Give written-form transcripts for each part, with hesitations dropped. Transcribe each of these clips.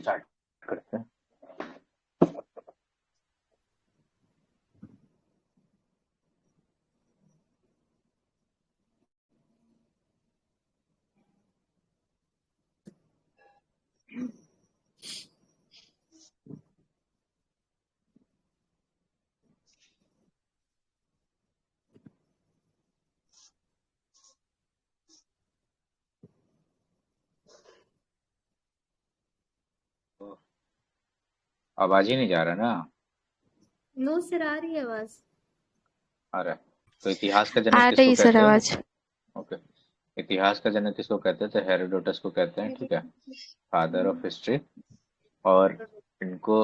Start करते हैं। तो आवाज ही नहीं जा रहा ना। नो सर, आ रही है आवाज। आ रहा है। तो इतिहास का जनक आ किसको रही सर कहते हैं? आवाज। ओके। इतिहास का जनक किसको कहते हैं? तो हेरोडोटस को कहते हैं, ठीक है, फादर ऑफ हिस्ट्री। और इनको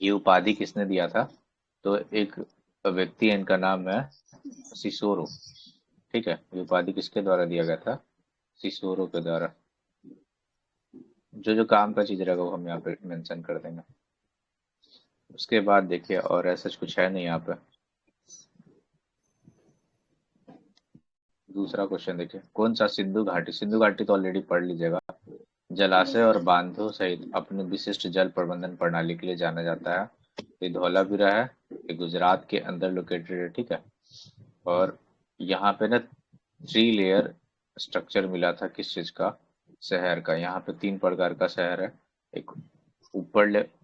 ये उपाधि किसने दिया था? तो एक व्यक्ति है, इनका नाम है सिसोरो, ठीक है। ये उपाधि किसके द्वारा दिया गया था? सिसोरो के द्वारा। जो जो काम का चीज रहेगा वो हम यहाँ पे मेंशन कर देंगे। उसके बाद देखिए, और ऐसा कुछ है नहीं यहाँ पे। दूसरा क्वेश्चन देखिए, कौन सा सिंधु घाटी तो ऑलरेडी पढ़ लीजिएगा। जलाशय और बांधों सहित अपने विशिष्ट जल प्रबंधन प्रणाली के लिए जाना जाता है। ये धौलावीरा है, ये गुजरात के अंदर लोकेटेड है, ठीक है। और यहाँ पे ना 3 लेयर स्ट्रक्चर मिला था किस चीज का? शहर का। यहाँ पे 3 प्रकार का शहर है। एक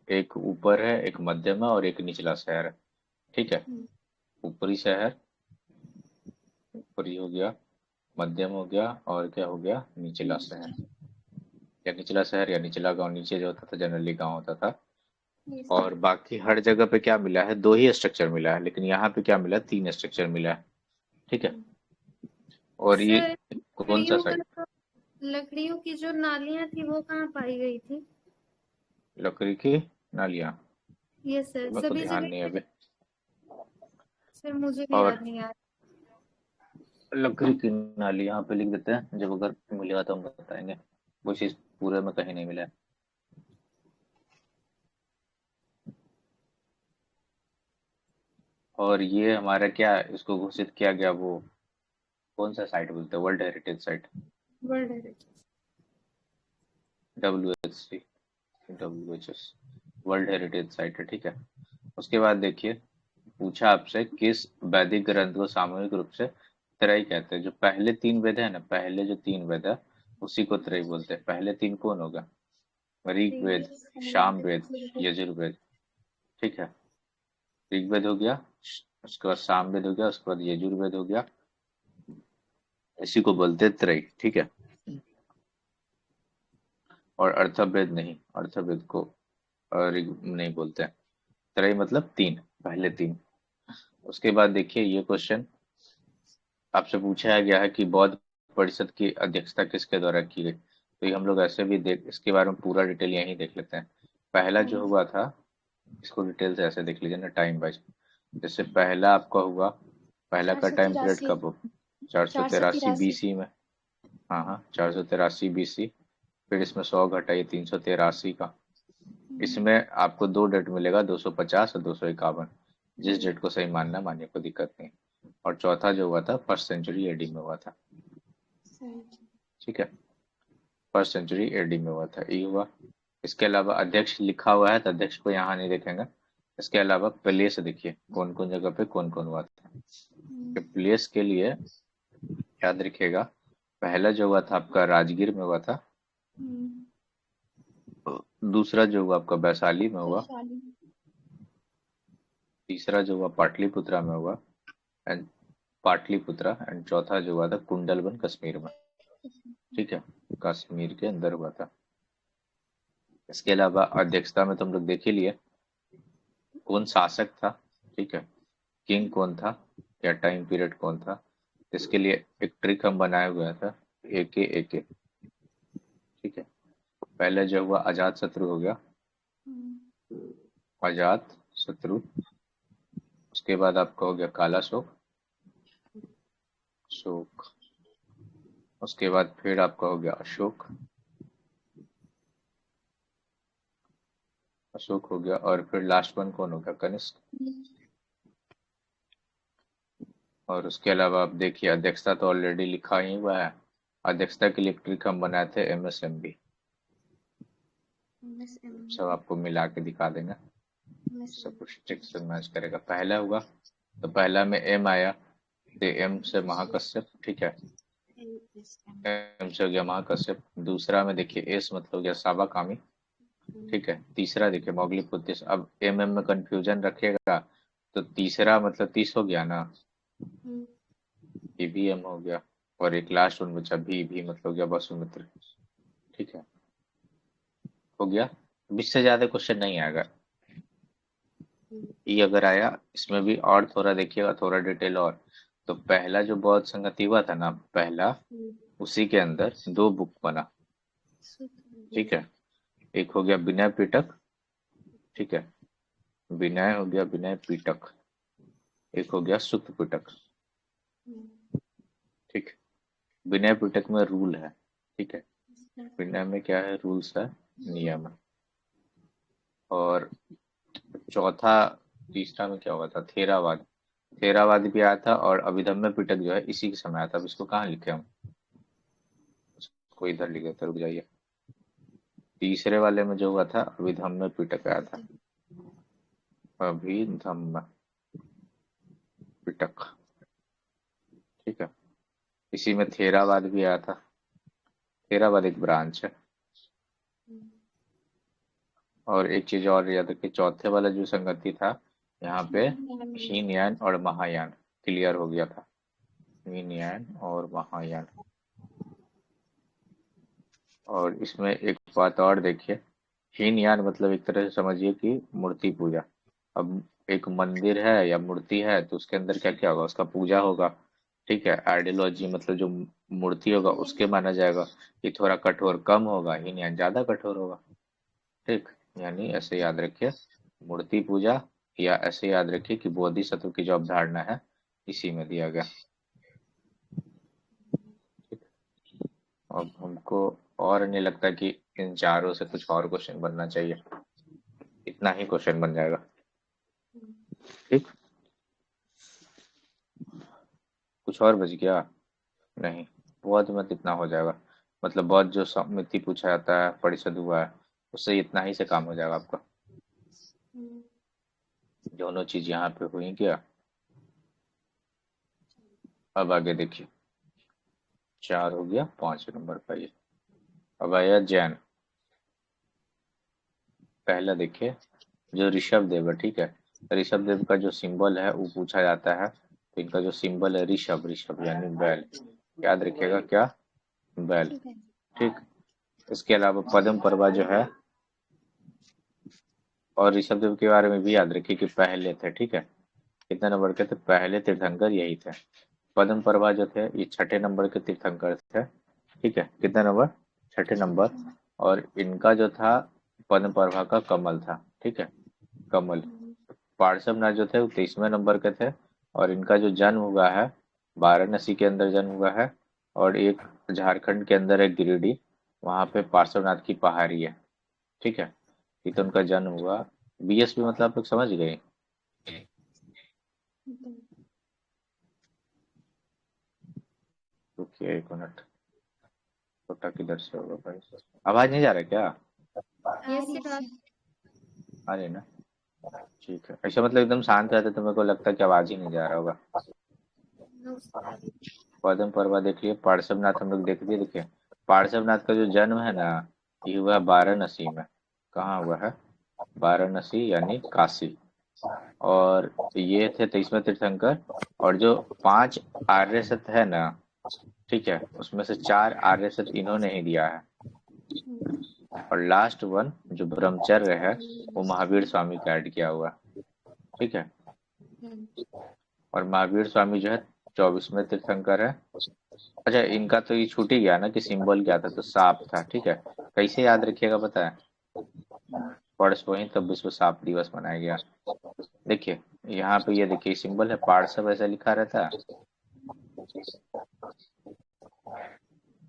एक ऊपर है, एक मध्यम है और एक निचला शहर है, ठीक है। ऊपरी शहर, ऊपरी हो गया, मध्यम हो गया और क्या हो गया? निचला शहर। या निचला शहर या निचला गांव, नीचे जो होता था जनरली गांव होता था। और बाकी हर जगह पे क्या मिला है? 2 ही स्ट्रक्चर मिला है, लेकिन यहाँ पे क्या मिला है? 3 स्ट्रक्चर मिला है, ठीक है। और ये सर, कौन सा साइड? लकड़ियों की जो नालियां थी वो कहाँ पाई गई थी? लकड़ी की नालियाँ? ये सर मेरे को सभी ध्यान जगह। नहीं है अभी। सर मुझे भी और याद नहीं आ लकड़ी की नाली यहाँ पे लिख देते हैं, जब अगर मिलेगा तो हम बताएंगे। वो चीज पूरे में कहीं नहीं मिला है। और ये हमारा क्या, इसको घोषित किया गया, वो कौन सा साइट बोलते हैं? World heritage site, world heritage. WHC, WHS, world heritage site है, ठीक है। उसके बाद देखिए, पूछा आपसे किस वैदिक ग्रंथ को सामूहिक रूप से त्रय कहते हैं? जो पहले 3 वेद है ना, पहले जो 3 वेद है उसी को त्रय बोलते हैं। पहले 3 कौन होगा? ऋग्वेद, सामवेद, यजुर्वेद, ठीक है। ऋग्वेद हो गया, उसके बाद सामवेद हो गया, उसके बाद यजुर्वेद हो गया। इसी को बोलते हैं त्रय, ठीक है। और अर्थवेद नहीं, अर्थवेद को ऋग नहीं बोलते हैं। त्रय मतलब 3, पहले 3। उसके बाद देखिए, ये क्वेश्चन आपसे पूछा गया है कि बौद्ध परिषद की अध्यक्षता किसके द्वारा की गई? तो ये हम लोग ऐसे भी देख, इसके बारे में पूरा डिटेल यहीं देख लेते हैं। पहला जो हुआ था, इसको डिटेल से ऐसे देख लीजिए ना, टाइम वाइज। जैसे पहला आपका हुआ, पहला का टाइम पीरियड कब हो? 483 BC में। हाँ हाँ, 483 BC। फिर इसमें 100 घटाइए, 383 का। इसमें आपको 2 डेट मिलेगा, 250 और 251। जिस डेट को सही मानना मानिए, कोई दिक्कत नहीं। और चौथा जो हुआ था, फर्स्ट सेंचुरी एडी में हुआ था, ठीक है। फर्स्ट सेंचुरी एडी में हुआ था, ये हुआ। इसके अलावा अध्यक्ष लिखा हुआ है तो अध्यक्ष को यहाँ नहीं देखेंगे। इसके अलावा प्लेस देखिए, कौन कौन जगह पे कौन कौन हुआ था। प्लेस के लिए याद रखिएगा, पहला जो हुआ था आपका राजगीर में हुआ था। दूसरा जो हुआ आपका वैशाली में हुआ। तीसरा जो हुआ पाटलिपुत्रा में हुआ, एंड पाटलिपुत्रा। एंड चौथा जो हुआ था कुंडलवन, कश्मीर में, ठीक है। कश्मीर के अंदर हुआ था। इसके अलावा अध्यक्षता में तुम लोग देख ही लिए कौन शासक था, ठीक है। किंग कौन था या टाइम पीरियड कौन था। इसके लिए एक ट्रिक हम बनाए हुआ था, एके, ठीक है। पहले जो हुआ अजात शत्रु हो गया, अजात शत्रु। उसके बाद आपका हो गया काला शोक, शोक। उसके बाद फिर आपका हो गया अशोक, अशोक हो गया। और फिर लास्ट वन कौन हो गया? कनिष्क। और उसके अलावा आप देखिए, अध्यक्षता तो ऑलरेडी लिखा ही हुआ है। अध्यक्षता के लिए ट्रिक हम बनाए थे MSMB, MS M सब आपको मिला के दिखा देंगे, MS सब कुछ ठीक से मैच करेगा। पहला होगा तो पहला में एम आया तो एम से महाकश्यप, ठीक है, LSM एम से हो गया महाकश्यप। दूसरा में देखिए एस मतलब हो गया साबाकामी, ठीक है। तीसरा देखिए मोगलीपुत्र। अब एम एम में कंफ्यूजन रखेगा तो तीसरा मतलब 30 हो गया ना, ये भी एम हो गया। और एक लास्ट वन बचा भी मतलब हो गया वसुमित्र, ठीक है, हो गया। 20 से ज्यादा क्वेश्चन नहीं आएगा। ये अगर आया इसमें भी और थोड़ा देखिएगा, थोड़ा डिटेल और। तो पहला जो बौद्ध संगति हुआ था ना पहला, उसी के अंदर 2 बुक बना, ठीक है। एक हो गया विनय पिटक, ठीक है, विनय हो गया विनय पिटक। एक हो गया सुक्त पिटक, ठीक। विनय पिटक में रूल है, ठीक है, विनय में क्या है, रूल्स है, नियम है। और चौथा तीसरा में क्या हुआ था, थेरावाद। थेरावाद भी आया था और अभिधम्य पिटक जो है इसी के समय आया था। अब इसको कहाँ लिखे हम, इसको इधर लिखे थे, रुक जाइए। तीसरे वाले में जो हुआ था अभिधम्य पिटक आया था, अभिधम्य पिटक, ठीक है। इसी में थेरावाद भी आया था, थेरावाद एक ब्रांच है। और एक चीज और याद रखिए, चौथे वाला जो संगति था यहाँ पे हीनयान और महायान क्लियर हो गया था, हीनयान और महायान। और इसमें एक बात और देखिए, हीनयान मतलब एक तरह से समझिए कि मूर्ति पूजा। अब एक मंदिर है या मूर्ति है तो उसके अंदर क्या क्या होगा, उसका पूजा होगा, ठीक है। आइडियोलॉजी मतलब जो मूर्ति होगा उसके माना जाएगा। ये थोड़ा कठोर कम होगा, हीनयान ज्यादा कठोर होगा, ठीक। यानी ऐसे याद रखिए, मूर्ति पूजा, या ऐसे याद रखिए कि बोधिसत्व की जो अवधारणा है इसी में दिया गया, ठीक। अब हमको और नहीं लगता कि इन चारों से कुछ और क्वेश्चन बनना चाहिए, इतना ही क्वेश्चन बन जाएगा, ठीक। कुछ और बच गया नहीं, बहुत मत इतना हो जाएगा। मतलब बहुत जो समिति पूछा जाता है, परिषद हुआ है, उससे इतना ही से काम हो जाएगा आपका। दोनों चीज यहाँ पे हुई क्या। अब आगे देखिए, 4 हो गया, 5 नंबर का ये। अब आया जैन। पहला देखिए जो ऋषभ देव है, ठीक है, ऋषभ देव का जो सिंबल है वो पूछा जाता है। तो इनका जो सिंबल है ऋषभ, ऋषभ यानी बैल, याद रखिएगा क्या, बैल, ठीक। इसके अलावा पद्म पर्वा जो है, और ऋषभ देव के बारे में भी याद रखिए कि पहले थे, ठीक है। कितने नंबर के थे, पहले तीर्थंकर यही थे। पद्म पर्वा जो थे ये 6ठे नंबर के तीर्थंकर थे, ठीक है। कितने नंबर, 6ठे नंबर। और इनका जो था पद्म पर्वा का कमल था, ठीक है, कमल। पार्श्वनाथ जो थे वो 23वें नंबर के थे। और इनका जो जन्म हुआ है वाराणसी के अंदर जन्म हुआ है। और एक झारखंड के अंदर एक गिरिडीह, वहां पे पार्श्वनाथ की पहाड़ी है, ठीक है। ये तो उनका जन्म हुआ। बीएसपी मतलब आप लोग समझ गए। रुकिए 1 मिनट, छोटा किधर से होगा भाई, आवाज नहीं जा रहा क्या, यस सर। आ रही ना, ठीक है। ऐसा मतलब एकदम शांत रहते तो मेरे को लगता है कि आवाज ही नहीं जा रहा होगा। No sir. पद्म पर्वा देख लिए, पार्श्वनाथ हम लोग देख लिए, देखिए पार्श्वनाथ का जो जन्म है ना ये हुआ वाराणसी में। कहाँ हुआ है, वाराणसी यानी काशी। और ये थे 23वें तीर्थंकर। और जो 5 आर्य सत्य है ना, ठीक है, उसमें से 4 आर्य सत्य इन्होंने ही दिया है। और लास्ट वन जो ब्रह्मचर्य है वो महावीर स्वामी का ऐड किया हुआ, ठीक है। और महावीर स्वामी जो है 24वें तीर्थंकर है। अच्छा इनका तो ये छूट ही गया ना कि सिंबल क्या था, तो सांप था, ठीक है। कैसे याद रखिएगा पता है, परसों ही तब विश्व सांप दिवस मनाया गया। देखिए यहाँ पे ये देखिए सिंबल है पार्श्व, ऐसा लिखा रहता है,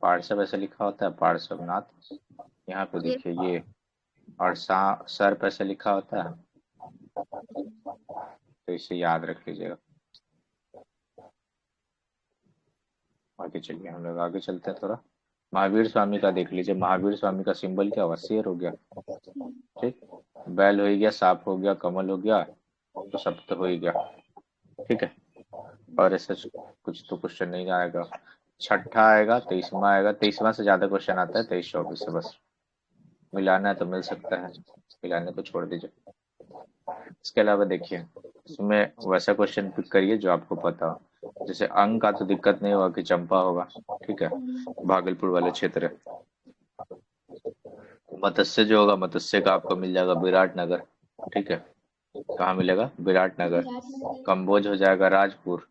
पार्श्व ऐसा लिखा होता है, पार्श्वनाथ। यहाँ पे यस। देखिए ये, और सर पे ऐसा लिखा होता है, तो इसे याद रख लीजिएगा। आगे चलिए, हम लोग आगे चलते हैं थोड़ा। महावीर स्वामी का देख लीजिए, महावीर स्वामी का सिंबल क्या हुआ, शेर हो गया, बैल हो ही गया, सांप हो गया, कमल हो गया, तो सप्त हो ही गया। ठीक है, और ऐसे कुछ तो क्वेश्चन नहीं आएगा। छठा आएगा, 23वां आएगा। 23वां से ज्यादा क्वेश्चन आता है, 23 24 से। बस मिलाना है तो मिल सकता है, मिलाने को छोड़ दीजिए। इसके अलावा देखिए, इसमें वैसा क्वेश्चन पिक करिए जो आपको पता हो। जैसे अंक का तो दिक्कत नहीं होगा कि चंपा होगा, ठीक है, भागलपुर वाले क्षेत्र है। मत्स्य जो होगा, मत्स्य का आपको मिल जाएगा विराटनगर, ठीक है। कहाँ मिलेगा? विराटनगर। विराटनगर। कंबोज हो जाएगा राजपुर,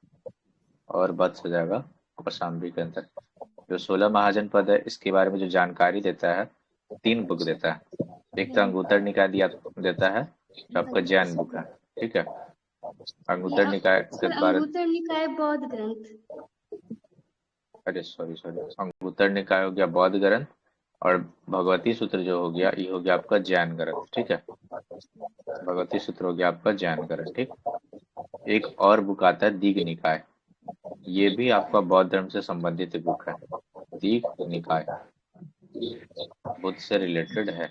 और वत्स हो जाएगा कौशाम्बी के अंदर। जो 16 महाजनपद है, इसके बारे में जो जानकारी देता है, 3 बुक देता है। एक तो अंगुत्तर निकाय दिया देता है, जो आपका जैन बुक है, ठीक है। अंगुत्तर निकाय के सर बारे, अंगुत्तर निकाय बौद्ध ग्रंथ। अरे सॉरी सॉरी, अंगुत्तर निकाय हो गया बौद्ध ग्रंथ, और भगवती सूत्र जो हो गया, ये हो गया आपका जैन ग्रंथ, ठीक है। भगवती सूत्र हो गया आपका जैन ग्रंथ, ठीक। एक और बुक आता है दीघ निकाय, ये भी आपका बौद्ध धर्म से संबंधित बुक है। दीघ निकाय बुद्ध से रिलेटेड है।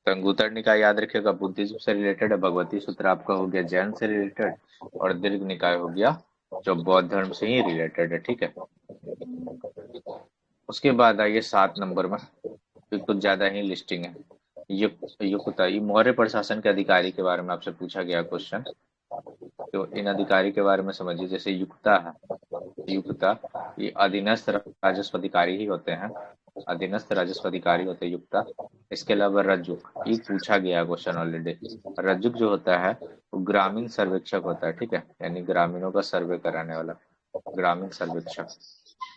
तो अंगुत्तर निकाय याद रखिएगा, बुद्धिज्म से रिलेटेड है। भगवती सूत्र आपका हो गया जैन से रिलेटेड, और दीर्घ निकाय हो गया जो बौद्ध धर्म से ही रिलेटेड है, ठीक है। उसके बाद आइए 7 नंबर में, फिर कुछ ज्यादा ही लिस्टिंग है। युक्ता, ये मौर्य प्रशासन के अधिकारी के बारे में आपसे पूछा गया क्वेश्चन। तो इन अधिकारी के बारे में समझिए। जैसे युक्ता है, युक्ता ये अधीनस्थ राजस्व अधिकारी ही होते हैं, अधीनस्थ राजस्व अधिकारी होते हैं युक्ता। इसके अलावा रज्जुक, ये पूछा गया क्वेश्चन ऑलरेडी। रज्जुक जो होता है वो ग्रामीण सर्वेक्षक होता है, ठीक है, यानी ग्रामीणों का सर्वे कराने वाला, ग्रामीण सर्वेक्षक।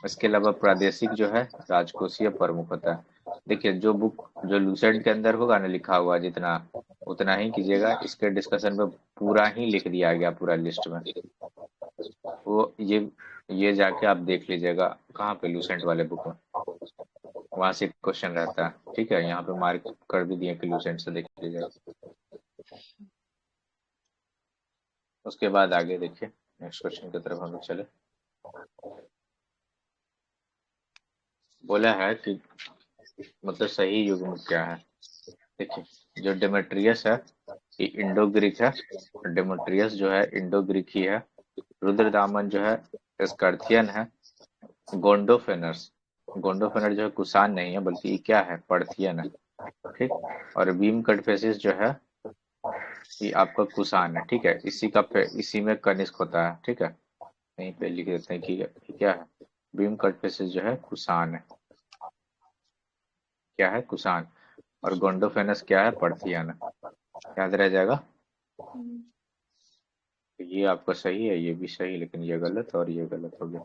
इसके अलावा प्रादेशिक जो है राजकोषीय प्रमुख होता है। देखिए, जो बुक जो लूसेंट के अंदर होगा ना लिखा हुआ, जितना उतना ही कीजिएगा। इसके डिस्कशन में पूरा ही लिख दिया गया, पूरा लिस्ट में। वो ये जाके आप देख लीजिएगा कहाँ पे, लूसेंट वाले बुक में, वहां से क्वेश्चन रहता है, ठीक है। यहाँ पे मार्क कर भी दिए कि लूसेंट से देख लीजिएगा। उसके बाद आगे देखिए, नेक्स्ट क्वेश्चन की तरफ हम लोग चले। बोला है कि मतलब सही युग्म क्या है। देखिए, जो डेमेट्रियस है ये इंडो ग्रीक है, डेमेट्रियस जो है इंडो ग्रीक ही है। रुद्रदामन जो है स्कर्थियन है। गोंडोफेनस, गोंडोफेनर जो है कुषाण नहीं है, बल्कि ये क्या है, पर्थियन है, ठीक। और भीम कटफेसिस जो है ये आपका कुषाण है, ठीक है। इसी में कनिष्क होता है, ठीक है। यहीं पे लिख देते हैं कि क्या है, भीम कटफेसिस जो है कुषाण है, क्या है, कुषाण। और गोंडोफेनस क्या है, पर्थियन है। याद रह जाएगा। तो ये आपका सही है, ये भी सही, लेकिन ये गलत और ये गलत हो गया।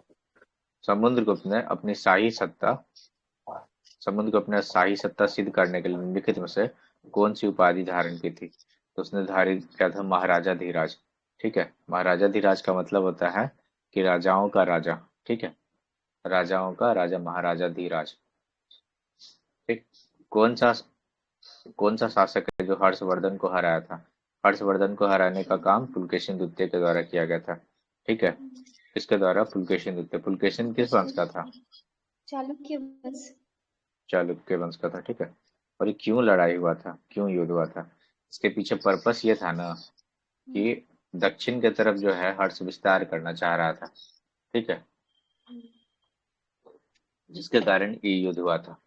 समुद्रगुप्त ने अपनी शाही सत्ता, समुद्र को अपना शाही सत्ता सिद्ध करने के लिए निम्नलिखित में से कौन सी उपाधि धारण की थी। तो उसने धारित किया था महाराजा धीराज, ठीक है। महाराजा धीराज का मतलब होता है कि राजाओं का राजा, ठीक है, राजाओं का राजा, महाराजा धीराज, ठीक। कौन सा कौन सा शासक है जो हर्षवर्धन को हराया था। हर्षवर्धन को हराने का काम पुलकेशिन द्वितीय के द्वारा किया गया था, ठीक है। किसके द्वारा? पुलकेशिन द्वितीय। पुलकेशिन किस वंश का था? चालुक्य वंश। चालुक्य वंश का था, ठीक है। और ये क्यों लड़ाई हुआ था, क्यों युद्ध हुआ था? इसके पीछे पर्पस ये था ना कि दक्षिण की तरफ जो है हर्ष विस्तार करना चाह रहा था, ठीक है, जिसके कारण ये युद्ध हुआ था।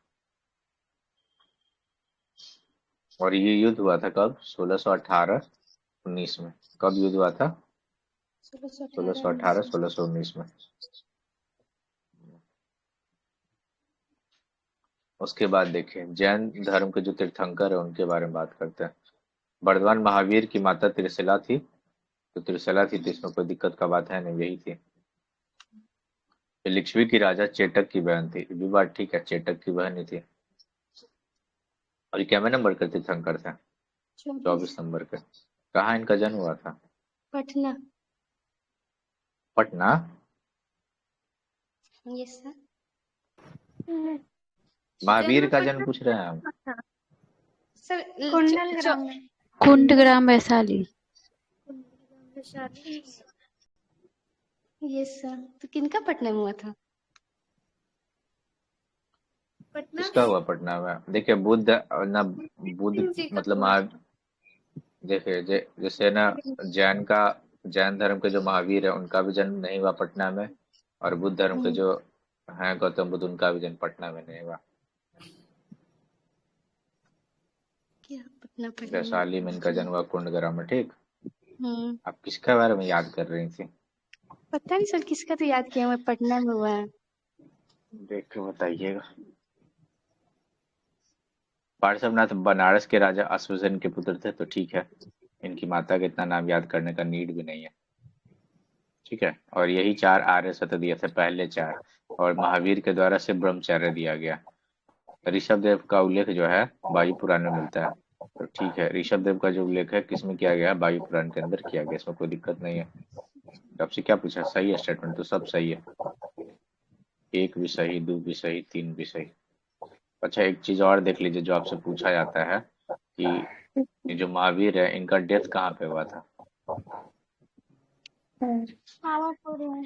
और ये युद्ध हुआ था कब? 1618-19 में। कब युद्ध हुआ था? 1618 1618-19। 1619 में। उसके बाद देखिए, जैन धर्म के जो तीर्थंकर है उनके बारे में बात करते हैं। बर्धमान महावीर की माता त्रिशिला थी, तो त्रिशिला थी, तो इसमें कोई दिक्कत का बात है नहीं, यही थी। लिच्छवी की राजा चेटक की बहन थी, ये भी बात ठीक है, चेटक की बहन ही थी। और ये क्या नंबर के तीर्थंकर थे? 24 नंबर के। कहाँ इनका जन्म हुआ था? पटना। पटना। Yes sir. महावीर का जन्म पूछ रहे हैं हम। सर कुंडलग्राम में। कुंडग्राम वैशाली। Yes sir. तो किनका पटना में हुआ था? पटना किसका में हुआ पटना में? देखिए बुद्ध ना, बुद्ध जी का मतलब हुआ। देखिए जैसे ना जैन का, जैन धर्म के जो महावीर है उनका भी जन्म नहीं हुआ पटना में, और बुद्ध धर्म के जो हैं गौतम बुद्ध, उनका भी जन्म पटना में नहीं हुआ। क्या पटना पटना। वैशाली में इनका जन्म हुआ कुंडग्राम में। ठीक, हम्म। आप किसके बारे में याद कर रही थी? पता नहीं सर किसका तो याद किया, मैं पटना में हुआ है। देख के बताइएगा। पार्श्वनाथ बनारस के राजा अश्वसेन के पुत्र थे, तो ठीक है, इनकी माता का इतना नाम याद करने का नीड भी नहीं है। ठीक है, और यही चार आर्य सत्य दिए थे, पहले चार, और महावीर के द्वारा सिर्फ ब्रह्मचर्य दिया गया। ऋषभ देव का उल्लेख जो है वायु पुराण में मिलता है, तो ठीक है, ऋषभ देव का जो उल्लेख है किसमें किया गया है? वायु पुराण के अंदर किया गया, इसमें कोई दिक्कत नहीं है। आपसे क्या पूछा? सही है स्टेटमेंट, तो सब सही है। एक भी सही, दो भी सही, तीन भी सही। अच्छा, एक चीज और देख लीजिए जो आपसे पूछा जाता है कि ये जो महावीर है इनका डेथ कहाँ पे हुआ था? पावापुरी में।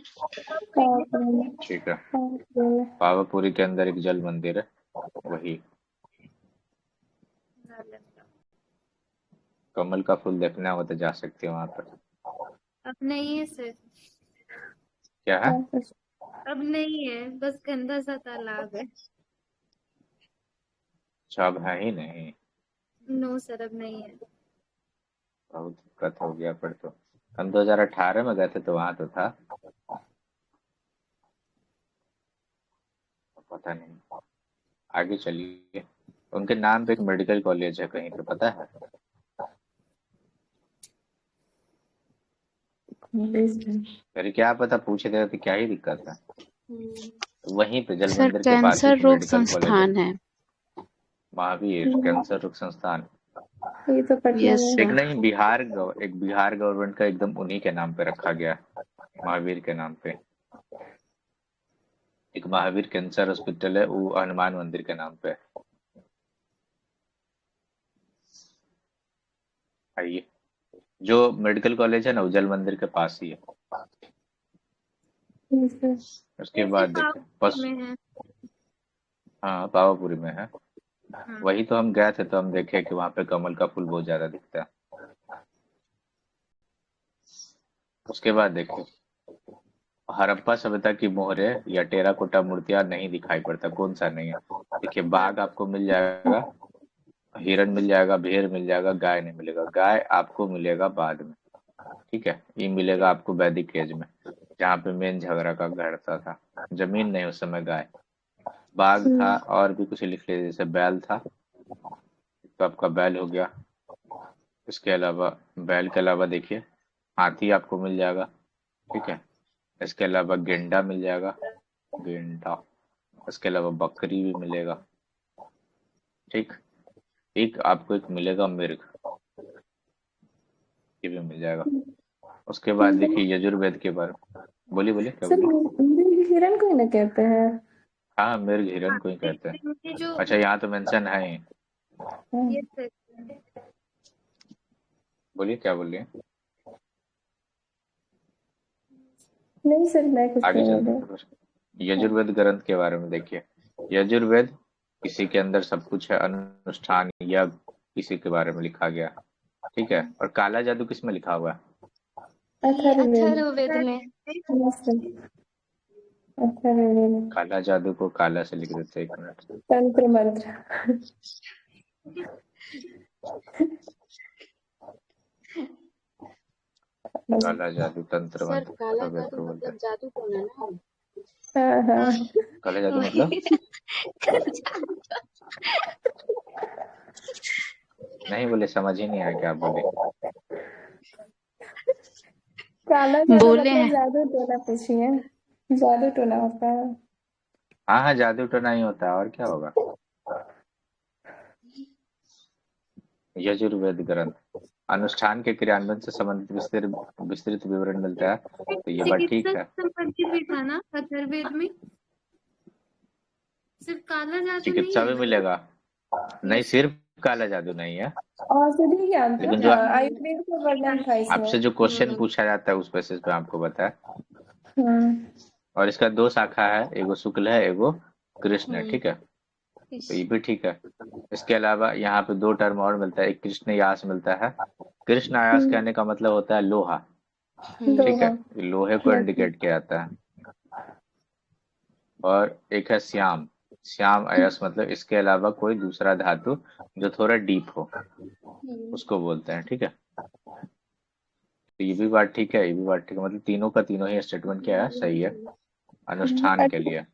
ठीक है, पावापुरी के अंदर एक जल मंदिर है, वही। कमल का फूल देखना हो तो जा सकते हो वहां पर। अब नहीं है सर, क्या है? अब नहीं है, बस गंदा सा तालाब है। अच्छा, अब है ही नहीं। नो सर, अब नहीं है। बहुत दिक्कत हो गया फिर तो। हम 2018 में गए थे तो वहां तो था, पता नहीं। आगे चलिए, उनके नाम पे एक मेडिकल कॉलेज है कहीं पे, पता है? अरे क्या पता, पूछे थे तो क्या ही दिक्कत है। वहीं पे जल सर मंदिर के पास ही कैंसर एक रोग मेडिकल कॉलेज है, संस्थान है। महावीर कैंसर रोग संस्थान। ये तो पटना यस में एक सर। नहीं, एक बिहार गवर्नमेंट का एकदम उन्हीं के नाम पे रखा गया, महावीर के नाम पे। एक महावीर कैंसर हॉस्पिटल है, वो हनुमान मंदिर के नाम पे है। आइए, जो मेडिकल कॉलेज है ना वो जल मंदिर के पास ही है। है। उसके वैसे बाद देखो पावापुरी में है। हाँ, पावापुरी में है। हाँ। वही तो हम गए थे तो हम देखे कि वहां पे कमल का फूल बहुत ज्यादा दिखता है। उसके बाद देखो, हड़प्पा सभ्यता की मोहरे या टेराकोटा मूर्तियां नहीं दिखाई पड़ता, कौन सा नहीं है? देखिए, बाघ आपको मिल जाएगा, हिरन मिल जाएगा, भेड़ मिल जाएगा, गाय नहीं मिलेगा। गाय आपको मिलेगा बाद में, ठीक है, ये मिलेगा आपको वैदिक एज में, जहाँ पे मेन झगड़ा का घड़ता था। जमीन नहीं उस समय, गाय। बाघ था, और भी कुछ लिख लीजिए, जैसे बैल था, तो आपका बैल हो गया। इसके अलावा, बैल के अलावा देखिए, हाथी आपको मिल जाएगा, ठीक है। इसके अलावा गेंडा मिल जाएगा, गेंडा। इसके अलावा बकरी भी मिलेगा, ठीक। एक आपको एक मिलेगा मिर्ग, ये भी मिल जाएगा। उसके बाद देखिए यजुर्वेद के बारे में। बोलिए बोलिए, क्या सर बोलिए? मिर्ग हिरन को ही ना कहते हैं। हाँ, मिर्ग हिरन हाँ, को ही कहते हैं। इनके जो अच्छा, यहाँ तो मेंशन है ही। ये सर, बोलिए, क्या बोलिए? नहीं सर, मैं कुछ आगे नहीं चलते बोल हैं फिर। यजुर्वेद ग्रंथ के बारे में देखिए। यजुर्वेद, किसी के अंदर सब कुछ है, अनुष्ठान, यज्ञ, किसी के बारे में लिखा गया, ठीक है। और काला जादू किस में लिखा हुआ है? रहे। ये अथर्ववेद। अथर्ववेद में। Yes sir, Atharvaveda. काला जादू को काला से लिख देते, एक मिनट। तंत्र मंत्र। काला जादू, तंत्र सर मंत्र, काला अथर्ववेद जादू को बोलते मतलब हैं। जादू टोना ना। हाँ हाँ। काला जादू वही। मतलब? नहीं बोले, समझ ही नहीं आया क्या आप बोले। काला जादू बोले मतलब हैं। जादू टोना पूछिए। जादू टोना होता है। हाँ हाँ, जादू टोना ही होता है, और क्या होगा। यजुर्वेद ग्रंथ, अनुष्ठान के क्रियान्वयन से संबंधित विस्तृत विस्तृत विवरण मिलता है, तो ये बात ठीक चिकित्सक है। संबंधी भी था ना अथर्ववेद में? सिर्फ काला जादू नहीं चिकित्सा है भी ना? मिलेगा, नहीं यस। सिर्फ काला जादू नहीं है। औषधि ज्ञान था, लेकिन जो आयुर्वेद का वर्णन था इसमें। आपसे जो क्वेश्चन पूछा जाता है उस बेसिस पे आपको बताया। हाँ। और इसका दो शाखा है, एगो शुक्ल है, एगो कृष्ण है, ठीक है। तो ये भी ठीक है। इसके अलावा यहाँ पे दो टर्म और मिलता है, एक कृष्ण यास मिलता है। कृष्ण आयास कहने का मतलब होता है लोहा, ठीक है, लोहा। ये लोहे को इंडिकेट किया जाता है। और एक है श्याम, श्याम अयस मतलब इसके अलावा कोई दूसरा धातु जो थोड़ा डीप हो उसको बोलते हैं, ठीक है। तो ये भी बात ठीक है, ये भी बात ठीक है, मतलब तीनों का तीनों ही स्टेटमेंट क्या है, सही है अनुष्ठान के अच्छा, लिए।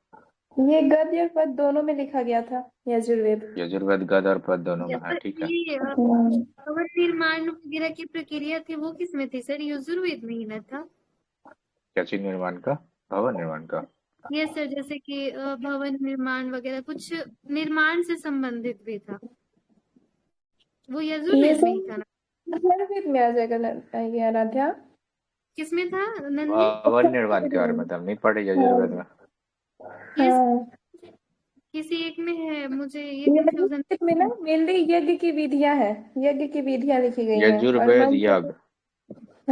ये गद्य और पद दोनों में लिखा गया था यजुर्वेद। यजुर्वेद गद और पद दोनों में है, पर ठीक है। ये हम्म, भवन निर्माण वगैरह की प्रक्रिया थी वो किसमें थी सर? यजुर्वेद में ही ना था? क्या चीज निर्माण का? भवन निर्माण का। ये सर जैसे कि भवन निर्माण वगैरह कुछ निर्माण से संबंधित भी था, वो ये यजुर्वेद में ही था सब ना? यजुर्वेद में आ जाएगा ये आराध्या। किसमें था नंदनी? भवन निर्माण के बारे में तो हम नहीं पढ़े यजुर्वेद में। किस हाँ, किसी एक में है, मुझे ये कंफ्यूजन। यजुर्वेद में ना मेनली यज्ञ की विधियां है, यज्ञ की विधियां लिखी गई हैं और यजुर्वेद मंत्र। यज्ञ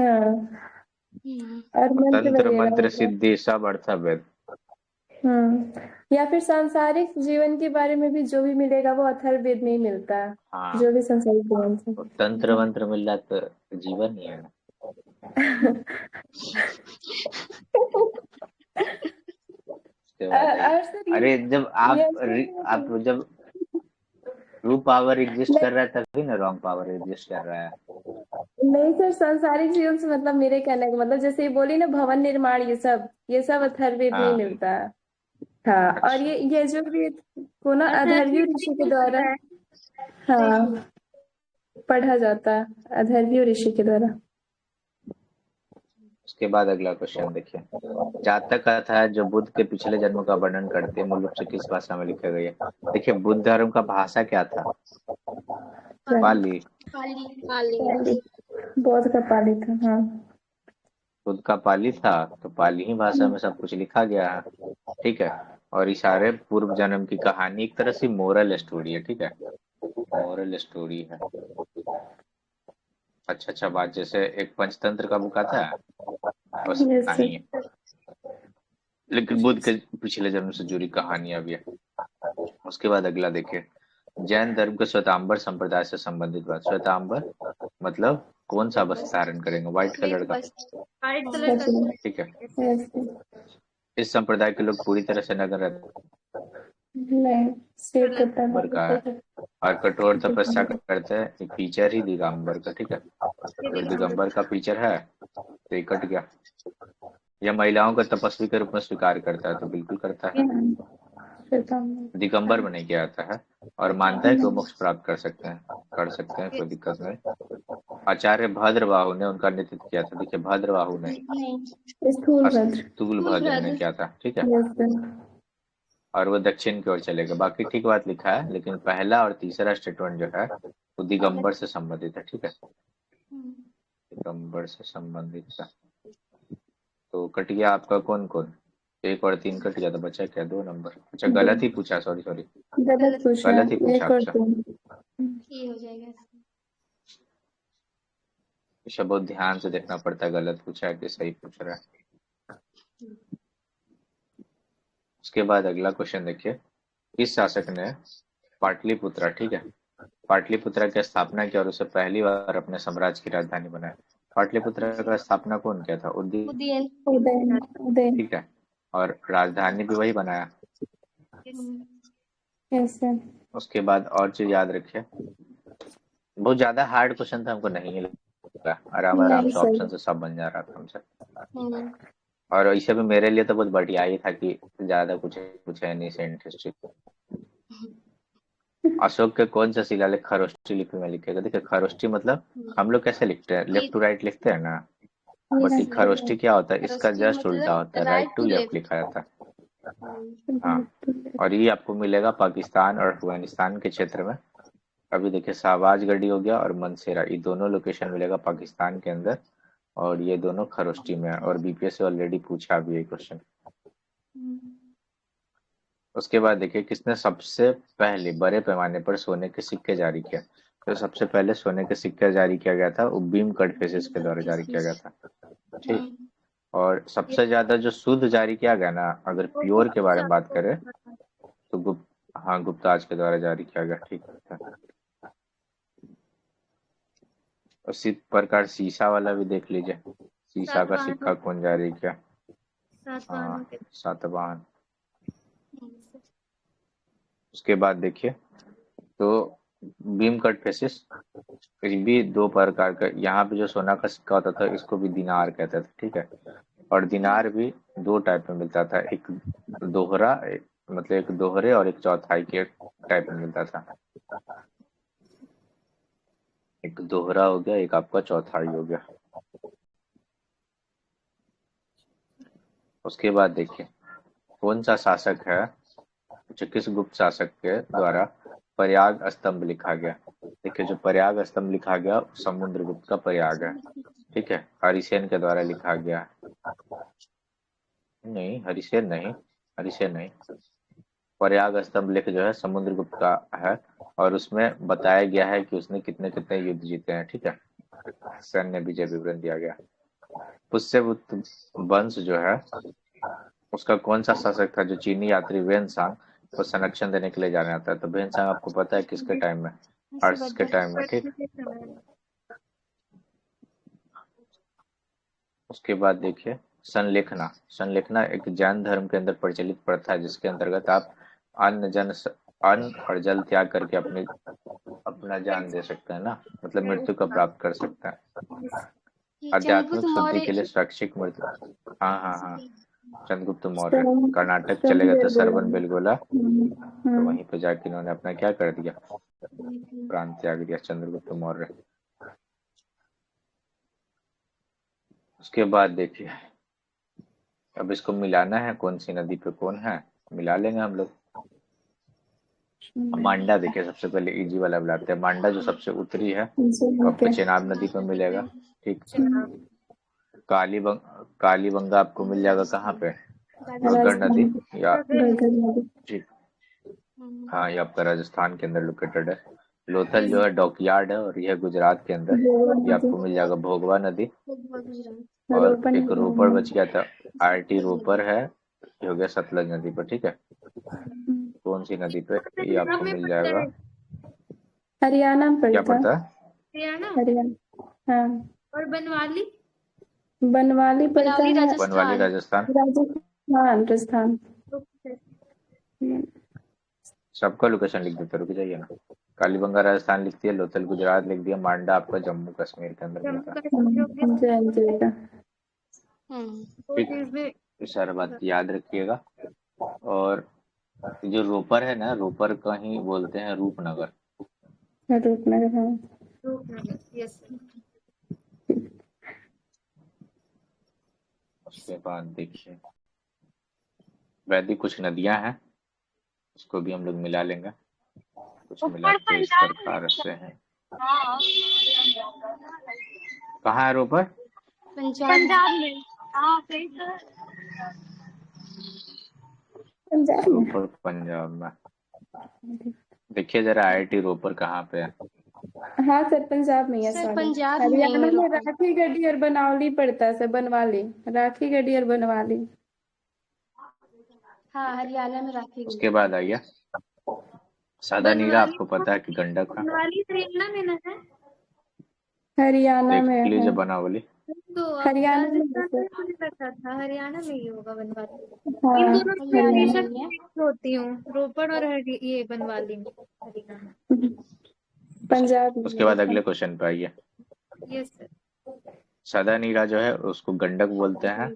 हाँ, और मंत्र तंत्र वगैरह मंत्र होता है। सिद्धि सब अर्थवेद। या फिर सांसारिक जीवन के बारे में भी जो भी मिलेगा वो अथर्ववेद में ही मिलता है। हाँ, जो भी सांसारिक जीवन से। और तंत्र मंत्र मिल रहा तो जीवन ही है ना। उसके बाद है, और सर अरे जब ये आप जब ट्रू पावर एग्जिस्ट कर रहा है तभी ना रॉन्ग पावर एग्जिस्ट कर रहा है। नहीं सर, सांसारिक जीवन से मतलब मेरे कहने का मतलब जैसे ये बोली ना भवन निर्माण, ये सब अथर्ववेद में ही हाँ, मिलता है। हाँ, और अच्छा, ये यजुर्वेद को ना अथर्वणीय अथर्ववेद ऋषि के में द्वारा, पता है। सही हाँ, बोल। पढ़ा जाता है अथर्वणीय ऋषि के द्वारा। उसके बाद अगला क्वेश्चन देखिए। जातक कथा है जो बुद्ध के पिछले जन्म का वर्णन करते हैं, मूल रूप से किस भाषा में लिखा गया है? देखिए बुद्ध धर्म का भाषा क्या था? पाली। पाली। बौद्ध का पाली था, हाँ। बुद्ध का पाली था, तो पाली ही भाषा में सब कुछ लिखा गया है, ठीक है। और ये सारे पूर्व जन्म की कहानी एक तरह से मोरल स्टोरी है, ठीक है, मोरल स्टोरी है। अच्छा अच्छा बात, जैसे एक पंचतंत्र का बुक आता है बस यस नहीं सर। है, लेकिन बुद्ध के पिछले जन्म से जुड़ी कहानियां भी है। उसके बाद अगला देखिए, जैन धर्म के श्वेतांबर संप्रदाय से संबंधित बात। श्वेतांबर मतलब कौन सा वस्त्र धारण करेंगे? व्हाइट कलर का, व्हाइट कलर का। सच में। ठीक है। Yes sir. इस संप्रदाय के लोग पूरी तरह से नग्न रहते नहीं, स्ट्रेट करता है दिगंबर का है, बाल। और कठोर तपस्या करते हैं। एक फीचर ही दिगंबर का, ठीक है। अगर दिगंबर का फीचर है तो ये कट गया। यह महिलाओं को तपस्वी के रूप में स्वीकार करता है, तो बिल्कुल करता है। दिगंबर में नहीं किया जाता है, और मानता है कि वो मोक्ष प्राप्त कर सकते हैं, कोई दिक्कत नहीं। आचार्य भद्रबाहु ने उनका नेतृत्व किया था। देखिए भद्रबाहु नहीं, स्थूल भद्र। अस्तुल भद्र ने किया था, ठीक है। Yes sir. और वो दक्षिण की ओर चलेगा। बाकी ठीक बात लिखा है, लेकिन पहला और तीसरा स्टेटमेंट जो है वो दिगंबर से संबंधित है, ठीक है, दिगंबर से संबंधित था। तो कट गया आपका कौन कौन? एक और तीन कट गया, तो बचा क्या? 2 नंबर। अच्छा गलत ही पूछा, सॉरी सॉरी, गलत पूछा है। गलत ही पूछा एक और आपसे। तीन। इसे बहुत ध्यान से देखना पड़ता है, गलत पूछा है कि सही पूछ रहा है। उसके बाद अगला क्वेश्चन देखिए, किस शासक ने पाटलिपुत्रा, ठीक है, पाटलिपुत्रा की स्थापना की और उसे पहली बार अपने साम्राज्य की राजधानी बनाया? पाटलिपुत्रा का स्थापना कौन किया था? उदयन, उदयन। उदयन। ठीक है, और राजधानी भी वही बनाया। Yes sir. उसके बाद और चीज याद रखिए, बहुत ज्यादा हार्ड क्वेश्चन था, हमको नहीं लगा, आराम आराम नहीं से सर। ऑप्शन से सब बन जा रहा था हमसे। और इसे भी मेरे लिए तो बहुत बढ़िया ही था कि ज्यादा कुछ कुछ है नहीं सेंट हिस्ट्री। अशोक के कौन सा शिलालेख खरोष्टी लिपि में लिखेगा? देखिए खरोष्टी मतलब हम लोग कैसे लिखते हैं, लेफ्ट टू राइट लिखते हैं ना, बट ये खरोष्टी क्या होता है, इसका जस्ट उल्टा होता है, राइट टू लेफ्ट लिखा जाता है। हाँ, और ये आपको मिलेगा पाकिस्तान और अफगानिस्तान के क्षेत्र में। अभी देखिए शाहबाज गढ़ी हो गया और मनसेरा, ये दोनों लोकेशन मिलेगा पाकिस्तान के अंदर, और ये दोनों खरोष्टी में है, और बीपीएससी ऑलरेडी पूछा भी ये क्वेश्चन। उसके बाद देखिए, किसने सबसे पहले बड़े पैमाने पर सोने के सिक्के जारी किया? तो सबसे पहले सोने के सिक्के जारी किया गया था वो भीम कड़फिसेस के द्वारा जारी किया गया था, ठीक। और सबसे ज्यादा जो शुद्ध जारी किया गया ना, अगर प्योर के बारे में बात करें तो हाँ, गुप्तराज के द्वारा जारी किया गया, ठीक है। उसी प्रकार सीसा वाला भी देख लीजिए, सीसा का सिक्का सातवाहनों कौन जारी किया? सातवाहनों हाँ, के सातवाहन। उसके बाद देखिए, तो भीमकट फेसिस भी दो प्रकार का, यहाँ पे जो सोना का सिक्का होता था इसको भी दिनार कहते थे, ठीक है। और दिनार भी दो टाइप में मिलता था, एक दोहरा, मतलब एक दोहरे और एक चौथाई के टाइप में मिलता था। एक दोहरा हो गया, एक आपका चौथाई हो गया। उसके बाद देखिए, कौन सा शासक है जो किस गुप्त शासक के द्वारा प्रयाग स्तंभ लिखा गया? देखिए, जो प्रयाग स्तंभ लिखा गया समुद्रगुप्त का प्रयाग है, ठीक है। हरिसेन के द्वारा लिखा गया, नहीं हरिसेन नहीं, हरिसेन नहीं। प्रयाग स्तंभ लेख जो है समुद्रगुप्त का है, और उसमें बताया गया है कि उसने कितने कितने युद्ध जीते हैं, ठीक है। सैन्य विजय विवरण दिया गया। पुष्यगुप्त वंश जो है उसका कौन सा शासक था जो चीनी यात्री वेनसांग को संरक्षण देने के लिए जाना था? तो वेनसांग आपको पता है किसके टाइम में? हर्ष के टाइम में, ठीक। के समय में। उसके बाद देखिए, संलेखना। संलेखना एक जैन धर्म के अंदर प्रचलित प्रथा है जिसके अंतर्गत आप अन्न और जल त्याग करके अपना जान दे सकते हैं ना, मतलब मृत्यु को प्राप्त कर सकते हैं। ये आध्यात्मिक चंद्रगुप्त शुद्धि मौर्य के लिए शैक्षिक मृत्यु। हाँ हाँ हाँ, चंद्रगुप्त मौर्य सम कर्नाटक चले गए थे, समझे सरवन बेलगोला, तो हम्म वहीं पे जाके इन्होंने अपना क्या कर दिया, प्राण त्याग दिया, चंद्रगुप्त मौर्य। उसके बाद देखिए, अब इसको मिलाना है, कौन सी नदी पे कौन है, मिला लेंगे हम लोग। मांडा देखिए, सबसे पहले इजी वाला बुलाते हैं। मांडा जो सबसे उत्तरी है वो आपको चेनाब नदी पर मिलेगा, ठीक। कालीबंगा आपको मिल जाएगा कहाँ पे? घग्गर नदी, या ठीक, हाँ, ये आपका राजस्थान के अंदर लोकेटेड है। लोथल जो है डॉकयार्ड है, और यह गुजरात के अंदर, ये आपको मिल जाएगा भोगवा नदी। और एक रोपड़ बच गया था, आरटी रोपड़ है, ये हो गया सतलज नदी पर, ठीक है। कौन सी नदी पे? ये आपको मिल जाएगा, हरियाणा में क्या पड़ता पड़ता है? हरियाणा हरियाणा, हाँ। और बनवाली बनवाली पड़ता बनौली है, बनवाली राजस्थान। राजस्थान। राजस्थान। सबका लोकेशन लिख देते, रुक जाइए ना। कालीबंगा राजस्थान लिख दिया, लोथल गुजरात लिख दिया, मांडा आपका जम्मू कश्मीर के अंदर जम्मू मिलता है, कश्मीर हो गया। जय जय का। वो ठीक। चीजें ये सारा बात याद रखिएगा। और जो रोपर है ना, रोपर का ही बोलते हैं रूपनगर। रूपनगर, हाँ। रूपनगर, यस। उसके बाद देखिए, वैदिक कुछ नदियां हैं, उसको भी हम लोग मिला लेंगे। कुछ मिला के इस प्रकार से है। कहाँ है रोपर? पंजाब में। हाँ, सही तो है। पंजाब में। रोपर पंजाब में। देखिए जरा आईआईटी रोपर कहाँ पे है? हाँ सर, पंजाब में है, सर सॉरी। पंजाब में हरियाणा है में रोपड़। राखीगढ़ी और बनौली पड़ता है सर, बनवाली, राखीगढ़ी और बनवाली। हाँ, हरियाणा में राखी गई। उसके बाद आइए, सादा नीरा बनवाली आपको पता है कि गंडक है, बनवाली हरियाणा में ना है? हरियाणा देख में है। लीजिए बनावली। तो अब हरियाणा में है राजस्थान सर। में मुझे लगता था हरियाणा में ही होगा बनवाली। हाँ, इन दोनों में मैं हरियाणा हमेशा में ही है। confused होती हूँ, रोपड़ और ये बनवाली में। हरियाणा, पंजाब में उसके है बाद सर। अगले क्वेश्चन पे आइए। Yes sir. सादा नीरा जो है उसको गंडक बोलते हैं।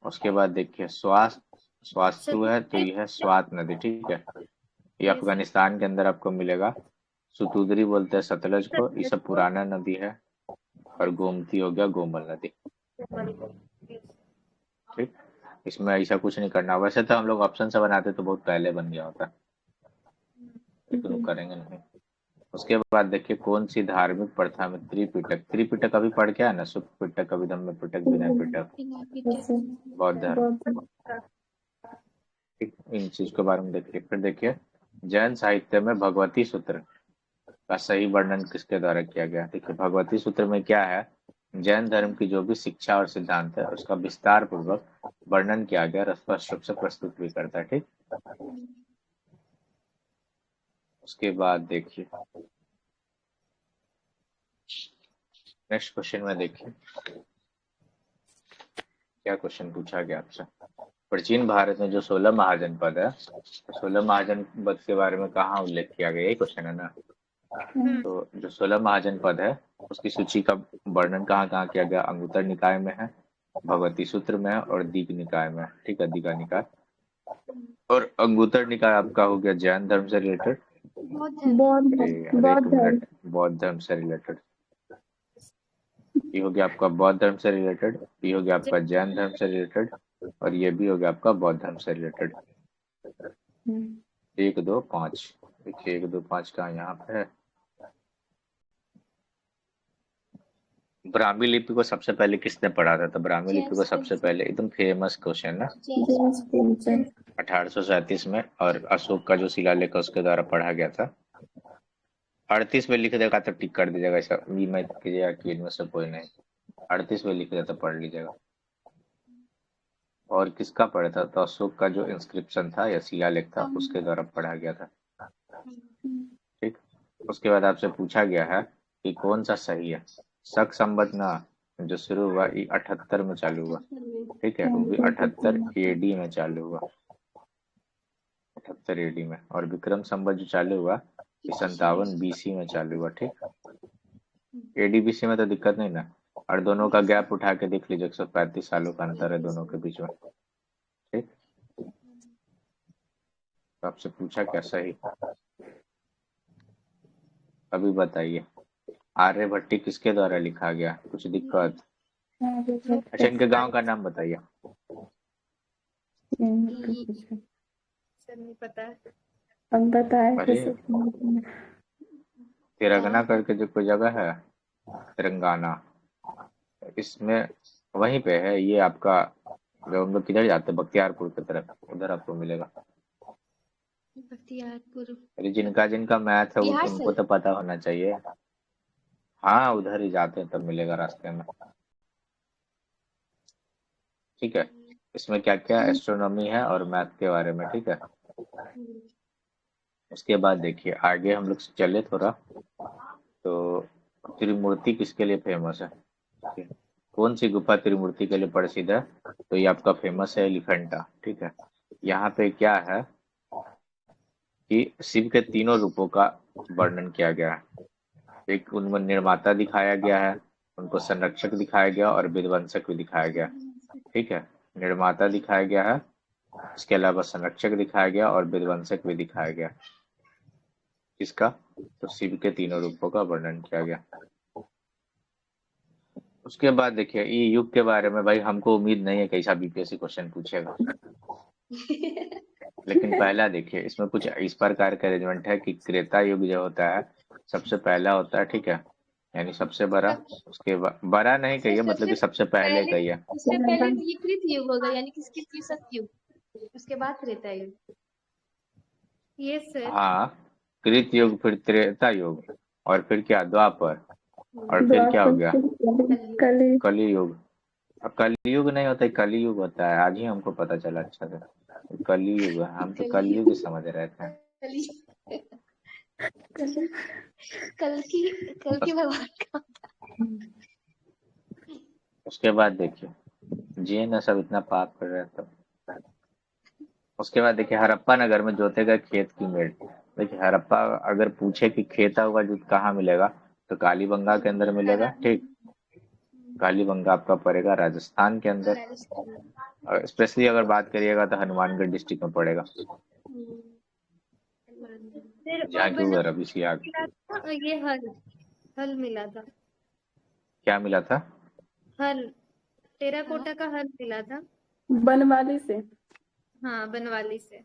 उसके बाद देखिए, स्वास्थ्य है तो यह है स्वात नदी, ठीक है। ये यस अफगानिस्तान के अंदर आपको मिलेगा। सुतुदरी बोलते हैं सतलज को, ये सब पुराना नदी है। और गोमती हो गया गोमल नदी, ठीक। इसमें ऐसा कुछ नहीं करना, वैसे तो हम लोग ऑप्शन से बनाते तो बहुत पहले बन गया होता, लेकिन वो करेंगे नहीं। उसके बाद देखिए, कौन सी धार्मिक प्रथा में त्रिपिटक अभी पढ़ के आया ना, सुख पिटक, अभिधम्म पिटक, विनय पिटक, बौद्ध धर्म, ठीक। इन चीज के बारे में देखिए। फिर देखिए, जैन साहित्य में भगवती सूत्र का सही वर्णन किसके द्वारा किया गया? देखिए, भगवती सूत्र में क्या है, जैन धर्म की जो भी शिक्षा और सिद्धांत है उसका विस्तार पूर्वक वर्णन किया गया और स्पष्ट रूप से प्रस्तुत भी करता है, ठीक। उसके बाद देखिए नेक्स्ट क्वेश्चन में देखिए क्या क्वेश्चन पूछा गया आपसे। प्राचीन भारत में जो 16 महाजनपद है, 16 महाजनपद के बारे में कहाँ उल्लेख किया गया, यही क्वेश्चन है ना। तो जो 16 महाजनपद है उसकी सूची का वर्णन कहाँ कहाँ किया गया, अंगुत्तर निकाय में है, भगवती सूत्र में है और दीघ निकाय में है। ठीक है, दीघा निकाय। और अंगुत्तर निकाय आपका हो गया जैन धर्म से रिलेटेड, बौद्ध एक बौद्ध धर्म। मिनट, बौद्ध धर्म से रिलेटेड। ये हो गया आपका बौद्ध धर्म से रिलेटेड, ये हो गया आपका जैन धर्म से रिलेटेड और ये भी हो गया आपका बौद्ध धर्म से रिलेटेड। 1 2 5 देखिए 1 2 5 का यहाँ पे है। ब्राह्मी लिपि को सबसे पहले किसने पढ़ा था? तो ब्राह्मी लिपि को सबसे पहले, एकदम फेमस क्वेश्चन है, जेम्स प्रिंसेप 1837 में, और अशोक का जो शिलालेख है उसके द्वारा पढ़ा गया था। 38 में लिख देगा तो टिक कर दीजिएगा, ऐसा भी मत कीजिएगा कि इनमें से कोई नहीं। 38 में लिख दिया तो पढ़ लीजिएगा। और किसका पढ़ा था? तो अशोक का जो इंस्क्रिप्शन था या शिलालेख था उसके द्वारा पढ़ा गया था। ठीक, उसके बाद आपसे पूछा गया है कि कौन सा सही है। शक संबत ना जो शुरू हुआ 78 में चालू हुआ, ठीक है, वो भी 78 AD में चालू हुआ, 78 AD में। और विक्रम संबत जो चालू हुआ 57 BC में चालू हुआ। ठीक, AD BC में तो दिक्कत नहीं ना, और दोनों का गैप उठा के देख लीजिए, 135 सालों का अंतर है दोनों के बीच में। ठीक, तो आपसे पूछा क्या सही, अभी बताइए। आर्यभट्टी किसके द्वारा लिखा गया, कुछ दिक्कत? अच्छा, इनके गांव का नाम बताइए। सर नहीं पता है। अब बताए अरे कैसे। तेलंगाना करके जो कोई जगह है, तेलंगाना, इसमें वहीं पे है ये आपका। जो हम लोग किधर जाते हैं बख्तियारपुर की तरफ, उधर आपको मिलेगा। बख्तियारपुर अरे जिनका जिनका मैथ है वो बिहार उनको से। तो पता होना चाहिए। हाँ, उधर ही जाते हैं तब मिलेगा रास्ते में। ठीक है, इसमें क्या क्या एस्ट्रोनॉमी है और मैथ के बारे में। ठीक है, उसके बाद देखिए आगे हम लोग चले थोड़ा, तो त्रिमूर्ति किसके लिए फेमस है? ठीक है, कौन सी गुफा त्रिमूर्ति के लिए प्रसिद्ध है? तो ये आपका फेमस है एलिफेंटा। ठीक है, यहाँ पे क्या है कि शिव के तीनों रूपों का वर्णन किया गया है। एक उनमें निर्माता दिखाया गया है, उनको संरक्षक दिखाया गया और विध्वंसक भी दिखाया गया। ठीक है, निर्माता दिखाया गया है, इसके अलावा संरक्षक दिखाया गया और विध्वंसक भी दिखाया गया। किसका? तो शिव के तीनों रूपों का वर्णन किया गया। उसके बाद देखिए ये युग के बारे में भाई हमको उम्मीद नहीं है कैसा BPSC क्वेश्चन पूछेगा, लेकिन पहला देखिए इसमें कुछ इस प्रकार का अरेंजमेंट है कि त्रेता युग जो होता है सबसे पहला होता है। ठीक है, यानी सबसे बड़ा, उसके बाद बड़ा नहीं कहिए, मतलब कि सबसे पहले कहिए। उससे पहले तो ये कृत युग होगा, यानी किसकी त्रिशत युग, उसके बाद त्रेता युग। ये सर हाँ, कृत युग, फिर त्रेता युग, और फिर क्या द्वापर, और फिर क्या हो गया कली कलियुग। अब कलियुग नहीं होता है, कलियुग होता है, आज ही हमको पता चला अच्छा से। कलियुग, हम तो कलयुग समझ रहे थे। कल की भगवान का। उसके बाद देखिए जी ना सब इतना पाप कर रहे थे। उसके बाद देखिए हड़प्पा नगर में जोते गए खेत की मेड़। देखिए हड़प्पा अगर पूछे कि खेता हुआ जूत कहाँ मिलेगा, तो कालीबंगा के अंदर मिलेगा। ठीक, कालीबंगा आपका पड़ेगा राजस्थान के अंदर, और स्पेशली अगर बात करिएगा तो हनुमानगढ़ डिस्ट्रिक्ट में पड़ेगा, फिर जहाँ और की वो बना रवि सियाग। मिला था और ये हल मिला था। क्या मिला था? हल, टेराकोटा का हल मिला था। बनवाली से। हाँ, बनवाली से।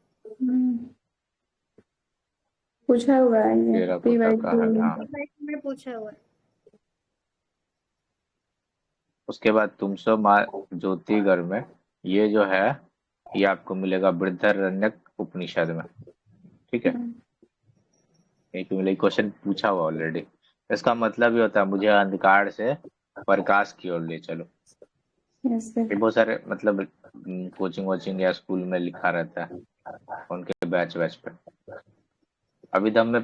पूछा हुआ है ये टेराकोटा का हल, हाँ। में पूछा हुआ है। उसके बाद तुमसो माँ ज्योतिगढ़ में ये जो है ये आपको मिलेगा बृहदारण्यक उपनिषद में। ठीक है, एक क्वेश्चन पूछा हुआ ऑलरेडी। इसका मतलब ये होता है मुझे अंधकार से प्रकाश की ओर ले चलो। Yes sir. ये बहुत सारे मतलब कोचिंग वोचिंग या स्कूल में लिखा रहता है उनके बैच पे। अभिधम्म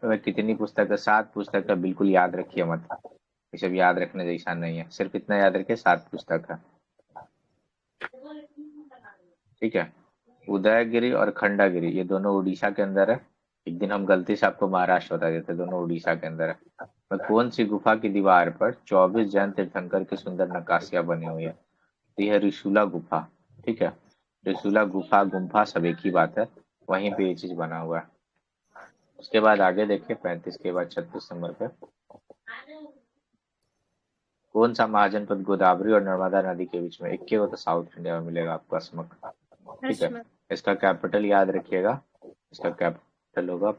में कितनी पुस्तक है? 7 पुस्तक है, बिल्कुल याद रखिए मत, ये सब याद रखने जैसा नहीं है, सिर्फ इतना याद रखिए 7 पुस्तक है, ठीक है। उदयगिरी और खंडागिरी ये दोनों उड़ीसा के अंदर है। एक दिन हम गलती से आपको महाराष्ट्र बता देते, दोनों उड़ीसा के अंदर है। में कौन सी गुफा की दीवार पर 24 जैन तीर्थंकर की सुंदर नक्काशियां बनी हुई है? तो यह त्रिशूला गुफा, ठीक है। त्रिशूला गुफा गुम्फा सब एक ही बात है, वहीं पे ये चीज बना हुआ है। उसके बाद आगे देखिए 35 के बाद 36 नंबर पे, कौन सा महाजनपद गोदावरी और नर्मदा नदी के बीच में? एक वो तो साउथ इंडिया में मिलेगा आपको, अस्मक, ठीक है। अश्मक। इसका कैपिटल याद रखिएगा, इसका कैपिटल होगा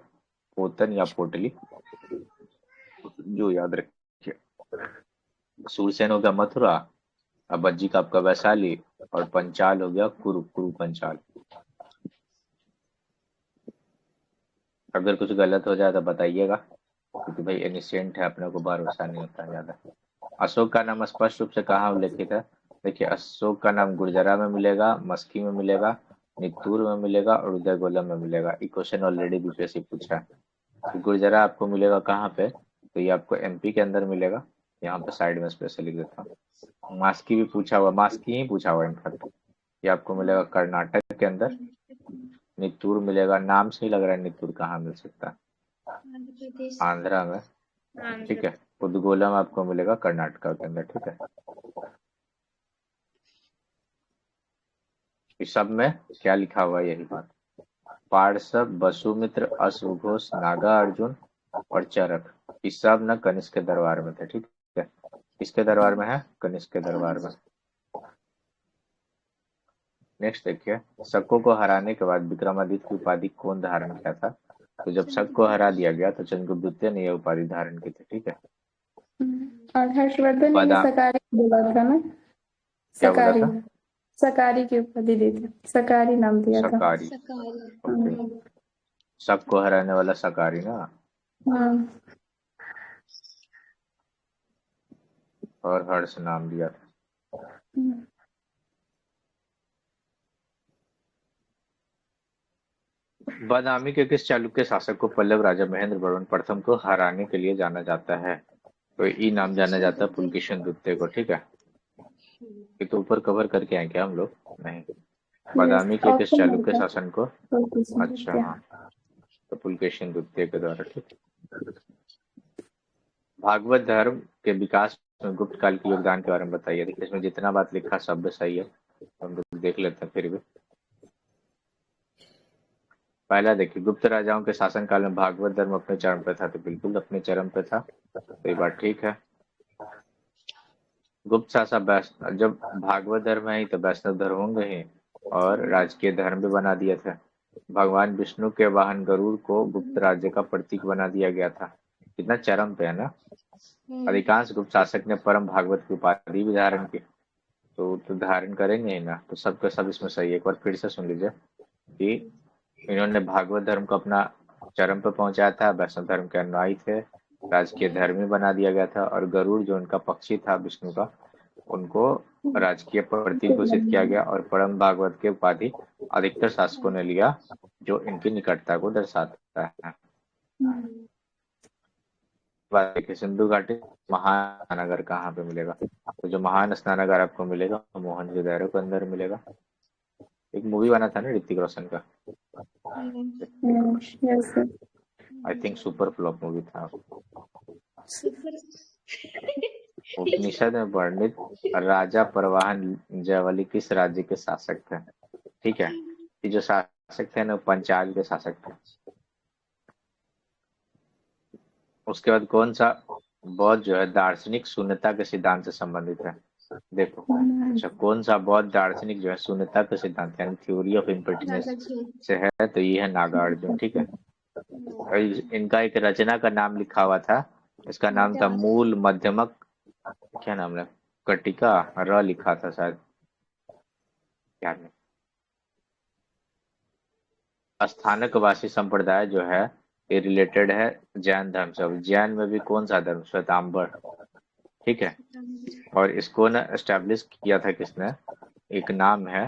पोतन या पोटली, जो याद रखिए। सूरसेन हो गया मथुरा, अबज्जी का आपका वैशाली, और पंचाल हो गया कुरु, कुरु पंचाल। अगर कुछ गलत हो जाए तो बताइएगा, क्योंकि भाई इनिशिएंट है, अपने को भरोसा नहीं होता ज्यादा। अशोक का नाम स्पष्ट रूप से कहाँ उल्लेखित है? देखिए अशोक का नाम गुर्जरा में मिलेगा, मस्की में मिलेगा, नित्तूर में मिलेगा और उदयगोलम में मिलेगा। ये क्वेश्चन ऑलरेडी बीपीएससी पूछा है। तो गुर्जरा आपको मिलेगा कहाँ पे? तो ये आपको एमपी के अंदर मिलेगा, यहाँ पे साइड में स्पेशल लिख देता हूँ। मास्की भी पूछा हुआ, मास्की ही पूछा हुआ इनफैक्ट, ये आपको मिलेगा कर्नाटक के अंदर। नित्तूर मिलेगा, नाम से ही लग रहा है नित्तूर कहाँ मिल सकता है, आंध्र प्रदेश। आंध्रा में, ठीक आंध्र। है। उदगोलम आपको मिलेगा कर्नाटका के अंदर, ठीक है। इस सब में क्या लिखा हुआ है यही बात, पार्श्व, वसुमित्र, अश्वघोष, नागा अर्जुन और चरक, इस सब न कनिष्क के दरबार में थे, ठीक है। किसके दरबार में है? कनिष्क के दरबार में। नेक्स्ट देखिए, शकों को हराने के बाद विक्रमादित्य की उपाधि कौन धारण किया था? तो जब शक को हरा दिया गया तो चंद्रगुप्त द्वितीय ने यह उपाधि धारण की थी, ठीक है। और हर्षवर्धन ने भी बादाम, सकारी बोला था ना, क्या बोला सकारी, था? सकारी की उपाधि दी थी, सकारी नाम दिया था। सकारी, सकारी। ओके। शक को हराने वाला सकारी ना, हाँ। और हर्ष नाम दिया था। बादामी के किस चालुक्य शासक को पल्लव राजा महेंद्र वर्मन प्रथम को हराने के लिए जाना जाता है? तो ई नाम जाना जाता है पुलकेशिन द्वितीय को, ठीक है। ये तो ऊपर कवर करके आए क्या हम लोग? नहीं। बादामी के किस ऑप्शन चालुक्य शासन को? नहीं अच्छा था। हाँ, तो पुलकेशिन द्वितीय के द्वारा, ठीक। भागवत धर्म के विकास में गुप्त काल के योगदान के बारे में बताइए। देखिए इसमें जितना बात लिखा सब सही है, तो हम लोग देख लेते हैं फिर भी। पहला देखिए, गुप्त राजाओं के शासन काल में भागवत धर्म अपने चरम पे था, तो बिल्कुल अपने चरम पे था, तो ये बात ठीक है। गुप्त शासक जब भागवत धर्म है तो वैष्णव धर्म होंगे ही, और राजकीय धर्म भी बना दिए थे। भगवान विष्णु के वाहन गरुड़ को गुप्त राज्य का प्रतीक बना दिया गया था, कितना चरम पे है ना। अधिकांश गुप्त शासक ने परम भागवत की उपाधि भी धारण की, तो धारण करेंगे ही ना, तो सबका सब इसमें सही है। एक बार फिर से सुन लीजिए कि इन्होंने भागवत धर्म को अपना चरम पर पहुंचाया था, वैष्णव धर्म के अनुयायी थे, राजकीय धर्म बना दिया गया था, और गरुड़ जो उनका पक्षी था विष्णु का, उनको राजकीय प्रतीक घोषित किया गया, और परम भागवत की उपाधि अधिकतर शासकों ने लिया, जो इनकी निकटता को दर्शाता है। बात देखिए, सिंधु घाटी महानगर कहाँ पे मिलेगा? तो जो महान स्नानागार आपको मिलेगा मोहनजोदड़ो के अंदर मिलेगा। एक मूवी बना था ना ऋतिक रोशन का, I think super flop movie था। उपनिषद में वर्णित राजा परवाहन जयवली किस राज्य के शासक थे? ठीक है, ये जो शासक थे ना पंचाल के शासक थे। उसके बाद कौन सा बौद्ध जो है दार्शनिक शून्यता के सिद्धांत से संबंधित है? देखो, अच्छा कौन सा बौद्ध दार्शनिक जो है शून्यता के सिद्धांत यानी थ्योरी ऑफ इम्पर्टिनेंस से है? तो ये है नागार्जुन, ठीक है। इनका एक रचना का नाम लिखा हुआ था, इसका नाम था मूल मध्यमक, क्या नाम है, कटिका, र लिखा था शायद, याद नहीं। स्थानक वासी संप्रदाय जो है ये रिलेटेड है जैन धर्म से। जैन में भी कौन सा धर्म? श्वेतांबर, ठीक है। और इसको ना एस्टेब्लिश किया था किसने? एक नाम है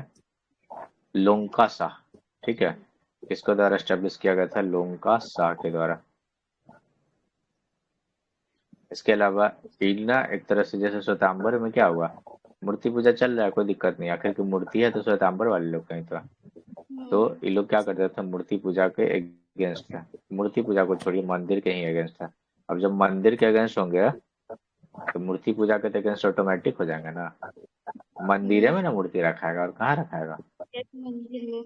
लोंकासा, ठीक है। किसके द्वारा एस्टेब्लिश किया गया था? लोंका शाह के द्वारा। इसके अलावा टीना एक तरह से जैसे श्वेतांबर में क्या हुआ, मूर्ति पूजा चल रहा है, कोई दिक्कत नहीं, आखिर की मूर्ति है तो श्वेतांबर वाले लोग कहीं तो ये लोग क्या करते थे, मूर्ति पूजा के अगेंस्ट था। मूर्ति पूजा को छोड़िए, मंदिर के ही अगेंस्ट था। अब जब मंदिर के अगेंस्ट होंगे तो मूर्ति पूजा के अगेंस्ट ऑटोमेटिक हो जाएंगे ना। मंदिर में ना मूर्ति रखाएगा, और कहाँ रखाएगा? मंदिर में।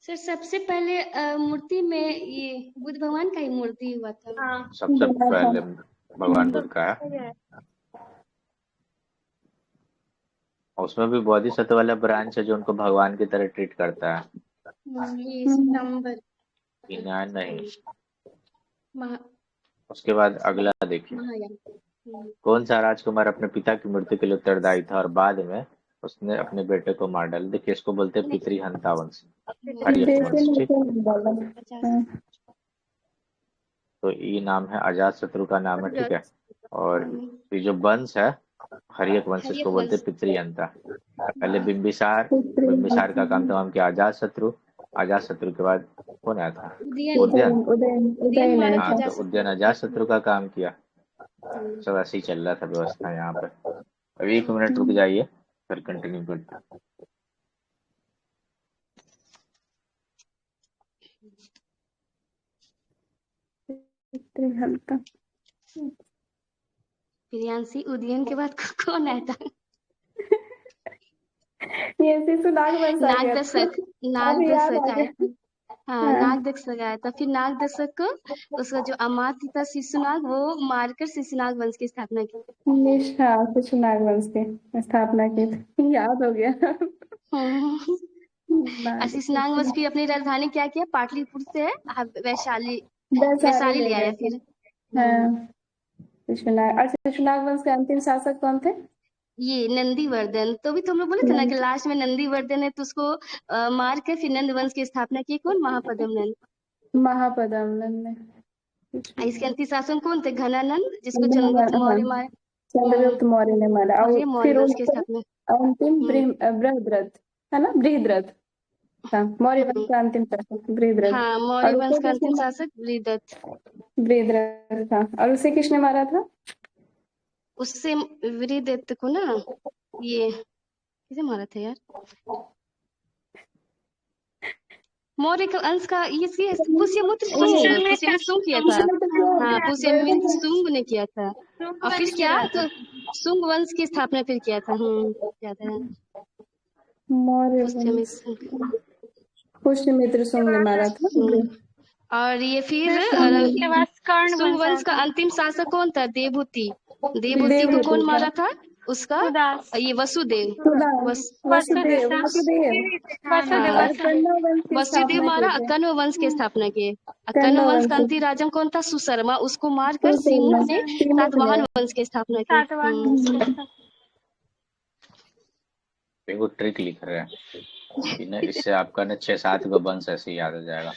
सर सबसे पहले मूर्ति में ये बुद्ध भगवान का ही मूर्ति हुआ था। हाँ सबसे बना था। पहले भगवान बुद्ध का है, और उसमें भी बोधिसत्व वाला ब्रांच है जो उनको भगवान की तरह ट्रीट करता है। ये सितंबर टीना नहीं। महा उसके बाद अगला देखिए, महायान। कौन सा राजकुमार अपने पिता की मृत्यु के लिए उत्तरदायी था और बाद में उसने अपने बेटे को मार डाला? देखिए, इसको बोलते हैं पितृहंता वंश, हर्यक बेटे वंश। ने ठीक, तो नहीं बोला। हाँ। तो ये नाम है, अजात शत्रु का नाम है, ठीक है। और ये जो वंश है हर्यक वंश, इसको बोलते हैं पितृहंता। पहले बिंबिसार का काम तमाम किया, अजात शत्रु के बाद कौन आया था? उदयन। उदयन आया हाँ, था। तो उदयन अजात शत्रु का काम किया। सब ऐसे ही चल रहा था व्यवस्था यहाँ पे। अब 1 मिनट रुक जाइए, फिर कंटिन्यू करते हैं। हल्का प्रियांशी उदयन के बाद कौन आया था? ये शिशुनाग वंश आ गया था। नागदशक अभी याद आ आया गया। था। हाँ, नागदशक आया था। फिर नागदशक को उसका जो अमात्य था शिशुनाग, वो मारकर शिशुनाग वंश की स्थापना की। हाँ, शिशुनाग वंश की स्थापना की थी, याद हो गया। शिशुनाग वंश की अपनी राजधानी क्या किया? पाटलिपुत्र से वैशाली ले आया फिर। हाँ, शिशुनाग। और शिशुनाग वंश के अंतिम शासक कौन थे? ये नंदीवर्धन। तो भी तो हम लोग बोले थे ना कि लास्ट में नंदीवर्धन है, तो उसको मार के फिर नंद वंश की स्थापना की। कौन? महापद्म नंद। महापद्म ने। इसके अंतिम शासन कौन थे? घनानंद, जिसको चंद्रगुप्त मौर्य मारे। चंद्रगुप्त मौर्य ने मारा। और मौर्य फिर वंश की उनका स्थापना। अंतिम बृहद्रथ है ना, बृहद्रथ। हाँ, मौर्य वंश का अंतिम शासक बृहद्रथ। हाँ, मौर्य और वंश उसे का अंतिम किसने शासक बृहद्रथ। बृहद्रथ था। और उसे किसने मारा था? उससे बृहद्रथ को ना, ये किसे मारा था यार? मौर्य का अंश का ये पुष्यमित्र शुंग किया था। हाँ, पुष्यमित्र शुंग ने किया था। और फिर क्या? तो शुंग वंश की स्थापना फिर किया था। याद है। मौर्य वंश पुष्यमित्र शुंग ने मारा था। और ये फिर शुंग वंश का अंतिम शासक कौन था? देवहूति को कौन मारा था? उसका ये वसुदेव मारा। कण्व वंश की स्थापना किए। कण्व वंश का अंतिम राजा कौन था? सुशर्मा। उसको मारकर सिमुक ने सातवाहन वंश की स्थापना की। देखो ट्रिक लिख रहे हैं कि ना, इससे आपका ना 6-7 का वंश ऐसे ही याद हो जाएगा।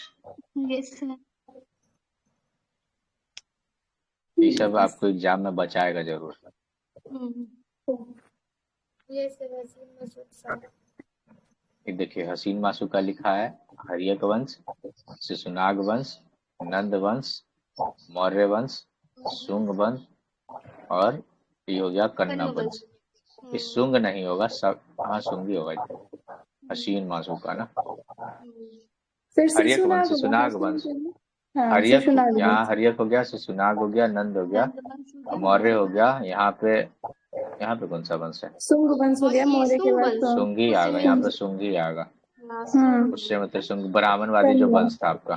ये सब आपको एग्जाम में बचाएगा जरूर। ये देखिए, हसीन मासू का लिखा है हर्यक वंश, शिशुनाग वंश, नंद वंश, मौर्य वंश, शुंग वंश, और ये हो गया कन्ना वंश। ये शुंग नहीं होगा, सब हाँ शुंग ही होगा। हसीन मासू का ना हर्यक वंश, शिशुनाग वंश, हर्यक, यहाँ हर्यक हो गया, शिशुनाग हो गया, नंद हो गया, मौर्य हो गया। यहाँ पे कौन सा वंश है? शुंग वंश हो गया। मौर्य के बाद शुंग ही आएगा, यहाँ पे शुंग ही आएगा। उससे मतलब शुंग ब्राह्मणवादी जो वंश था आपका।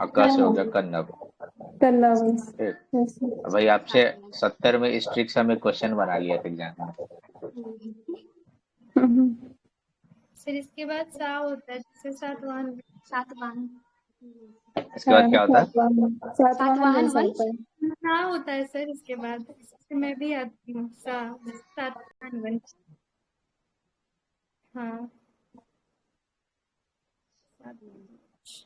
अक्का से हो गया कन्नव। भाई आपसे 70 में इस ट्रिक से हमें क्वेश्चन बना लिया था एग्जाम में। फिर इसके बाद सा होता है, जैसे सातवाहन। इसके बाद क्या होता है? सातवाहन वंश सा होता है सर। इसके बाद मैं भी आती हूँ। सातवाहन वंश। हाँ,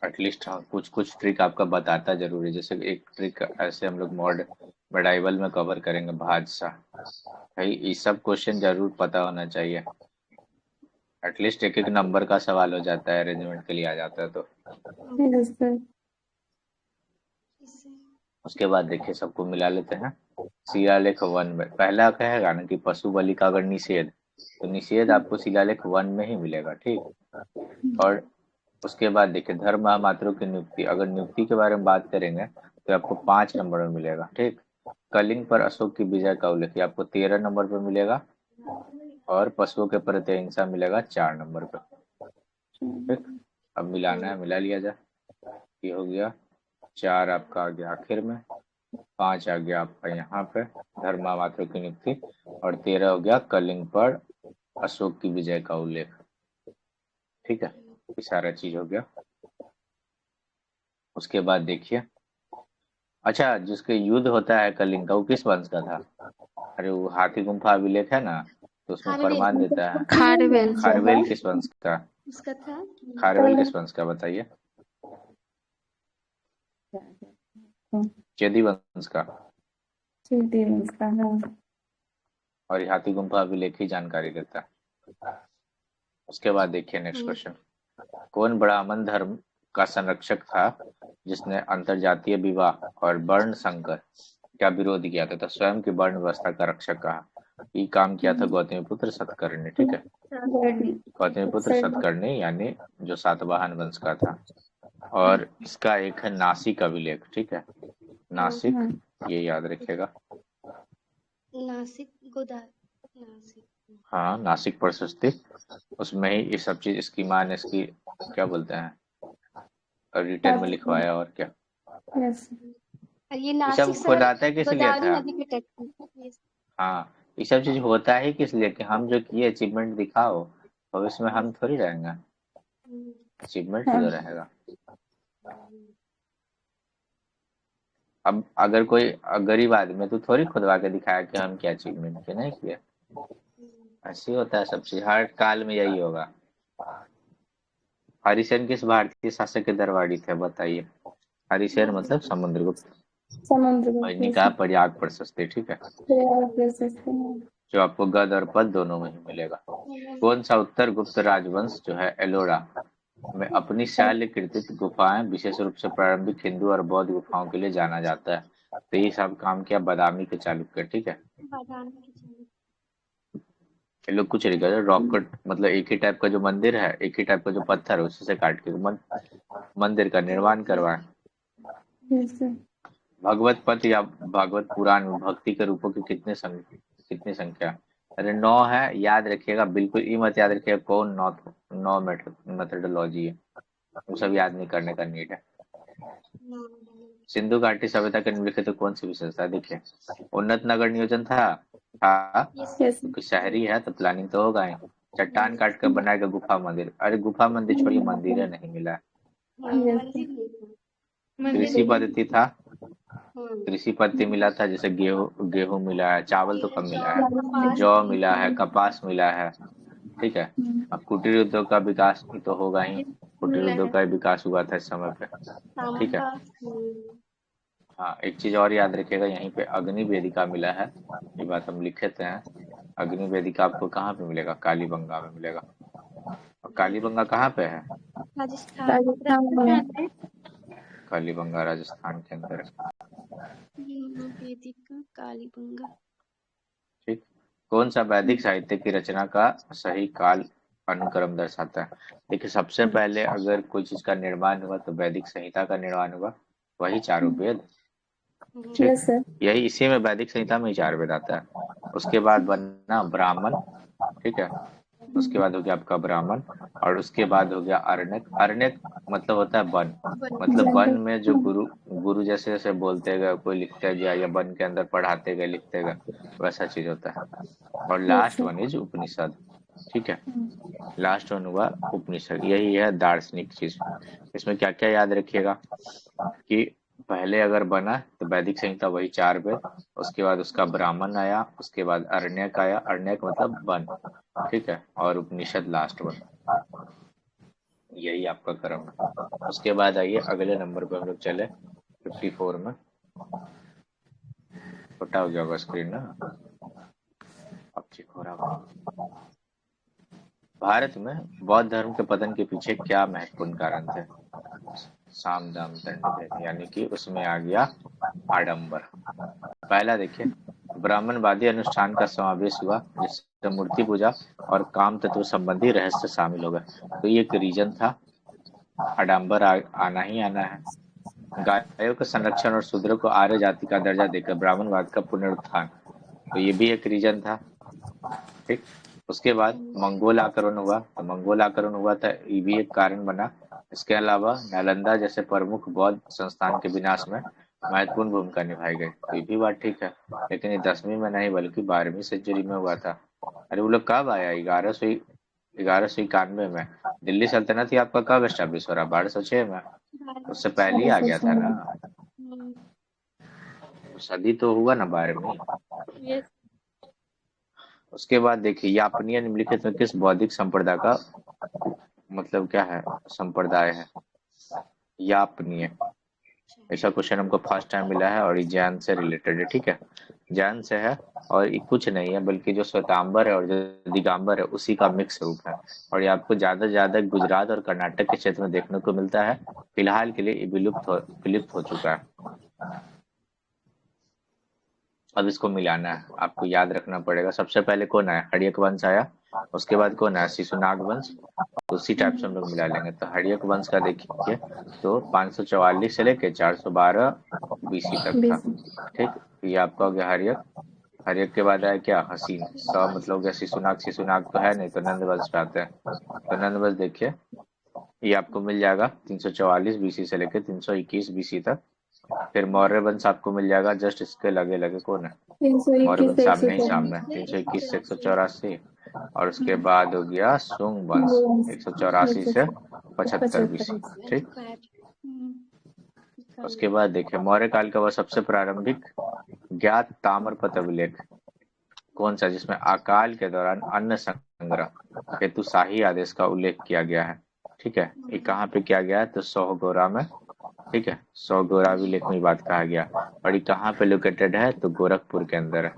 एटलीस्ट हाँ, कुछ ट्रिक आपका बताता जरूर है। जैसे एक ट्रिक ऐसे हम लोग मेडाइवल में कवर करेंगे, भाषा। भाई ये सब क्वेश्चन जरूर पता होना चाहिए। एटलीस्ट एक एक नंबर का सवाल हो जाता है, अरेंजमेंट के लिए आ जाता है तो। Yes sir. उसके बाद देखिए सबको मिला लेते हैं। शिलालेख 1 में पहला कहेगा ना कि पशु बलि का अगर निषेध, तो निषेध आपको शिलालेख 1 में ही मिलेगा, ठीक। और उसके बाद देखिए धर्म महामात्रों की नियुक्ति, अगर नियुक्ति के बारे में बात करेंगे तो आपको 5 नंबर में मिलेगा, ठीक। कलिंग पर अशोक की विजय का उल्लेख आपको 13 नंबर पर मिलेगा, और पशुओं के प्रति अहिंसा मिलेगा 4 नंबर पर, ठीक। अब मिलाना है, मिला लिया जाए। ये हो गया 4 आपका आ गया आखिर में, 5 आ गया आपका यहाँ पे धर्म महामात्रों की नियुक्ति, और 13 हो गया कलिंग पर अशोक की विजय का उल्लेख, ठीक है। ये सारा चीज हो गया। उसके बाद देखिए, अच्छा जिसके युद्ध होता है कलिंग का, वो किस वंश का था? अरे वो हाथी गुम्फा अभिलेख है ना, तो उसमें खारवेल। प्रमाण देता है। खारवेल खारवेल किस वंश का? उसका था। खारवेल किस वंश का बताइए? चेदी वंश का। चेदी वंश का, हाँ। और ये हाथी गुम्फा अभिलेख ही जानकारी देता है। उसके बाद देखिए नेक्स्ट क्वेश्चन, कौन ब्राह्मण धर्म का संरक्षक था जिसने अंतरजातीय विवाह और वर्ण संकर का विरोध किया था, तो स्वयं की वर्ण व्यवस्था का रक्षक कहा? ये काम किया था गौतमीपुत्र सतकर्णी ने, ठीक है। गौतमीपुत्र सतकर्णी यानी जो सातवाहन वंश का था। और इसका एक है नासिक अभिलेख, ठीक है। नासिक, ये याद रखिएगा। नासिक नासिक, हाँ नासिक प्रशस्ति, उसमें ही ये सब चीज इसकी मां ने इसकी क्या बोलते हैं रिटर्न में लिखवाया, और क्या। यस। ये ये नासिक सब सर खुदाता किस लिए गोदावरी था? नदी के तट। हाँ ये सब चीज होता ही किस लिए कि हम जो किए अचीवमेंट दिखाओ, भविष्य में हम थोड़ी रहेंगे, अचीवमेंट ही तो रहेगा। अब अगर कोई गरीब आदमी तो थोड़ी खुदवा के दिखाया कि हम क्या अचीवमेंट किए, नहीं किए। ऐसे ही होता है सब चीज, हर काल में यही होगा। हरिसेन किस भारतीय शासक के दरबारी थे बताइए? हरिसेन मतलब समुद्रगुप्त, और इनका प्रयाग प्रशस्ति, ठीक है, जो आपको गद और पद दोनों में ही मिलेगा। कौन सा उत्तर गुप्त राजवंश जो है एलोरा में अपनी शैल कृतित गुफाएं विशेष रूप से प्रारंभिक हिंदू और बौद्ध गुफाओं के लिए जाना जाता है? तो ये सब काम किया बादामी के चालुक्य, ठीक है। ये लोग कुछ नहीं कर रॉकेट, मतलब एक ही टाइप का जो मंदिर है, एक ही टाइप का जो पत्थर है उसी से काट के मंदिर का निर्माण करवाए। भगवत पथ या भागवत पुराण में भक्ति के रूपों की कितनी संख्या? अरे 9 है, याद रखिएगा बिल्कुल, ये मत याद रखिएगा कौन 9 मेथोडोलॉजी है, वो सब याद नहीं करने का नीड है। सिंधु घाटी सभ्यता के निम्नलिखित तो कौन सी विशेषता? देखिए उन्नत नगर नियोजन था, क्योंकि शहरी है तो प्लानिंग तो होगा ही। चट्टान काट कर बनाएगा गुफा मंदिर, अरे गुफा मंदिर छोड़िए, मंदिर है नहीं मिला। कृषि पद्धति था, कृषि पद्धति मिला था, जैसे गेहूं मिला है, चावल तो कम मिला है, जौ मिला है, कपास मिला है, ठीक है। अब कुटीर उद्योग का विकास तो होगा ही, कुटीर उद्योग का विकास हुआ था इस समय पे, ठीक है। हाँ एक चीज और याद रखिएगा, यहीं पे अग्नि वेदिका मिला है, ये बात हम लिख लेते हैं। अग्नि वेदिका आपको कहाँ पे मिलेगा? कालीबंगा में मिलेगा। और कालीबंगा कहाँ पे है? कालीबंगा राजस्थान के अंदर है। वेदिका कालीबंगा, ठीक। कौन सा वैदिक साहित्य की रचना का सही काल अनुक्रम दर्शाता है? देखिए सबसे पहले अगर कोई चीज का निर्माण हुआ तो वैदिक संहिता का निर्माण हुआ, वही चारों वेद, ठीक। यही इसी में वैदिक संहिता में ही 4 वेद आता है। उसके बाद बना ब्राह्मण, ठीक है। उसके बाद हो गया आपका ब्राह्मण, और उसके बाद हो गया अरण्यक। अरण्यक मतलब होता है वन, मतलब वन में जो गुरु जैसे जैसे बोलते गए कोई लिखते गया, या वन के अंदर पढ़ाते गए लिखते गए, वैसा चीज होता है। और लास्ट वन इज उपनिषद, ठीक है। लास्ट वन हुआ उपनिषद, यही है दार्शनिक चीज। इसमें क्या क्या याद रखिएगा कि पहले अगर बना तो वैदिक संहिता वही 4 वेद, उसके बाद उसका ब्राह्मण आया, उसके बाद अरण्यक आया, अरण्यक मतलब वन, ठीक है, और उपनिषद लास्ट वन, यही आपका क्रम है। उसके बाद आइए अगले नंबर पे हम लोग चले 54 में। छोटा हो गया होगा स्क्रीन ना, अब चेक हो रहा होगा। भारत में बौद्ध धर्म के पतन के पीछे क्या महत्वपूर्ण कारण थे? साम दाम दंड भेद, यानी कि उसमें आ गया आडंबर। पहला देखिए, ब्राह्मणवादी अनुष्ठान का समावेश हुआ जिससे मूर्ति पूजा और काम तत्व संबंधी रहस्य शामिल हो गए। तो ये एक रीजन था, आडंबर आना ही आना है। गायों के संरक्षण और शूद्रों को आर्य जाति का दर्जा देकर ब्राह्मणवाद का पुनरुत्थान, तो ये भी एक रीजन था। ठीक, उसके बाद मंगोल आक्रमण हुआ, तो मंगोल आक्रमण हुआ था, ये भी एक कारण बना। इसके अलावा नालंदा जैसे प्रमुख बौद्ध संस्थान के विनाश में महत्वपूर्ण भूमिका निभाई गई, तो ये भी बात ठीक है। लेकिन ये 10वीं में नहीं बल्कि 12वीं सेंचुरी में हुआ था। अरे वो लोग कब आया? 1191 में। दिल्ली सल्तनत ही आपका कब एस्टेब्लिश हो रहा? 1206 में। उससे पहले ही आ गया था ना, सदी तो हुआ ना 12वीं। यस। उसके बाद देखिए, यापनीय निम्नलिखित में किस बौद्धिक संप्रदाय का मतलब क्या है? संप्रदाय है यापनीय। ऐसा क्वेश्चन हमको फर्स्ट टाइम मिला है और ये जैन से रिलेटेड है। ठीक है, जैन से है और ये कुछ नहीं है बल्कि जो श्वेतांबर है और जो दिगंबर है उसी का मिक्स रूप है। और ये आपको ज्यादा से ज्यादा गुजरात और कर्नाटक के क्षेत्र में देखने को मिलता है। फिलहाल के लिए ये विलुप्त हो चुका है। अब इसको मिलाना है, आपको याद रखना पड़ेगा। सबसे पहले कौन आया? हड़यक वंश आया। उसके बाद कौन आया? शिशुनाग वंश। उसी टाइप से हम लोग मिला लेंगे। तो हड़यक वंश का देखिए तो 544 से लेके 412 बीसी तक था। ठीक, ये आपका हो गया हड़यक। हड़यक के बाद आया क्या? हसीन। मतलब हो गया शिशुनाग। शिशुनाग तो है नहीं, तो नंद वंश पे आते हैं। तो नंद वंश देखिए, ये आपको मिल जाएगा 344 बीसी से लेकर 321 बीसी तक। फिर मौर्य वंश आपको मिल जाएगा जस्ट इसके लगे लगे। कौन है? मौर्य वंश सामने ही सामने, 321 से 184। और उसके बाद हो गया सुंग वंश 184 से 75 बीसी। ठीक, उसके बाद देखिए मौर्य काल का वह सबसे प्रारंभिक ज्ञात ताम्रपत्र अभिलेख कौन सा जिसमें अकाल के दौरान अन्न संग्रह हेतु शाही आदेश का उल्लेख किया गया है? ठीक है, ये कहाँ पे किया गया है? तो सोहगोरा में। ठीक है, सोहगोरा अभिलेख में बात कहा गया। और ये कहाँ पे लोकेटेड है? तो गोरखपुर के अंदर है।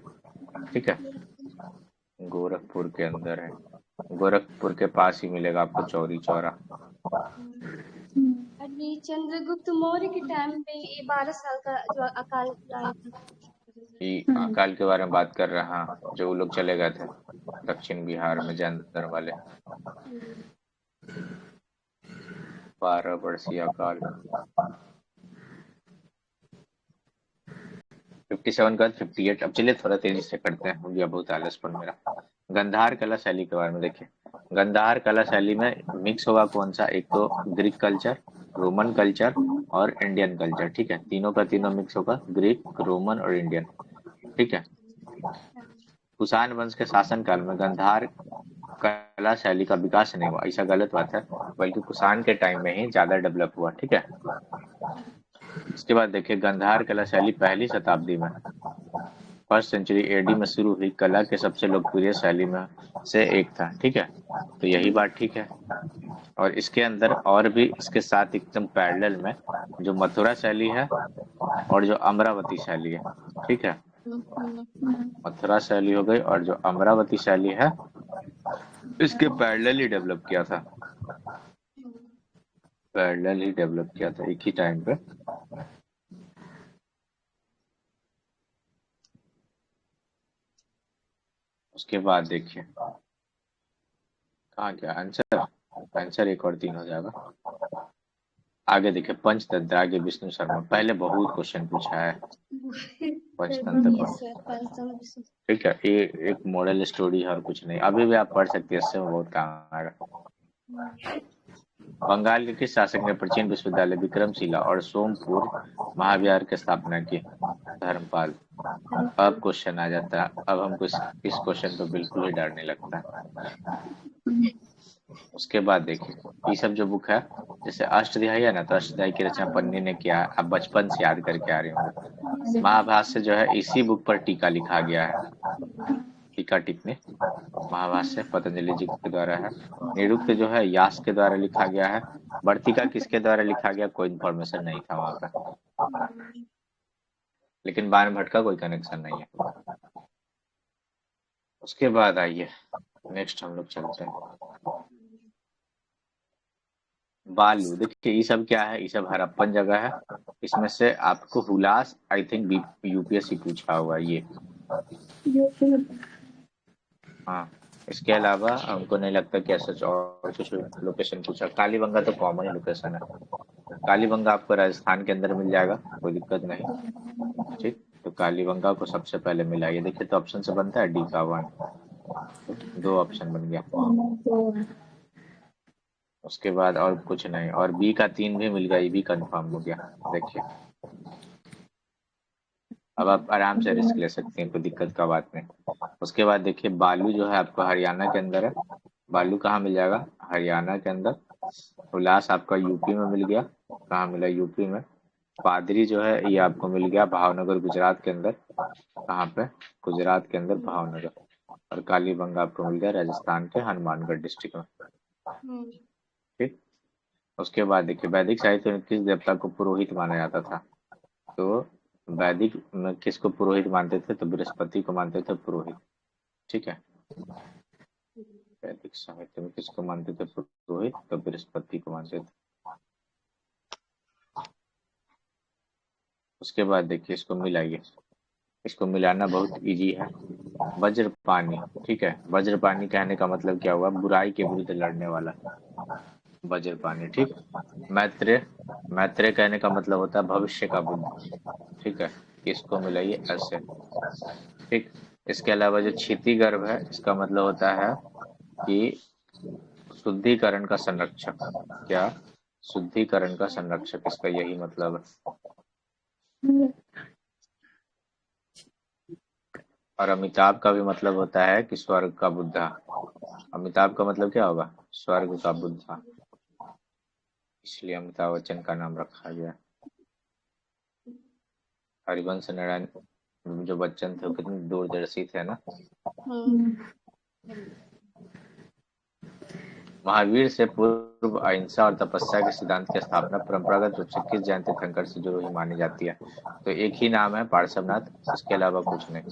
ठीक है, गोरखपुर के अंदर है। गोरखपुर के पास ही मिलेगा आपको चौरी चौरा। अभी चंद्रगुप्त मौर्य के टाइम पे ये 12 साल का जो अकाल आया था। ये अकाल के बारे में बात कर रहे हैं, जो वो लोग चले गए थे दक्षिण बिहार में जैन धर्म वाले। 12 वर्षीय अकाल। 57 का 58। अब चलिए थोड़ा तेजी से करते हैं, हो गया बहुत आलसपन मेरा। गंधार कला शैली के बारे में देखिए। गंधार कला शैली में मिक्स होगा कौन सा? एक तो ग्रीक कल्चर, रोमन कल्चर और इंडियन कल्चर। ठीक है, तीनों का तीनों मिक्स होगा, ग्रीक, रोमन और इंडियन। ठीक है, कुषाण वंश के शासन काल में गंधार कला शैली का विकास नहीं हुआ, ऐसा गलत बात है, बल्कि कुषाण के टाइम में ही ज्यादा डेवलप हुआ। ठीक है, इसके बाद देखिए गंधार कला शैली पहली शताब्दी में फर्स्ट सेंचुरी एडी में शुरू हुई कला के सबसे लोकप्रिय शैली में से एक था। ठीक है, तो यही बात ठीक है। और इसके अंदर और भी इसके साथ एकदम पैरेलल में जो मथुरा शैली है और जो अमरावती शैली है। ठीक है, मथुरा शैली हो गई और जो अमरावती शैली है इसके पैरेलल ही डेवलप किया था। पैरेलल ही डेवलप किया था एक ही टाइम पे। उसके बाद देखिए कहाँ गया आंसर? आंसर एक और 3 हो जाएगा। आगे देखिए पंचतंत्र, आगे विष्णु शर्मा। पहले बहुत क्वेश्चन पूछा है पंचतंत्र पर। ठीक है, ये एक मॉडल स्टोरी है और कुछ नहीं। अभी भी आप पढ़ सकते हैं, इससे बहुत काम आएगा। बंगाल के किस शासक ने प्राचीन विश्वविद्यालय विक्रमशिला और सोमपुर महाविहार की स्थापना की? धर्मपाल। अब क्वेश्चन आ जाता है, अब हमको इस क्वेश्चन पे बिल्कुल ही डर नहीं लगता। उसके बाद देखिए ये सब जो बुक है, जैसे अष्टध्यायी है ना, तो अष्टध्यायी की रचना पन्नी ने किया। आप बचपन से याद करके आ रहे होंगे। महाभाष्य जो है इसी बुक पर टीका लिखा गया है। टीका टिप्पणी महाभाष्य पतंजलि जी के द्वारा है। निरुक्त जो है यास के द्वारा लिखा गया है। वर्तिका किसके द्वारा लिखा गया? कोई इन्फॉर्मेशन नहीं था वहां पर, लेकिन बाण भट्ट का कोई कनेक्शन नहीं है। उसके बाद आइए नेक्स्ट हम लोग चलते हैं। बालू, देखिए ये सब क्या है, ये सब हड़प्पन जगह है। इसमें से आपको हुलास आई थिंक यूपीएससी पूछा हुआ ये। हाँ, इसके अलावा हमको नहीं लगता कि ऐसा और कुछ लोकेशन पूछा। कालीबंगा तो कॉमन ही लोकेशन है। कालीबंगा आपको राजस्थान के अंदर मिल जाएगा, कोई दिक्कत नहीं। ठीक, तो कालीबंगा को सबसे पहले मिला, ये देखिए तो ऑप्शन से बनता है डी का 1, 2 ऑप्शन बन गया। उसके बाद और कुछ नहीं, और बी का 3 भी मिल गया, ये भी कंफर्म हो गया। देखिए अब आप आराम से रिस्क ले सकते हैं, कोई दिक्कत का बात नहीं। उसके बाद देखिए बालू जो है आपको हरियाणा के अंदर है। बालू कहाँ मिल जाएगा, हरियाणा के अंदर। हुलास आपका यूपी में मिल गया, कहाँ मिला, यूपी में। पादरी जो है ये आपको मिल गया भावनगर गुजरात के अंदर। कहाँ पे, गुजरात के अंदर भावनगर। और कालीबंगा आपको मिल गया राजस्थान के हनुमानगढ़ डिस्ट्रिक्ट में। ठीक, उसके बाद देखिए वैदिक साहित्य में किस देवता को पुरोहित माना जाता था। तो वैदिक में किसको पुरोहित मानते थे, तो बृहस्पति को मानते थे पुरोहित। ठीक है, वैदिक साहित्य में किसको मानते थे पुरोहित, तो बृहस्पति को मानते थे। उसके बाद देखिए इसको मिलाइए, इसको मिलाना बहुत इजी है। वज्रपानी, ठीक है, वज्रपानी कहने का मतलब क्या हुआ, बुराई के विरुद्ध लड़ने वाला, वज्रपानी। ठीक, मैत्रेय, मैत्रेय कहने का मतलब होता है भविष्य का बुद्ध। ठीक है, इसको मिलाइए ऐसे। ठीक, इसके अलावा जो क्षितिगर्भ है इसका मतलब होता है कि शुद्धिकरण का संरक्षक। क्या, शुद्धिकरण का संरक्षक, इसका यही मतलब है। और अमिताभ का भी मतलब होता है कि स्वर्ग का बुद्धा। अमिताभ का मतलब क्या होगा, स्वर्ग का बुद्धा, इसलिए अमिताभ बच्चन का नाम रखा गया। हरिवंश नारायण जो बच्चन थे वो कितने दूरदर्शी थे ना। महावीर से पूर्व अहिंसा और तपस्या के सिद्धांत की स्थापना परंपरागत रूप से किस जयंती तीर्थंकर से जुड़ी हुई मानी जाती है। तो एक ही नाम है पार्श्वनाथ, इसके अलावा कुछ नहीं।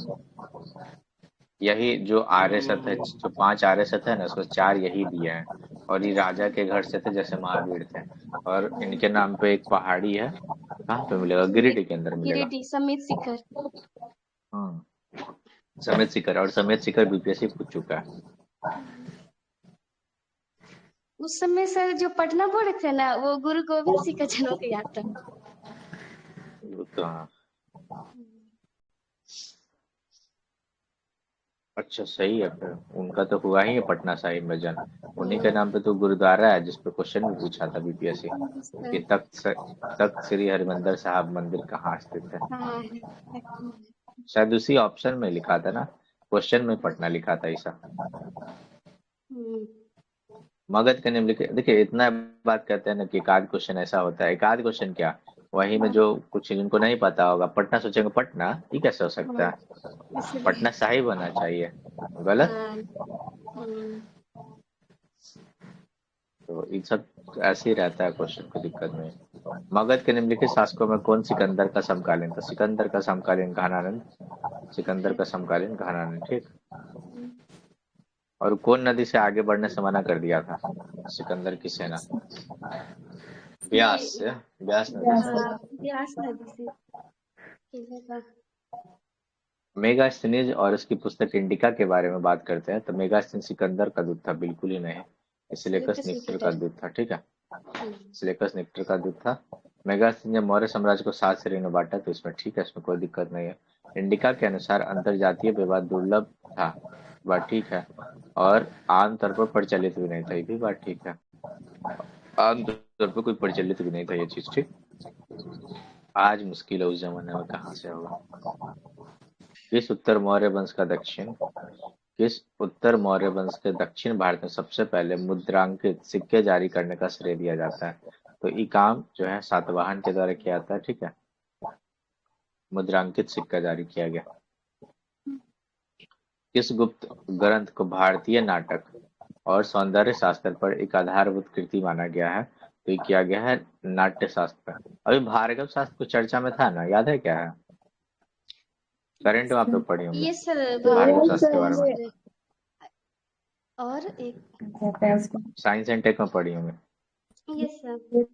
यही जो आर्य सत है, जो 5 आर्य सत है ना, उसमें 4 यही दिए हैं। और ये राजा के घर से थे जैसे महावीर थे। और इनके नाम पे एक पहाड़ी है, कहाँ पे मिलेगा, गिरिडीह के अंदर मिलेगा। गिरिडीह, समेत शिखर। हाँ, समेत शिखर, और समेत शिखर बीपीएससी पूछ चुका है। उस समय सर जो पटना बोर्ड थे ना, वो गुरु गोविंद सिंह का जन्म किया था। तो हाँ, अच्छा सही है, फिर उनका तो हुआ ही है पटना साहिब में जन्म। उन्हीं के नाम पे तो गुरुद्वारा है, जिसपे क्वेश्चन भी पूछा था बीपीएससी कि तख्त श्री हरिमंदिर साहब मंदिर कहाँ स्थित है। शायद उसी ऑप्शन में लिखा था ना, क्वेश्चन में पटना लिखा था ऐसा। मगध के निम्नलिखित, देखिए इतना बात कहते हैं ना कि एक आध क्वेश्चन ऐसा होता है, एक आध क्वेश्चन क्या, वही में जो कुछ जिनको नहीं पता होगा पटना सोचेंगे पटना, ये कैसे हो सकता है, पटना साहिब होना चाहिए, गलत। तो इन सब ऐसे ही रहता है क्वेश्चन, कोई दिक्कत नहीं। मगध के निम्नलिखित शासकों में कौन सिकंदर का समकालीन था। सिकंदर का समकालीन घनानंद, सिकंदर का समकालीन घनानंद। ठीक, और कौन नदी से आगे बढ़ने से मना कर दिया था सिकंदर की सेना, ब्यास, ब्यास नदी से। ब्यास नदी से। मेगास्थनीज और उसकी पुस्तक इंडिका के बारे में बात करते हैं, तो मेगास्थनीज सिकंदर का दूत था, बिल्कुल ही नहीं, सिलेकस निक्टर का दूत था। ठीक है, सिलेकस निक्टर का दूत था। मेगास्थनीज ने मौर्य साम्राज्य को 7 श्रेणी में बांटा, तो इसमें ठीक है, इसमें कोई दिक्कत नहीं है। इंडिका के अनुसार अंतरजातीय विवाद दुर्लभ था, बात ठीक है, और आमतौर पर प्रचलित भी नहीं था, ये भी बात ठीक है, आमतौर पर कोई प्रचलित भी नहीं था ये चीज। ठीक, आज मुश्किल है, उस जमाने में कहाँ से होगा। किस उत्तर मौर्य वंश के दक्षिण भारत में सबसे पहले मुद्रांकित सिक्के जारी करने का श्रेय दिया जाता है। तो ये काम जो है सातवाहन के द्वारा किया जाता है। ठीक है, मुद्रांकित सिक्का जारी किया गया। किस गुप्त ग्रंथ को भारतीय नाटक और सौंदर्य शास्त्र पर एक आधारभूत कृति माना गया है। तो ये किया गया है नाट्य शास्त्र। अभी भार्गव शास्त्र को चर्चा में था ना, याद है क्या है, करंट में आप लोग पढ़े होंगे भार्गव शास्त्र के बारे में, और एक साइंस एंड टेक में पढ़ी होंगे। Yes sir.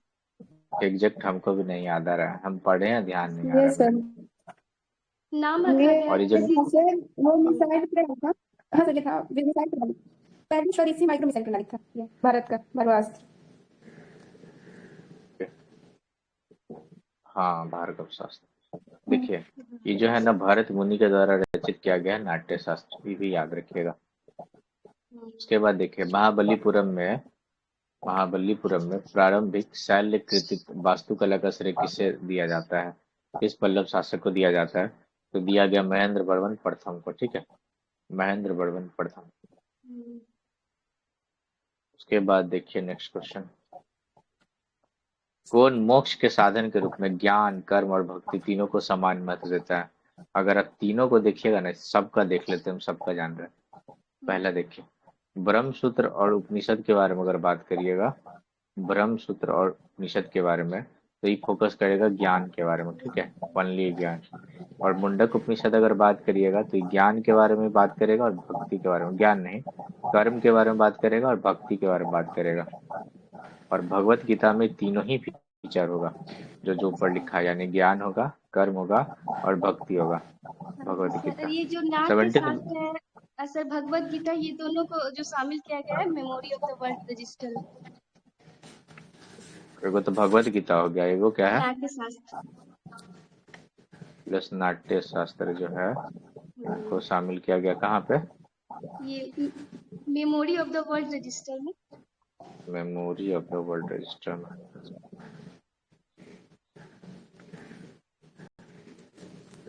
एग्जैक्ट हमको भी नहीं याद आ रहा है, हम पढ़े हैं, ध्यान नहीं आ ये रहा सर नाम रखा ये गया और ये जो सर वो मिसाइल पे था। हाँ सर लिखा मिसाइल प्रणाली पहली स्वदेशी माइक्रो मिसाइल प्रणाली था ये भारत का ब्रह्मास्त्र। हाँ भार्गव शास्त्र। देखिए ये जो है ना भरत मुनि के द्वारा रचित किया गया है नाट्य शास्त्र, ये भी याद रखिएगा। उसके बाद देखिए महाबलीपुरम में प्रारंभिक शैल्य कृतिक वास्तुकला का श्रेय किसे दिया जाता है, किस पल्लव शासक को दिया जाता है? तो दिया गया महेंद्र बर्मन प्रथम को, ठीक है, महेंद्र बर्मन प्रथम। उसके बाद देखिए नेक्स्ट क्वेश्चन, कौन मोक्ष के साधन के रूप में ज्ञान, कर्म और भक्ति तीनों को समान महत्व देता है? अगर आप तीनों को देखिएगा ना, सबका देख लेते हैं, हम सबका जान रहे हैं। पहला देखिए ब्रह्मसूत्र और उपनिषद के बारे में अगर बात करिएगा, ब्रह्मसूत्र और उपनिषद के बारे में, तो ये फोकस करेगा ज्ञान के बारे में, ठीक है, ओनली ज्ञान। और मुंडक उपनिषद अगर बात करिएगा तो ज्ञान के बारे में बात करेगा और भक्ति के बारे में, ज्ञान नहीं, कर्म के बारे में बात करेगा और भक्ति के बारे में बात करेगा। और भगवत गीता में तीनों ही फीचर होगा जो ऊपर लिखा है, यानी ज्ञान होगा, कर्म होगा और भक्ति होगा। भगवत सर गीता ये जो नाट्य 70 शास्त्र है सर, भगवत गीता, ये दोनों को जो शामिल किया गया है memory of the world register. एगो तो भगवत गीता हो गया, एगो क्या है नाट्य शास्त्र प्लस नाट्य शास्त्र जो है को शामिल किया गया कहाँ पे? ये memory of the world register में। Memory of the world register में।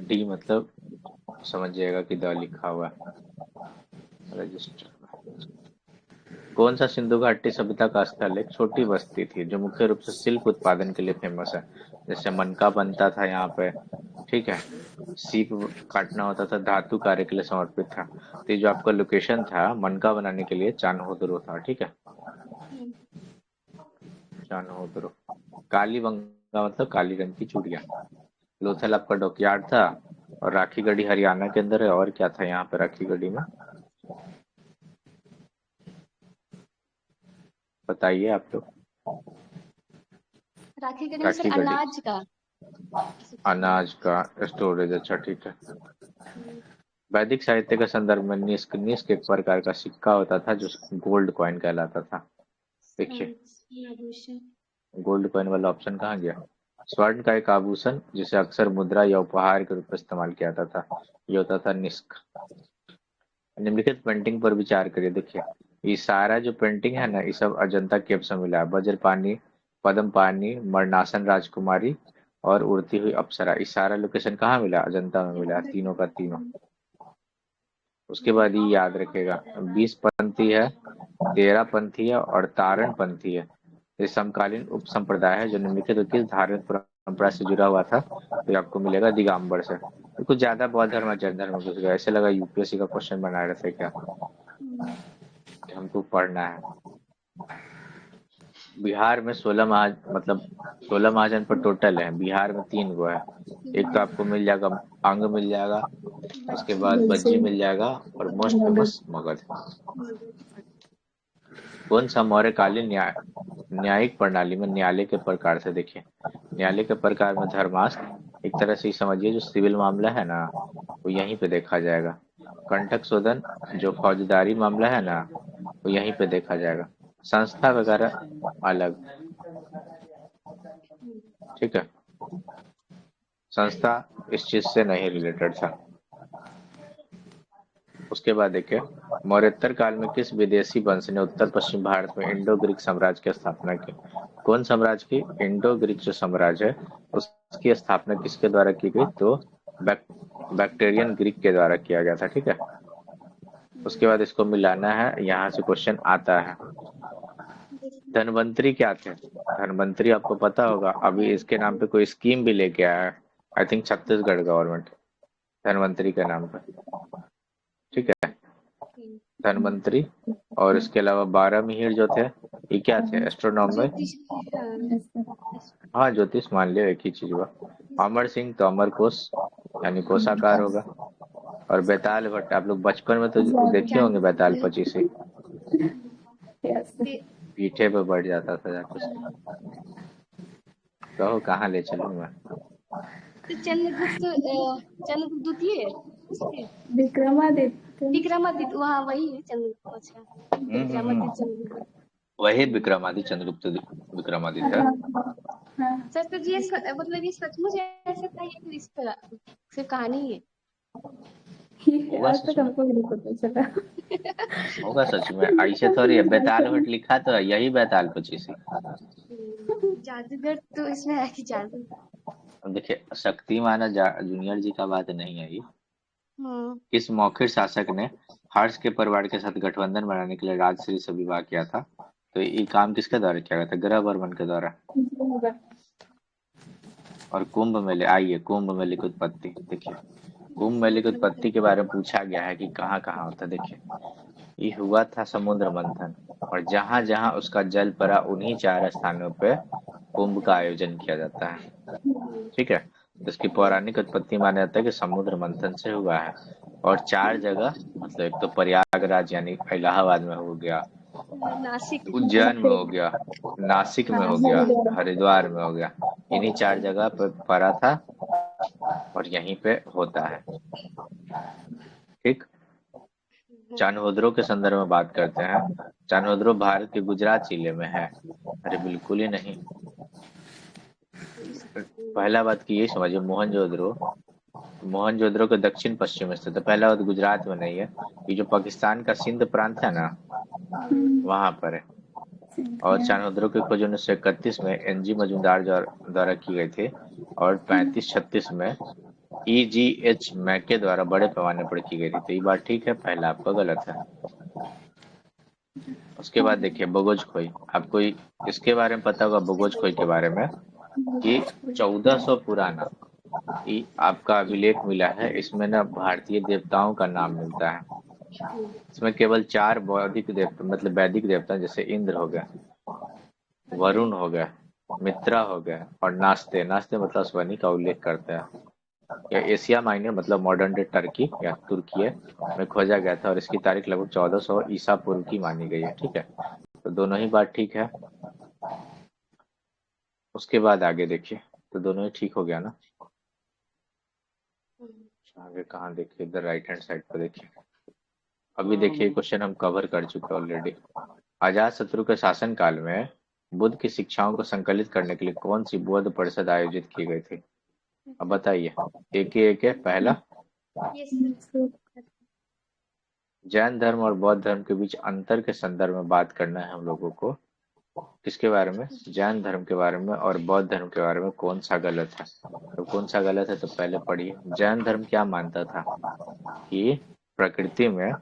डी मतलब समझिएगा कि द लिखा हुआ रजिस्टर में। कौन सा सिंधु घाटी सभ्यता का स्थल एक छोटी बस्ती थी जो मुख्य रूप से सिल्क उत्पादन के लिए फेमस है? जैसे मनका बनता था यहाँ पे, ठीक है, सीप काटना होता था, धातु कार्य के लिए समर्पित था। तो ये जो आपका लोकेशन था मनका बनाने के लिए चान्होदरो था, ठीक है, चान्होदरो। कालीबंगा मतलब काली रंग की चूड़िया। लोथल आपका डॉकयार्ड था और राखीगढ़ी हरियाणा के अंदर है। और क्या था यहाँ पे राखीगढ़ी में, बताइए आप लोग। राखीगढ़ी में सर अनाज का, अनाज का स्टोरेज, अच्छा ठीक है। वैदिक साहित्य के संदर्भ में निष्क एक प्रकार का सिक्का होता था जो गोल्ड कॉइन कहलाता था। देखिए गोल्ड कॉइन वाला ऑप्शन कहाँ गया? स्वर्ण का एक आभूषण जिसे अक्सर मुद्रा या उपहार के रूप में इस्तेमाल किया जाता था, ये होता था निष्क। निम्नलिखित पेंटिंग पर विचार करिए। देखिए ये सारा जो पेंटिंग है ना, ये सब अजंता केव से मिला है। वज्रपानी, पद्मपानी, मरणासन राजकुमारी और उड़ती हुई अप्सरा, ये सारा लोकेशन कहाँ मिला? अजंता में मिला, तीनों का तीनों। उसके बाद ये याद रखेगा 20 पंथी है, 13 पंथी है और तारण पंथी है। ये समकालीन उप संप्रदाय है जो निम्नलिखित किस धार्मिक परंपरा से जुड़ा हुआ था? तो आपको मिलेगा दिगंबर से। तो कुछ ज्यादा बौद्ध धर्म और जैन धर्म घुस गया, ऐसे लगा यूपीएससी का क्वेश्चन बना रहे थे क्या, हमको पढ़ना है। बिहार में 16 महाजन पर टोटल है। बिहार में 3 गो है। एक तो आपको मिल जाएगा अंग मिल जाएगा, उसके बाद बज्जी मिल जाएगा और मोस्ट फेमस मगध। कौन सा मौर्यकालीन न्यायिक प्रणाली में न्यायालय के प्रकार से, देखिए न्यायालय के प्रकार में धर्मास्त्र, एक तरह से समझिए जो सिविल मामला है ना वो यहीं पे देखा जाएगा। कंटक शोधन जो फौजदारी मामला है ना वो यहीं पे देखा जाएगा। संस्था वगैरह अलग, ठीक है, संस्था इस चीज से नहीं रिलेटेड था। उसके बाद देखिए मौर्योत्तर काल में किस विदेशी वंश ने उत्तर पश्चिम भारत में इंडो ग्रीक साम्राज्य की स्थापना की? कौन साम्राज्य की? इंडो ग्रीक जो साम्राज्य है उसकी स्थापना किसके द्वारा की गई? तो बैक्टेरियन ग्रीक के द्वारा किया गया था, ठीक है। उसके बाद इसको मिलाना है, यहाँ से क्वेश्चन आता है। धनवंतरी क्या थे? धनवंतरी आपको पता होगा, अभी इसके नाम पे कोई स्कीम भी लेके आया है, I think Chhattisgarh government, Dhanvantari के नाम पे, ठीक है, धनवंतरी। और इसके अलावा 12 मिहिर जो थे ये क्या थे? एस्ट्रोनॉम में, हाँ ज्योतिष मान लिया, एक ही चीज हुआ। अमर सिंह तो अमर कोश यानी कोषाकार होगा। और बेताल भट्ट, आप लोग बचपन में तो देखे होंगे बेताल 25। पीठे पे बैठ जाता था जाकर उसके। कहो कहाँ ले चलूं मैं? तो चंद्रगुप्त द्वितीय उसके विक्रमादित्य। विक्रमादित्य, वहाँ वही है चंद्रगुप्त। अच्छा, विक्रमादित्य हम्म। चंद्रगुप्त। वही विक्रमादित्य चंद्रगुप्त विक्रमादित्य। हाँ हाँ। सच तो ये मतलब ये सचमुच ऐसा था या फिर इस पर सिर्फ कहानी ही है? होगा आज सच तक में, हमको भी नहीं पता चला। होगा सच में, ऐसे थोड़ी है। बैताल वट लिखा तो है, यही बैताल 25 ही। जादूगर तो इसमें है कि जादू। अब देखिए, शक्तिमान जूनियर जी का बात नहीं है ये। हाँ। किस मौखिक शासक ने हर्ष के परिवार के साथ गठबंधन बनाने के लिए राजश्री से विवाह किया था? तो ये काम किसके द्वारा किया गया था? ग्रह वर्मन के द्वारा। और कुंभ मेले, आइए कुंभ मेले की उत्पत्ति देखिए। कुंभ मेले की उत्पत्ति के बारे में पूछा गया है कि कहाँ कहाँ होता है। देखिए, ये हुआ था समुद्र मंथन, और जहां जहां उसका जल पड़ा उन्हीं 4 स्थानों पे कुंभ का आयोजन किया जाता है। ठीक है, तो इसकी पौराणिक उत्पत्ति माना जाता है कि समुद्र मंथन से हुआ है। और 4 जगह, मतलब एक तो प्रयागराज यानी इलाहाबाद में हो गया, नासिक। उज्जैन में हो गया, नासिक में हो गया, हरिद्वार में हो गया। इन्हीं 4 जगह पे पड़ा था और यहीं पे होता है। ठीक। चान्होदरो के संदर्भ में बात करते हैं। चान्होदरो भारत के गुजरात जिले में है। अरे बिल्कुल ही नहीं। पहला बात की ये समझिए, मोहनजोदड़ो के दक्षिण पश्चिम में स्थित है। पहला बात, गुजरात में नहीं है, ये जो पाकिस्तान का सिंध प्रांत है ना, वहां पर है। और चान्होदरो की खोज 1931 में एनजी मजूमदार द्वारा की गई थी, और 35-36 में EGH मैके द्वारा बड़े पैमाने पर की गई थी। तो ये बात ठीक है, पहला आपका गलत है। उसके बाद देखिए बगोज खोई। आपको इसके बारे में पता होगा, बगोज खोई के बारे में, कि 1400 पुराना ये आपका अभिलेख मिला है। इसमें ना भारतीय देवताओं का नाम मिलता है। इसमें केवल 4 बौद्धिक देवता, मतलब वैदिक देवता, जैसे इंद्र हो गया, वरुण हो गया, मित्रा हो गया, और नास्ते। नास्ते मतलब स्वनी का उल्लेख करता है। यह एशिया माइनर मतलब मॉडर्न डे टर्की या तुर्की में खोजा गया था, और इसकी तारीख लगभग 1400 ईसा पूर्व की मानी गई है। ठीक है, तो दोनों ही बात ठीक है। उसके बाद आगे देखिए, तो दोनों ही ठीक हो गया ना। आगे कहाँ देखिए, इधर राइट हैंड साइड पर देखिए। अभी देखिए क्वेश्चन हम कवर कर चुके हैं ऑलरेडी। अजात शत्रु के शासन काल में बुद्ध की शिक्षाओं को संकलित करने के लिए कौन सी बौद्ध परिषद आयोजित की गई थी? अब बताइए, एक है। पहला, जैन धर्म और बौद्ध धर्म के बीच अंतर के संदर्भ में बात करना है हम लोगों को। किसके बारे में? जैन धर्म के बारे में और बौद्ध धर्म के बारे में कौन सा गलत है। तो कौन सा गलत है, तो पहले पढ़िए। जैन धर्म क्या मानता था कि प्रकृति में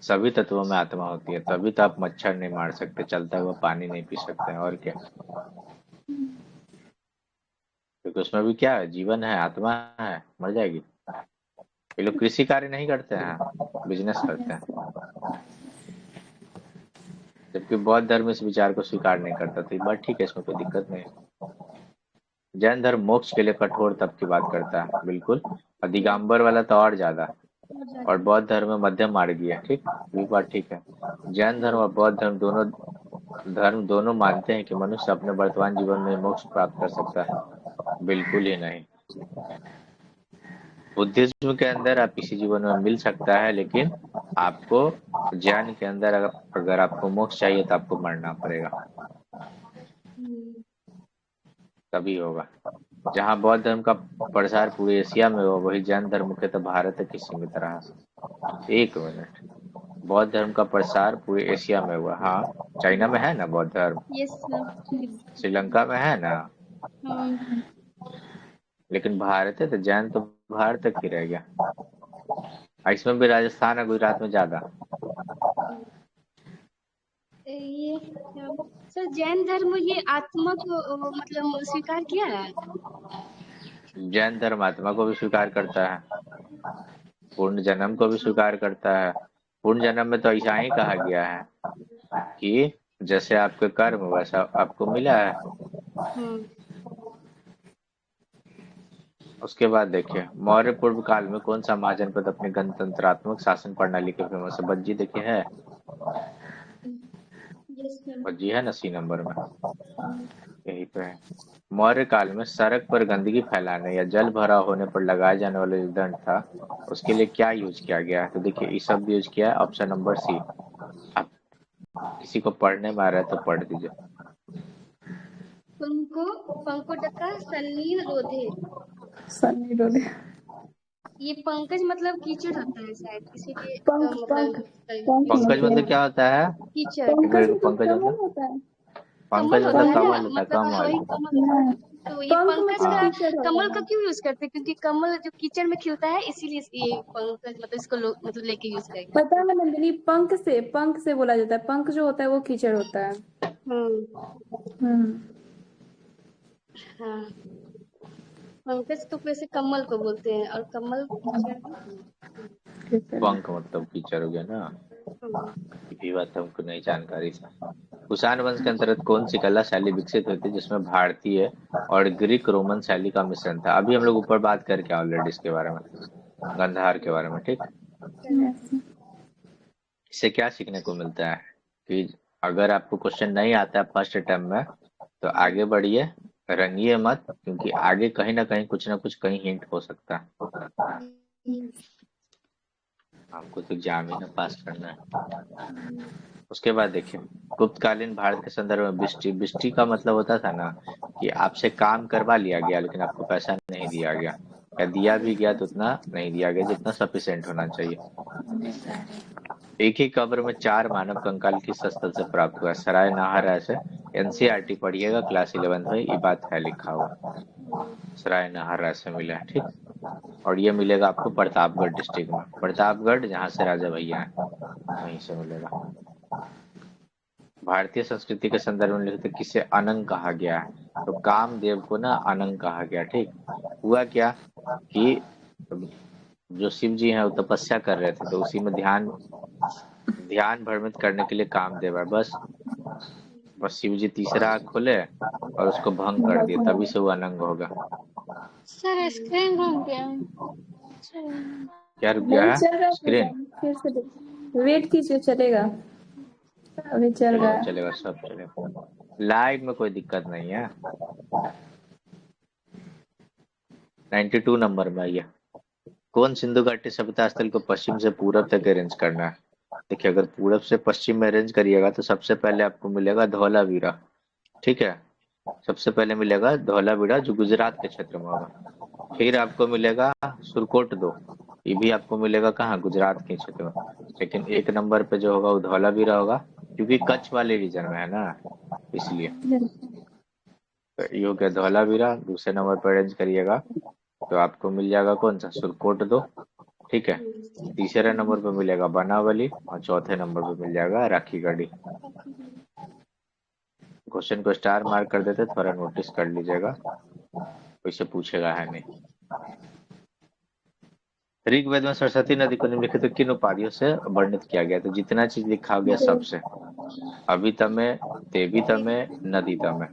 सभी तत्वों में आत्मा होती है, तभी तो आप मच्छर नहीं मार सकते, चलता हुआ पानी नहीं पी सकते हैं, और क्या। क्योंकि उसमें भी क्या है, जीवन है, आत्मा है, मर जाएगी। ये लोग कृषि कार्य नहीं करते हैं, बिजनेस करते हैं। जबकि बौद्ध धर्म इस विचार को स्वीकार नहीं करता, तो ये बात ठीक है, इसमें कोई दिक्कत नहीं। जैन धर्म मोक्ष के लिए कठोर तप की बात करता है, बिल्कुल। और दिगंबर वाला तो और ज्यादा। और बौद्ध धर्म में मध्यम मार्गीय है। ठीक, ये बात ठीक है। जैन धर्म और बौद्ध धर्म दोनों मानते हैं कि मनुष्य अपने वर्तमान जीवन में मोक्ष प्राप्त कर सकता है, बिल्कुल ही नहीं। बुद्धिज्म के अंदर आप इसी जीवन में मिल सकता है, लेकिन आपको ज्ञान के अंदर अगर आपको मोक्ष चाहिए तो आपको मरना पड़ेगा, तभी होगा। जहाँ बौद्ध धर्म का प्रसार पूरे एशिया में हुआ, वही जैन धर्म मुख्यतः भारत तक ही सीमित रहा। एक मिनट, बौद्ध धर्म का प्रसार पूरे एशिया में हुआ। हाँ, चाइना में है ना बौद्ध धर्म, श्रीलंका में है ना, लेकिन भारत है तो जैन तो भारत तक ही रह गया। इसमें भी राजस्थान और गुजरात में ज्यादा। ये सर, जैन धर्म ये आत्मा को मतलब स्वीकार किया है? जैन धर्म आत्मा को भी स्वीकार करता है, पूर्ण जन्म को भी स्वीकार करता है। पूर्ण जन्म में तो ऐसा ही कहा गया है कि जैसे आपके कर्म वैसा आपको मिला है। उसके बाद देखिए, मौर्य पूर्व काल में कौन सा महाजनपद अपने गणतंत्रात्मक शासन प्रणाली के फेमस है? बज्जी देखिए है, और जी है ना सी नंबर में, यही पे है। मौर्य काल में सड़क पर गंदगी फैलाने या जल भराव होने पर लगाए जाने वाला जो दंड था उसके लिए क्या यूज किया गया है? तो देखिए ये शब्द यूज किया है ऑप्शन नंबर सी। आप किसी को पढ़ने में आ रहा है तो पढ़ दीजिए। पंकोटका सन्नील रोधे। सन्नी रोडे। ये पंकज मतलब कीचड़ होता है शायद, इसीलिए पंख मतलब पंख पंकज मतलब क्या होता है? कीचड़ एक मिनट रुको, पंकज पंकज कमल मतलब होता है। पंकज कमल होता मतलब है ना, कमल होता है, मतलब कमल। वही कमल होता है। तो ये पंख पंकज मतलब का कीचड़ होता कमल का है। क्यों यूज करते हैं? क्योंकि कमल जो कीचड़ में खिलता है, इसीलिए ये पंकज मतलब इसको लोग मतलब लेके यूज करेंगे। पता है नंदिनी, पंख से बोला जाता है। पंख जो होता है वो कीचड़ होता है। हाँ, पंकज तो वैसे कमल को बोलते हैं और कमल कीचड़ है। पंख मतलब कीचड़ हो गया ना, ये बात हमको नहीं जानकारी था। कुषाण वंश के अंतर्गत कौन सी कला शैली विकसित हुई थी जिसमें भारतीय और ग्रीक रोमन शैली का मिश्रण था? अभी हम लोग ऊपर बात करके ऑलरेडी इसके बारे में, गंधार के बारे में, ठीक। इससे क्या सीखने को मिलता है कि अगर आपको क्वेश्चन नहीं आता है फर्स्ट अटेम्प्ट में तो आगे बढ़िए, रंगिए मत, क्योंकि आगे कहीं ना कहीं कुछ ना कुछ कहीं हिंट हो सकता है। आपको तो एग्जाम ही ना पास करना है। उसके बाद देखिए गुप्तकालीन भारत के संदर्भ में बिस्टी, बिस्टी का मतलब होता था ना कि आपसे काम करवा लिया गया लेकिन आपको पैसा नहीं दिया गया, या दिया भी गया तो उतना नहीं दिया गया जितना सफिशिएंट होना चाहिए। एक ही कब्र में 4 मानव कंकाल किस स्थल से प्राप्त हुआ? सराय नाहर से। एनसीईआरटी पढ़िएगा क्लास 11 में, ये बात है लिखा हुआ, सराय नाहर से मिला है, ठीक। और ये मिलेगा आपको प्रतापगढ़ डिस्ट्रिक्ट में, प्रतापगढ़ जहाँ से राजा भैया है वहीं से मिलेगा। भारतीय संस्कृति के संदर्भ में लिखते किसे अनंग कहा गया है? तो कामदेव को ना अनंग कहा गया, ठीक। हुआ क्या कि जो शिव जी हैं वो तपस्या कर रहे थे तो उसी में ध्यान भ्रमित करने के लिए कामदेव है, बस शिव जी तीसरा आँख खोले और उसको भंग कर दिए, तभी से वो अनंग होगा। सर स्क्रीन घूम गया। क्या रुक गया नहीं है चल रहा स्क्रीन? फिर से वेट कीजिए, चलेगा, अभी चल रहा है। चलेगा, सब चलेगा, लाइव में कोई दिक्कत नहीं है। 92 नंबर में आइए। कौन सिंधु घाटी सभ्यता स्थल को पश्चिम से पूरब तक अरेंज करना है? देखिए अगर पूरब से पश्चिम में अरेंज करिएगा तो सबसे पहले आपको मिलेगा धौलावीरा, ठीक है। सबसे पहले मिलेगा धौलावीरा जो गुजरात के क्षेत्र में होगा। फिर आपको मिलेगा सुरकोट 2, ये भी आपको मिलेगा कहाँ, गुजरात के क्षेत्र में। लेकिन 1 नंबर पे जो होगा वो धौलावीरा होगा क्योंकि कच्छ वाले रीजन में है ना, इसलिए। तो ये हो गया धौलावीरा। दूसरे नंबर पर अरेंज करिएगा तो आपको मिल जाएगा कौन सा, सुरकोट 2, ठीक है। तीसरे नंबर पे मिलेगा बनावली और चौथे नंबर पे मिल जाएगा राखीगढ़ी। क्वेश्चन को स्टार मार्क कर देते, थोड़ा नोटिस कर लीजिएगा, कोई से पूछेगा है नहीं। ऋग्वेद में सरस्वती नदी को निम्नलिखित किन उपाधियों से वर्णित किया गया? तो जितना चीज लिखा गया सबसे, अभी तमे, देवी तमे, नदी तमे,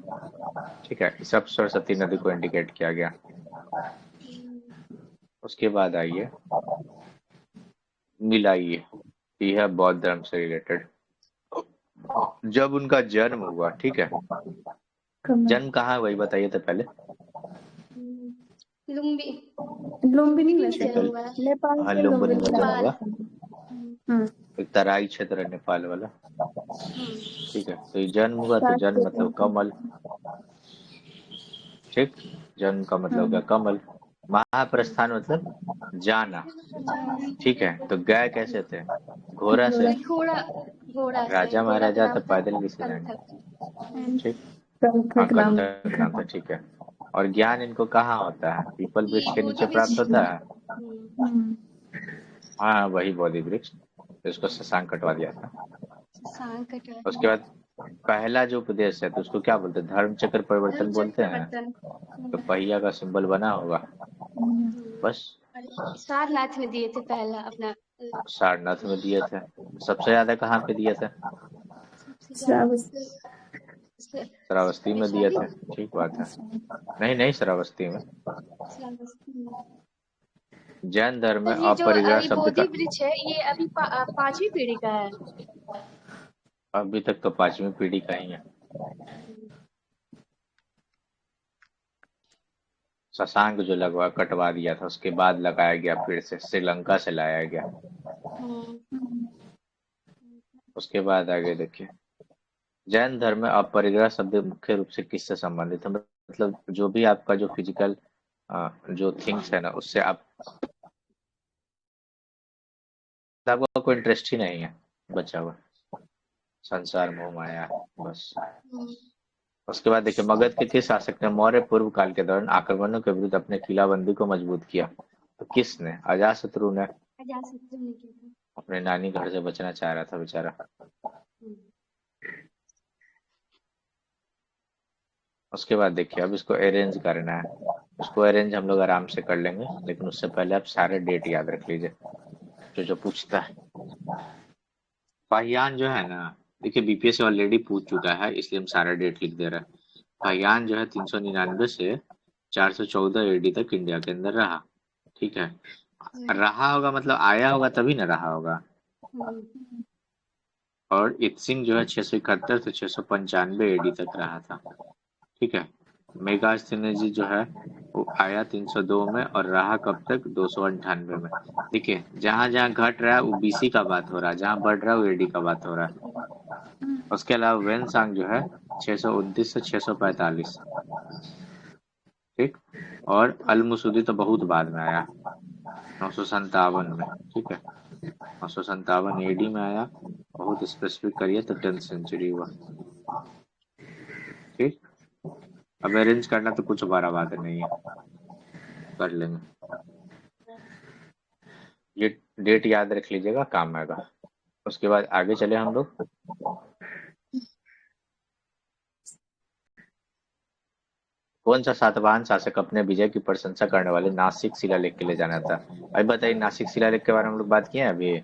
ठीक है, सब सरस्वती नदी को इंडिकेट किया गया। उसके बाद आइए मिलाइए, यह है बौद्ध धर्म से रिलेटेड। जब उनका जन्म हुआ, ठीक है, जन्म कहाँ वही बताइए तो पहले। लुम्बिनी में से, नेपाल हाँ से लुम्बिनी में जन्म हुआ, हम्म, एक तराई क्षेत्र है नेपाल वाला, ठीक है। तो ये जन्म हुआ तो जन्म मतलब कमल, ठीक, जन्म का मतलब क्या, कमल। महाप्रस्थान मतलब जाना, ठीक है। तो गए कैसे थे, घोड़ा से, घोड़ा से, राजा घोड़ा महाराजा का तो नाम पैदल भी से जाएंगे, ठीक। हाँ कंथक नाम। कंटक नाम था, ठीक है। और ज्ञान इनको कहाँ होता है, पीपल वृक्ष के नीचे प्राप्त होता है। हाँ वही बोधि वृक्ष, इसको शशांक कटवा दिया था। उसके बाद पहला जो उपदेश है तो उसको क्या बोलते हैं, धर्म चक्र परिवर्तन बोलते हैं। तो पहिया का सिंबल बना होगा, बस। सारनाथ में दिए थे पहला अपना, सारनाथ में दिए थे। सबसे ज्यादा कहाँ पे दिए थे, श्रावस्ती में दिए थे, ठीक बात है। नहीं नहीं, श्रावस्ती में। जैन धर्म में ये जो अपरिग्रह शब्द बोधि का, वृक्ष है ये अभी 5वीं पीढ़ी का है। अभी तक तो 5वीं पीढ़ी का ही है। शशांक जो लगवा कटवा दिया था उसके बाद लगाया गया, फिर से श्रीलंका से लाया गया। उसके बाद आगे देखिए, जैन धर्म में अपरिग्रह शब्द मुख्य रूप से किससे संबंधित है? मतलब जो भी आपका जो फिजिकल जो थिंग्स है ना, उससे आपका कोई इंटरेस्ट ही नहीं है बचा हुआ, संसार मोह माया बस। उसके बाद देखिए, मगध के किस शासक ने मौर्य पूर्व काल के दौरान आक्रमणों के विरुद्ध अपने किलाबंदी को मजबूत किया? तो किसने? अजातशत्रु ने। अपने नानी घर से बचना चाह रहा था बेचारा। उसके बाद देखिए, अब इसको अरेंज करना है। इसको अरेंज हम लोग आराम से कर लेंगे, लेकिन उससे पहले आप सारे डेट याद रख लीजिए जो जो पूछता है। फाहियान जो है ना, देखिए बीपीएससी ऑलरेडी पूछ चुका है, इसलिए हम सारा डेट लिख दे रहे हैं। फाहियान जो है 399 से 414 एडी तक इंडिया के अंदर रहा। ठीक है, रहा होगा मतलब आया होगा तभी ना रहा होगा। और इत्सिंग जो है 671 से 695 एडी तक रहा था। ठीक है, मेगास्थनीज जो है वो आया 302 में और रहा कब तक? 298 में। देखिए जहां जहां घट रहा है वो बीसी का बात हो रहा है, जहां बढ़ रहा है वो एडी का बात हो रहा है। उसके अलावा वेनसांग जो है 629 से 645। ठीक, और अलमुसुदी तो बहुत बाद में आया, 957 में। ठीक है, 957 एडी में आया, बहुत स्पेसिफिक करिए तो 10th सेंचुरी हुआ। ठीक, अब अरेंज करना तो कुछ बड़ा बात नहीं है, कर लेंगे। ये डेट याद रख लीजिएगा, काम आएगा। उसके बाद आगे चले हम लोग। कौन सा सातवाहन शासक अपने विजय की प्रशंसा करने वाले नासिक शिलालेख के लिए जाना था? अभी बताइए, नासिक शिलालेख के बारे में हम लोग बात किए हैं अभी,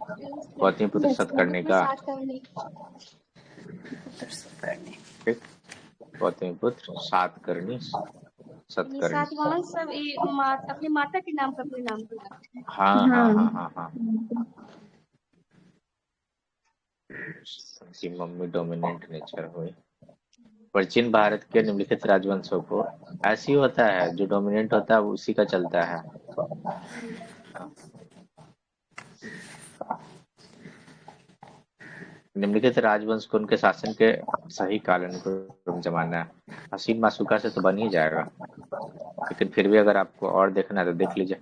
गौतमीपुत्र सतकर्णी का। ठीक, गौतमीपुत्र सातकर्णी सतकर्णी। सातवाहन सब अपने माता के नाम पर अपने नाम पर। हाँ हाँ हाँ हाँ हाँ, की मम्मी डोमिनेंट नेचर हुई। प्राचीन भारत के निम्नलिखित राजवंशों को ऐसी होता है जो डोमिनेंट होता है उसी का चलता है। निम्नलिखित राजवंश को उनके शासन के सही कालानुक्रम जमाना है। हसीन मासूका से तो बन ही जाएगा, लेकिन फिर भी अगर आपको और देखना है तो देख लीजिए।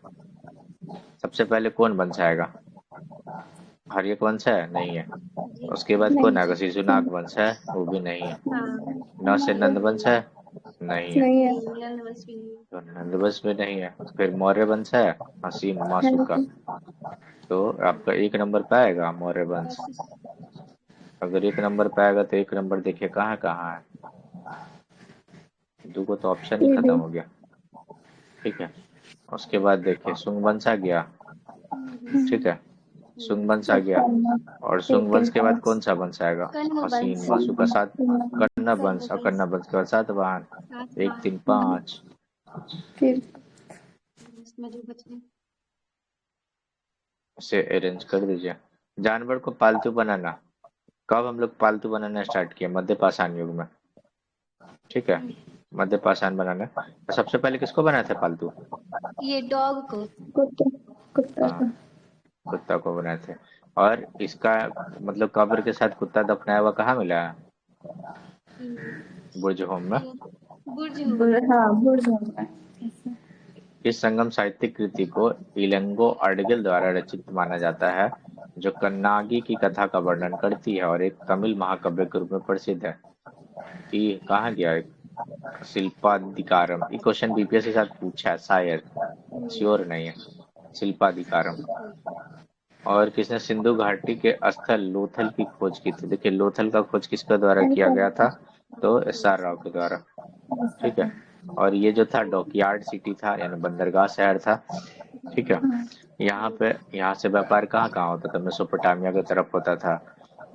सबसे पहले कौन वंश आएगा? हर्यक वंश है? नहीं है। उसके बाद कौन आएगा? शिशुनाग वंश है? वो भी नहीं है। न से नंद वंश है? नहीं है। तो नंद वंश में नहीं है। फिर मौर्य वंश है? हसीन मासूका, तो आपका 1 नंबर पे आएगा मौर्य वंश। अगर 1 नंबर पे आएगा तो 1 नंबर देखिए कहाँ कहाँ है, 2 को तो ऑप्शन ही खत्म हो गया। ठीक है, उसके बाद देखिए सुंग वंश आ गया। ठीक है, सुंग वंश आ गया, और सुंग वंश के बाद कौन सा वंश आएगा? हसीन मासूका सात, कन्नब वंश, और कन्नब वंश के बाद सातवाहन। 1 3 5। इसे अरेंज कर दीजिए। जानवर को पालतू बनाना, कब हम लोग पालतू बनाना स्टार्ट किए? मध्य पाषाण युग में। ठीक है, मध्य पाषाण बनाना। तो सबसे पहले किसको बनाए थे पालतू? ये डॉग को, कुत्ता को बनाए थे। और इसका मतलब कब्र के साथ कुत्ता दफनाया हुआ कहाँ मिला है? बुर्ज होम में। इस संगम साहित्यिक कृति को इलंगो अडगिल द्वारा रचित माना जाता है, जो कन्नागी की कथा का वर्णन करती है और एक तमिल महाकाव्य के रूप में प्रसिद्ध है। ये कहाँ गया? शिल्पाधिकारम। ये क्वेश्चन बीपीएस के साथ पूछा है शायद, श्योर नहीं है। शिल्पाधिकारम। और किसने सिंधु घाटी के स्थल लोथल की खोज की थी? देखिए लोथल का खोज किसके द्वारा किया गया था? तो एस.आर. राव के द्वारा। ठीक है, और ये जो था डॉकयार्ड सिटी था, यानी बंदरगाह शहर था। ठीक है, यहाँ से व्यापार कहाँ कहाँ होता था? मेसोपोटामिया की तरफ होता था।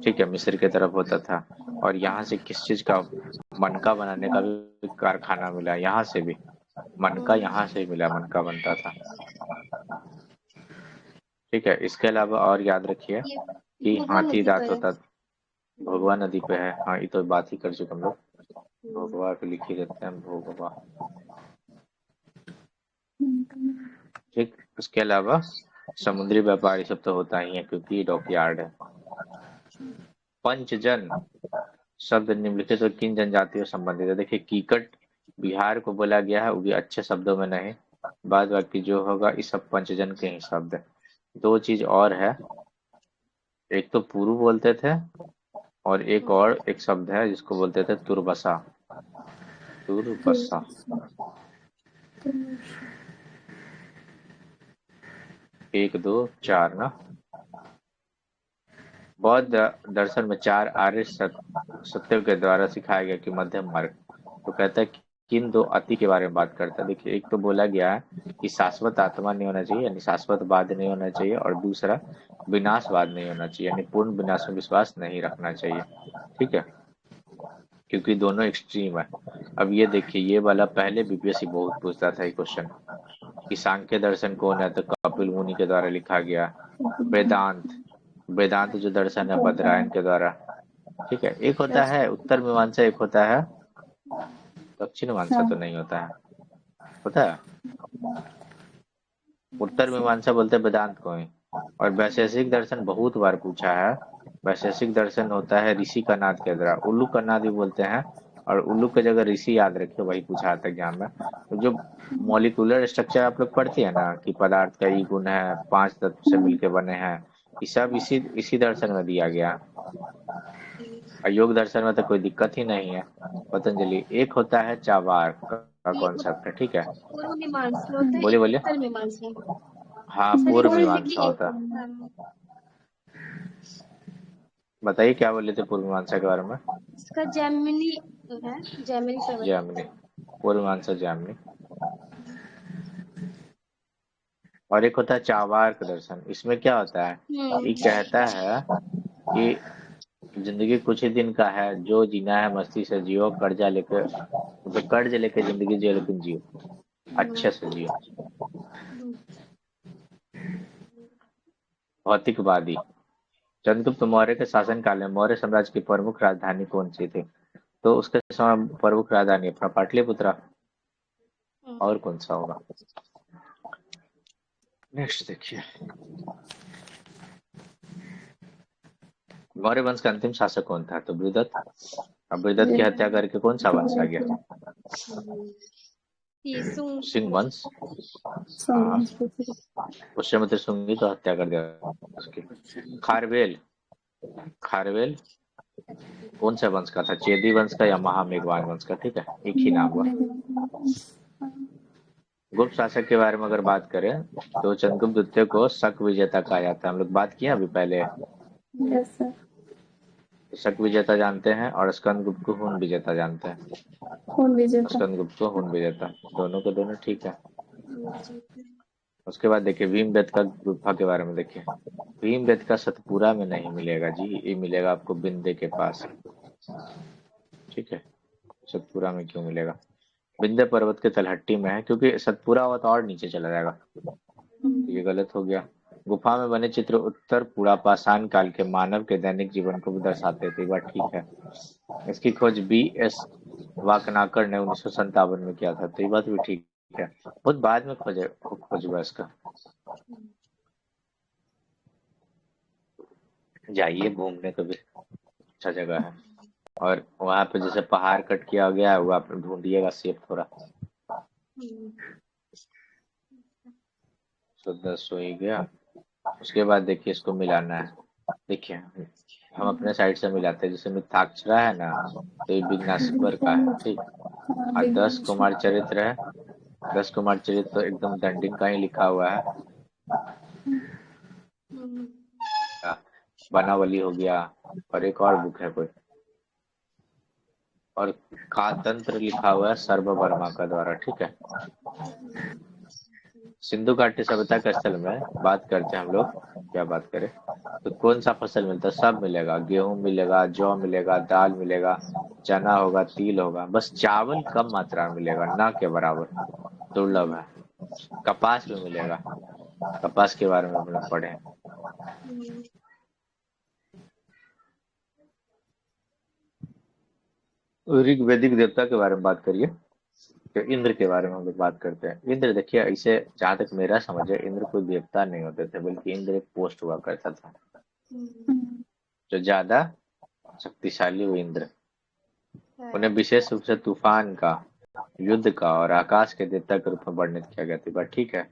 ठीक है, मिस्र की तरफ होता था। और यहाँ से किस चीज का? मनका बनाने का भी कारखाना मिला, यहाँ से भी मनका, यहाँ से मिला, मनका बनता था। ठीक है, इसके अलावा और याद रखिए कि हाथी दांत होता था। भोगवा नदी पे है। हाँ, ये तो बात ही कर चुके हम लोग। भोगवा पे लिख ही देते हैं, भोगवा। ठीक, उसके अलावा समुद्री व्यापार ये सब तो होता ही है क्योंकि डॉकयार्ड है। पंचजन शब्द निम्नलिखित तो किन जनजातियों से संबंधित है? देखिए, कीकट बिहार को बोला गया है, वो भी अच्छे शब्दों में नहीं। बाद बाकी जो होगा इस सब पंचजन के ही शब्द है। दो चीज और है, एक तो पुरु बोलते थे और एक शब्द है जिसको बोलते थे तुरबसा। तुरबसा। एक दो चार ना। बौद्ध दर्शन में चार आर्य सत्यों के द्वारा सिखाया गया कि मध्यम मार्ग। तो कहता है कि किन दो अति के बारे में बात करता है। देखिए, एक तो बोला गया है कि शाश्वत आत्मा नहीं होना चाहिए, यानी शाश्वतवाद नहीं होना चाहिए, और दूसरा विनाशवाद नहीं होना चाहिए, यानी पूर्ण विनाश में विश्वास नहीं रखना चाहिए। ठीक है, क्योंकि दोनों एक्सट्रीम है। अब ये देखिए, ये वाला पहले बीपीएससी बहुत पूछता था ये क्वेश्चन कि सांख्य दर्शन कौन है, तो कपिल मुनि के द्वारा लिखा गया। वेदांत, वेदांत जो दर्शन है बदरायन के द्वारा। ठीक है, एक होता है उत्तर मीमांसा, एक होता है दक्षिण मीमांसा। तो नहीं होता है, होता है उत्तर मीमांसा बोलते हैं वेदांत को ही। और वैशेषिक दर्शन बहुत बार पूछा है। वैशेषिक दर्शन होता है ऋषि का नाद के द्वारा, उल्लू का नाद भी बोलते हैं। और उल्लू की जगह ऋषि याद रखिए, वही पूछा आता है एग्जाम में। तो जो मॉलिक्यूलर स्ट्रक्चर आप लोग पढ़ते हैं ना कि पदार्थ का ई गुण है, 5 तत्व से मिलके बने हैं, ये सब इसी इसी दर्शन में दिया गया। और योग दर्शन में तो कोई दिक्कत ही नहीं है। पतंजलि। एक होता है चावार का कॉन्सेप्ट है। ठीक है, पूर्व मीमांसा होता है, बोलिए एक बोलिए। उत्तर मीमांसा। हाँ, सर पूर्व जैसे मीमांसा कि होता है। बताइए क्या बोले थे पूर्व मीमांसा के बारे में? इसका जैमिनी है, जैमिनी सर बताइए। जैमिनी, पूर्व मीमांसा जैमिनी। और एक होता है चावार्क दर्शन। इसमें क्या होता है, ये कहता है कि जिंदगी कुछ ही दिन का है, जो जीना है मस्ती से जियो, कर्जा लेकर, तो कर्ज लेके जिंदगी जियो लेकिन जियो, अच्छे से जियो। भौतिकवादी। चंद्रगुप्त मौर्य के शासनकाल में मौर्य साम्राज्य की प्रमुख राजधानी कौन सी थी? तो उसके समय प्रमुख राजधानी अपना पाटलिपुत्र। और कौन सा होगा? नेक्स्ट देखिए, मौर्य वंश का अंतिम शासक कौन था? तो बृहदत्त। अब बृहदत्त की हत्या करके कौन सा वंश आ गया? सिंह वंश। हाँ, पुष्यमित्र सिंह की तो हत्या कर दिया उसकी। खारवेल, खारवेल कौन सा वंश का था? चेदी वंश का या महामेघवान वंश का? ठीक है, एक ही नाम हुआ। गुप्त शासक के बारे में अगर बात करें तो चंद्रगुप्त द्वितीय को शक विजेता कहा जाता है। हम लोग बात किए अभी पहले। शक विजेता जानते हैं और स्कंदगुप्त को हुन विजेता जानते हैं। स्कंदगुप्त को हुन विजेता, दोनों के दोनों ठीक है। उसके बाद देखिए भीमबेटका गुफा के बारे में। देखिए, भीमबेटका सतपुरा में नहीं मिलेगा जी, ये मिलेगा आपको बिंदे के पास। ठीक है, सतपुरा में क्यों मिलेगा? विंध्य पर्वत के तलहट्टी में है, क्योंकि सतपुरा हुआ तो और नीचे चला जाएगा, तो ये गलत हो गया। गुफा में बने चित्र उत्तर पुरापाषाण काल के मानव के दैनिक जीवन को भी दर्शाते थे, बात ठीक है। इसकी खोज B.S. वाकनाकर ने 1957 में किया था, तो ये बात भी ठीक है। बहुत बाद में खोज हुआ इसका। जाइए घूमने, को भी अच्छा जगह है। और वहां पे जैसे पहाड़ कट किया गया है, वहां पे ढूंढिएगा सेब थोड़ा। तो 10 हो ही गया। उसके बाद देखिए इसको मिलाना है। देखिए, हम अपने साइड से मिलाते हैं, जैसे मिथाक्षरा है ना, तो ये विघ्नेश्वर का है। ठीक, और 10 कुमार चरित्र है। 10 कुमार चरित्र तो एकदम दंडिन का ही लिखा हुआ है। बनावली हो गया, और एक और बुक है कोई, और कातंत्र लिखा हुआ है सर्ववर्मा का द्वारा। ठीक है, सिंधु घाटी सभ्यता के स्थल में बात करते हैं हम लोग। क्या बात करें तो कौन सा फसल मिलता है? सब मिलेगा, गेहूं मिलेगा, जौ मिलेगा, दाल मिलेगा, चना होगा, तिल होगा। बस चावल कम मात्रा में मिलेगा, ना के बराबर, दुर्लभ है। कपास भी मिलेगा, कपास के बारे में हम लोग पढ़े हैं। ऋग्वैदिक देवता के बारे में बात करिए। तो इंद्र के बारे में हम लोग बात करते हैं। इंद्र देखिए, इसे जहां तक मेरा समझ है, इंद्र कोई देवता नहीं होते थे, बल्कि इंद्र एक पोस्ट हुआ करता था। जो ज्यादा शक्तिशाली वो इंद्र, उन्हें विशेष रूप से तूफान का, युद्ध का और आकाश के देवता के रूप में वर्णित किया गया था। बात ठीक है।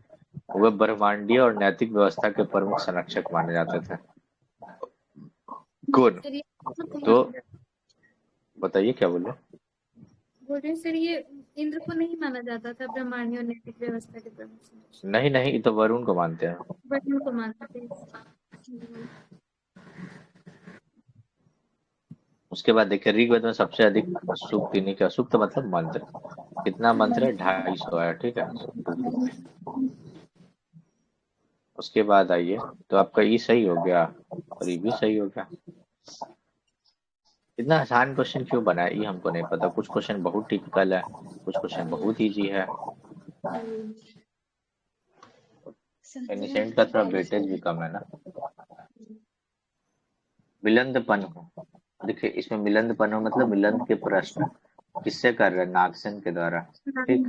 वह ब्रह्मांडीय और नैतिक व्यवस्था के प्रमुख संरक्षक माने जाते थे। कौन? तो बताइए क्या बोले? बोल रहे सर, ये इंद्र को नहीं माना जाता था ब्रह्मांडीय और नैतिक व्यवस्था के प्रमुख संरक्षक? नहीं नहीं, ये तो वरुण को मानते हैं। वरुण को मानते थे। उसके बाद देखिए, ऋग्वेद में सबसे अधिक सूक्त इन्हीं का, सूक्त मतलब मंत्र। कितना मंत्र है? 250 है, ठीक है। उसके बाद आइए, तो आपका ये सही हो गया और ये भी सही हो गया। इतना आसान क्वेश्चन क्यों बना है ये हमको नहीं पता। कुछ क्वेश्चन बहुत टिपिकल है, कुछ क्वेश्चन बहुत इजी है। एनिसेंट का थोड़ा वेटेज भी कम है ना। मिलंदपन हो, देखिए इसमें मिलंदपन हो मतलब मिलंद के प्रश्न किससे कर रहे हैं? नागसेन के द्वारा, ठीक।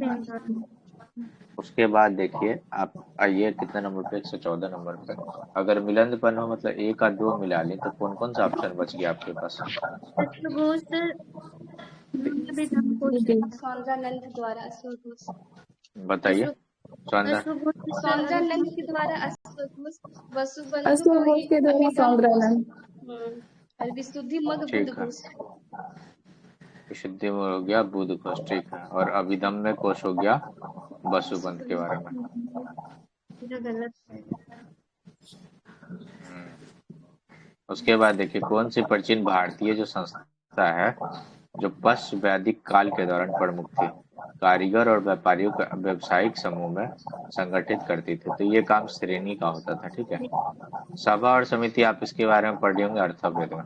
उसके बाद देखिए आप आइए कितना नंबर पे? 114 नंबर पे। अगर मिलंदपन हो मतलब एक और दो मिला ले, तो कौन कौन सा ऑप्शन बच गया आपके पास? सौंदर्यानंद द्वारा अश्वघोष। बताइए। सौंदर्यानंद के द्वारा अश्वघोष, वसुबंधु अश्वघोष के द्वारा सौंदर्यानंद, और विशुद्धि मग ठीक है। बुधघोष। विशुद्धि में हो गया बुध घोष, ठीक है। और अभिधम्य कोश हो गया वसुबंध के बारे में। उसके बाद देखिए, कौन सी प्राचीन भारतीय जो संस्था है जो पश्च वैदिक काल के दौरान प्रमुख थी, कारीगर और व्यापारियों का व्यावसायिक समूह में संगठित करती थी। तो ये काम श्रेणी का होता था, ठीक है। सभा और समिति, आप इसके बारे में पढ़े होंगे अर्थवेद में।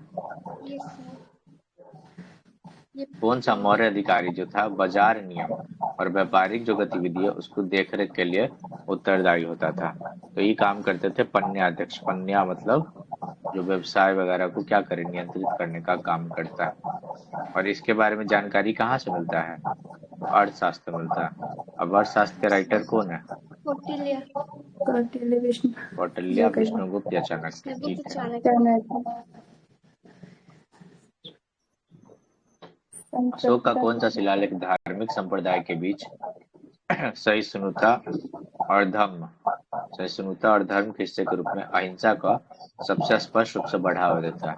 कौन सा मौर्य अधिकारी जो था बाजार नियम और व्यापारिक जो गतिविधि है उसको देखरेख के लिए उत्तरदायी होता था? तो ये काम करते थे पन्याध्यक्ष। पन्या मतलब जो व्यवसाय वगैरह को क्या करे, नियंत्रित करने का काम करता है। और इसके बारे में जानकारी कहाँ से मिलता है? अर्थशास्त्र मिलता है। अब अर्थशास्त्र के राइटर कौन है? कौटिल्य, विष्णुगुप्त या चाणक्य, ठीक है। अशोक का कौन सा शिलालेख धार्मिक संप्रदाय के बीच सहिष्णुता और धर्म के हिस्से के रूप में अहिंसा का सबसे स्पष्ट रूप से बढ़ावा देता है?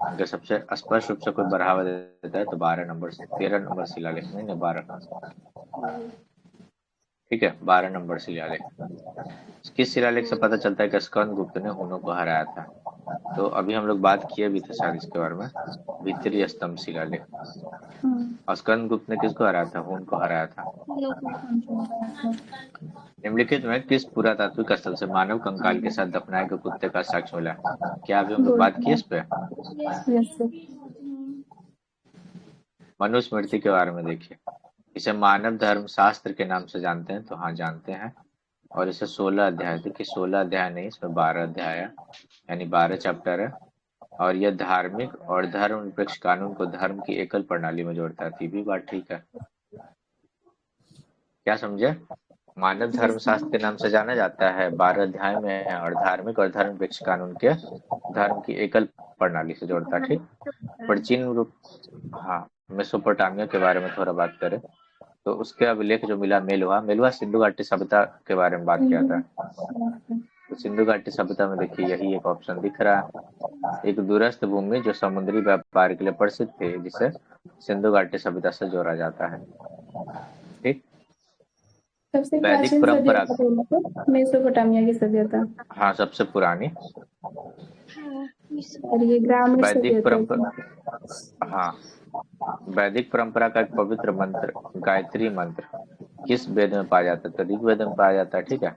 अगर सबसे स्पष्ट रूप से कोई बढ़ावा देता है तो 12 नंबर से 13 नंबर शिलालेख, नहीं 12, ठीक है। 12 नंबर शिलालेख। किस शिलालेख से पता चलता है कि स्कंद गुप्त ने हुनों को हराया था? तो अभी हम लोग बात किए भी थे शायद इसके बारे में, भीतरी स्तंभ शिलालेख। स्कंद गुप्त ने किसको हराया था? हुन को हराया था। निम्नलिखित में किस पुरातात्विक स्थल से मानव कंकाल के साथ दफनाए गए कुत्ते का साक्ष्य मिला? क्या अभी हम लोग बात किए इस पे? मनुस्मृति के बारे में देखिए। इसे मानव धर्म शास्त्र के नाम से जानते हैं? तो हाँ जानते हैं। और इसे 16 अध्याय, देखिए 16 अध्याय नहीं, इसमें 12 अध्याय है, यानी 12 चैप्टर है। और यह धार्मिक और धर्म निरपेक्ष कानून को धर्म की एकल प्रणाली में जोड़ता है। भी बात ठीक है, क्या समझे? मानव धर्म शास्त्र के नाम से जाना जाता है, 12 अध्याय में है, और धार्मिक और धर्म निरपेक्ष कानून के धर्म की एकल प्रणाली से जोड़ता है, ठीक। प्राचीन रूप, हाँ, मेसोपोटामिया के बारे में थोड़ा बात करें तो उसके अभिलेख जो मिला, मेलुहा सिंधु घाटी सभ्यता के बारे में बात किया था। तो सिंधु घाटी सभ्यता में देखिए यही एक ऑप्शन दिख रहा है, एक दूरस्थ भूमि जो समुद्री व्यापार के लिए प्रसिद्ध थी, जिसे सिंधु घाटी सभ्यता से जोड़ा जाता है, ठीक। सबसे वैदिक प्राचीन परंपरा, सभ्यता मेसोपोटामिया की सभ्यता, हाँ सबसे पुरानी। और ये ग्रामीण वैदिक सभ्यता, परंपरा, हाँ, वैदिक परंपरा का एक पवित्र मंत्र गायत्री मंत्र किस वेद में पाया जाता है? तो ऋग्वेद में पाया जाता है, ठीक है।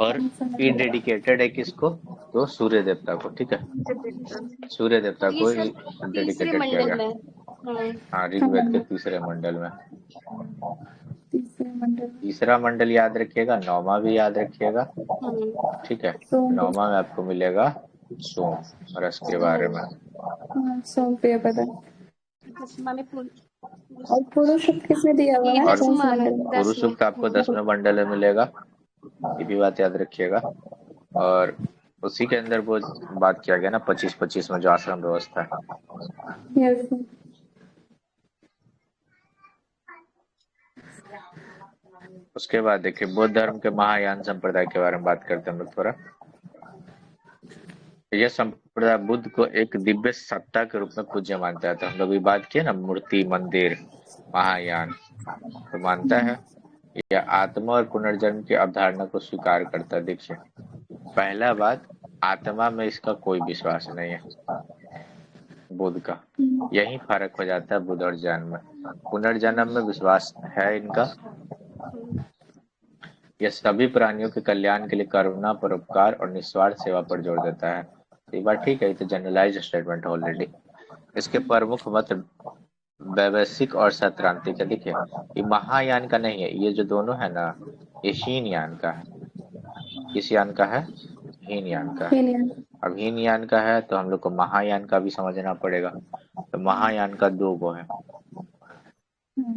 और ये डेडिकेटेड है किसको? तो सूर्य देवता को, ठीक है। सूर्य देवता को डेडिकेटेड किया गया। हाँ, ऋग्वेद के तीसरे मंडल में। तीसरा मंडल याद रखिएगा, 9वां भी याद रखिएगा, ठीक है। 9वां में आपको मिलेगा सोम रस के बारे में। सोम पे पता और पुरुष सूक्त किसमें दिया हुआ है, और कौन से 10वां में, मंडल में? 10 पुरुष में। सूक्त आपको 10वें मंडल में मिलेगा, ये भी बात याद रखिएगा। और उसी के अंदर वो बात किया गया ना 25-25 में जो आश्रम व्यवस्था है। यस। उसके बाद देखिए बुद्ध धर्म के महायान संप्रदाय के बारे में बात करते हैं हम लोग थोड़ा। यह संप्रदाय बुद्ध को एक दिव्य सत्ता के रूप में पूज्य मानता है। तो हम लोग भी बात किए ना, मूर्ति, मंदिर, महायान, तो मानता है। यह आत्मा और पुनर्जन्म की अवधारणा को स्वीकार करता है। देखिए पहला बात, आत्मा में इसका कोई विश्वास नहीं है बुद्ध का, यही फर्क हो जाता है बुद्ध और जैन में। पुनर्जन्म में विश्वास है इनका। यह सभी प्राणियों के कल्याण के लिए करुणा, परोपकार और निस्वार्थ सेवा पर जोर देता है। ये बात ठीक है, ये तो जनरलाइज स्टेटमेंट है ऑलरेडी। इसके प्रमुख मत वैवस्विक और सैद्धांतिक है। देखिए ये महायान का नहीं है, ये जो दोनों है ना, ये हीनयान का है। किस यान का है? हीनयान का है। अब हीनयान का है तो हम लोग को महायान का भी समझना पड़ेगा। तो महायान का दो गो है।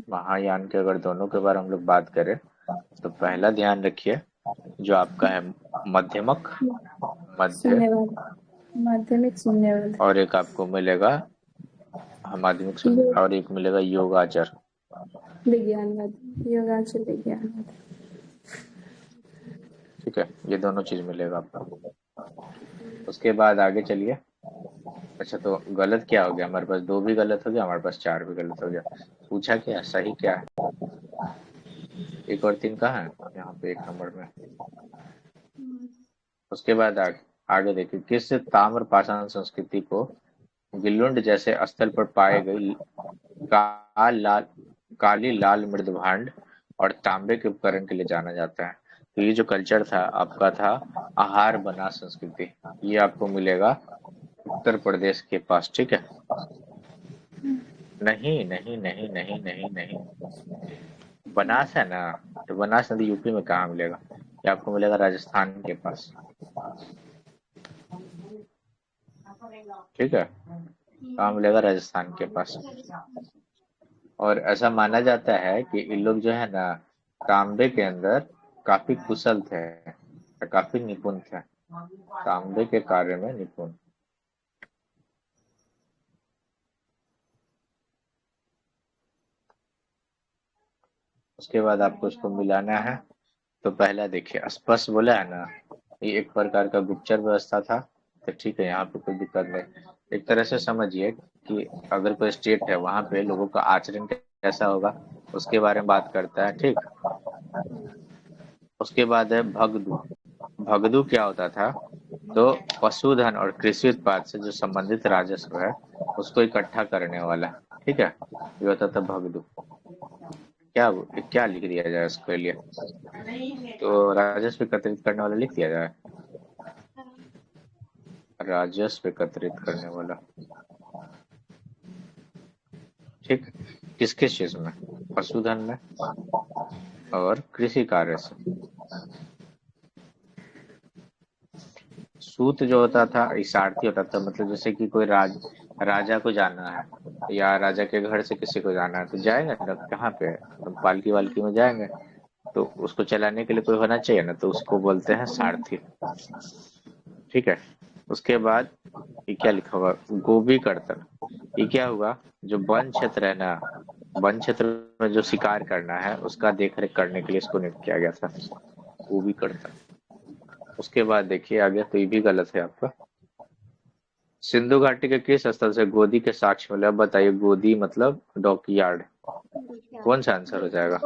महायान के अगर दोनों के बारे में हम लोग बात करें तो पहला ध्यान रखिए जो आपका है मध्यमक, मध्य, माध्यमिक शून्यवाद, और एक आपको मिलेगा माध्यमिक शून्य, और एक मिलेगा योगाचर विज्ञानवाद, योगाचर विज्ञानवाद। ठीक है, ये दोनों चीज मिलेगा आपको। उसके बाद आगे चलिए। अच्छा तो गलत क्या हो गया हमारे पास? दो भी गलत हो गया, हमारे पास चार भी गलत हो गया। पूछा क्या सही क्या है? एक और तीन कहाँ है? यहाँ पे एक नंबर में। उसके बाद आगे देखिए, किस ताम्र पाषाण संस्कृति को गिलुंड जैसे स्थल पर पाए गई काली लाल मृद भांड और तांबे के उपकरण के लिए जाना जाता है? तो ये जो कल्चर था आपका था आहार बना संस्कृति। ये आपको मिलेगा उत्तर प्रदेश के पास। ठीक है, नहीं नहीं नहीं नहीं नहीं नहीं, बनास है ना, तो बनास नदी यूपी में कहाँ मिलेगा? ये आपको मिलेगा राजस्थान के पास। ठीक है, कहाँ मिलेगा? राजस्थान के पास। और ऐसा माना जाता है कि इन लोग जो है ना तांबे के अंदर काफी कुशल थे, काफी निपुण थे, तांबे के कार्य में निपुण। उसके बाद आपको इसको मिलाना है। तो पहला देखिए स्पष्ट बोला है ना, ये एक प्रकार का गुप्तचर व्यवस्था था। तो ठीक है, यहाँ पे कोई दिक्कत नहीं। एक तरह से समझिए कि अगर कोई स्टेट है वहां पे लोगों का आचरण कैसा होगा उसके बारे में बात करता है। ठीक, उसके बाद है भगदू। भगदू क्या होता था? तो पशुधन और कृषि उत्पाद से जो संबंधित राजस्व है उसको इकट्ठा करने वाला। ठीक है, ये होता था भगदू। क्या लिख दिया जाए इसके लिए? तो राजस्व एकत्रित करने वाला लिख दिया जाए, राजस्व एकत्रित करने वाला। ठीक, किस किस चीज में? पशुधन में और कृषि कार्य से। सूत जो होता था इशारती होता था, मतलब जैसे कि कोई राजा को जाना है या राजा के घर से किसी को जाना है तो जाएंगे ना, कहाँ पे? तो पालकी वालकी में जाएंगे, तो उसको चलाने के लिए कोई होना चाहिए ना, तो उसको बोलते हैं सारथी। ठीक है, उसके बाद ये क्या लिखा हुआ? गोभी कर्तन। ये क्या हुआ? जो वन क्षेत्र है ना, वन क्षेत्र में जो शिकार करना है उसका देखरेख करने के लिए इसको नियुक्त किया गया था, गोभी कर्तन। उसके बाद देखिए आगे, तो ये भी गलत है आपका। सिंधु घाटी के किस स्थल से गोदी के साक्ष्य मिले? अब बताइए, गोदी मतलब डॉकयार्ड। कौन सा आंसर हो जाएगा?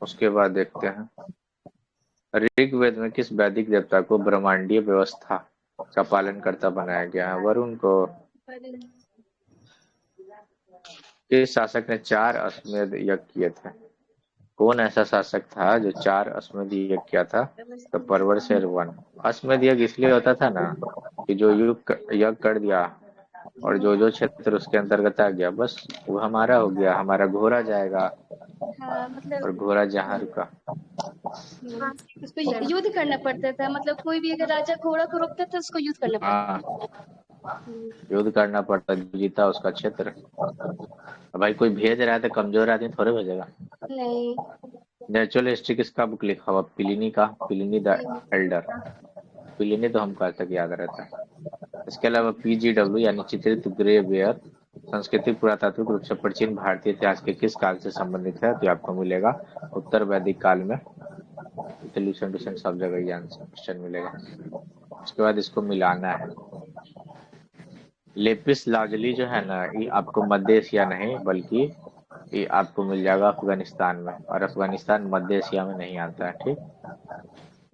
उसके बाद देखते हैं, ऋग्वेद में किस वैदिक देवता को ब्रह्मांडीय व्यवस्था का पालन करता बनाया गया है? वरुण को। किस शासक ने 4 अश्वमेध यज्ञ किए थे? कौन ऐसा शासक था जो 4 अश्वमेध यज्ञ किया था? तो परवरशेर वन। अश्वमेध यज्ञ इसलिए होता था ना कि जो यज्ञ कर दिया और जो जो क्षेत्र उसके अंतर्गत आ गया बस वो हमारा हो गया, हमारा घोड़ा जाएगा, हाँ मतलब और घोड़ा जहाँ रुका। उसको युद्ध करना पड़ता था, मतलब कोई भी अगर राजा घोड़ा को रोकता था उसको युद्ध करना पड़ता हाँ, था। युद्ध करना पड़ता, जो जीता उसका क्षेत्र। अब भाई कोई भेज रहा है तो कमजोर आदमी थोड़े भेजेगा। नहीं। नेचुरल हिस्ट्री किसका बुक लिखा हुआ? प्लिनी का, प्लिनी द एल्डर। प्लिनी तो हमको आज तक याद रहता है। इसके अलावा PGW यानी चित्रित ग्रे बेयर सांस्कृतिक पुरातात्विक रूप से प्राचीन भारतीय इतिहास के किस काल से संबंधित है? तो आपको मिलेगा उत्तर वैदिक काल में। ट्यूशन सब जगह ये आंसर क्वेश्चन मिलेगा। उसके बाद इसको मिलाना है। लेपिस लाजुली जो है ना, ये आपको मध्य एशिया नहीं बल्कि ये आपको मिल जाएगा अफगानिस्तान में, और अफगानिस्तान मध्य एशिया में नहीं आता है, ठीक।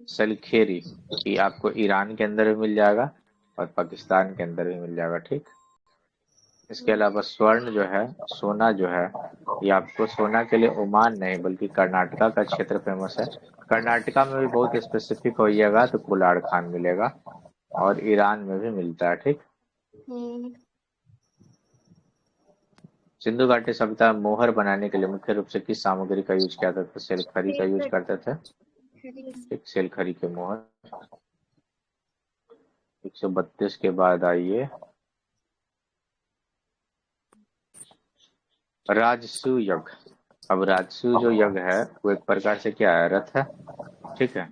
सलखेरी ये आपको ईरान के अंदर भी मिल जाएगा और पाकिस्तान के अंदर भी मिल जाएगा, ठीक। इसके अलावा स्वर्ण जो है, सोना जो है, ये आपको सोना के लिए ओमान नहीं बल्कि कर्नाटका का क्षेत्र फेमस है। कर्नाटका में भी बहुत स्पेसिफिक होइएगा तो कोलार खान मिलेगा, और ईरान में भी मिलता है, ठीक। सिंधु घाटी सभ्यता में मोहर बनाने के लिए मुख्य रूप से किस सामग्री का यूज किया जाता था? सेलखरी का यूज करते थे, ठीक। सेलखरी के मोहर। 132 के बाद आइए राजसू यज्ञ। अब राजसू जो यज्ञ है वो एक प्रकार से क्या है? रथ है, ठीक है।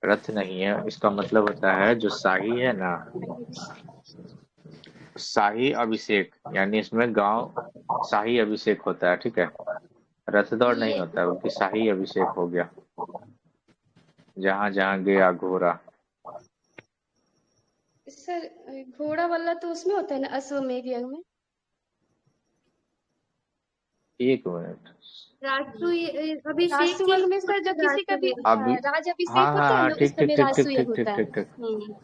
रथ नहीं है, इसका मतलब होता है जो शाही है ना, शाही अभिषेक, यानी इसमें गांव शाही अभिषेक होता है, ठीक है। रथ दौड़ नहीं ये होता बल्कि शाही अभिषेक हो गया, जहां जहां गया घोड़ा। सर घोड़ा वाला तो उसमें होता है ना, अश्वमेध यज्ञ में। एक मिनट, अभिषेक राष्ट्रवल में सर जो किसी का भी अभी राज हाँ अभिषेक हाँ होता है हाँ, ना, उस ठीक ठीक समय ठीक राजसू ठीक यज्ञ ठीक ठीक होता है। ठीक ठीक।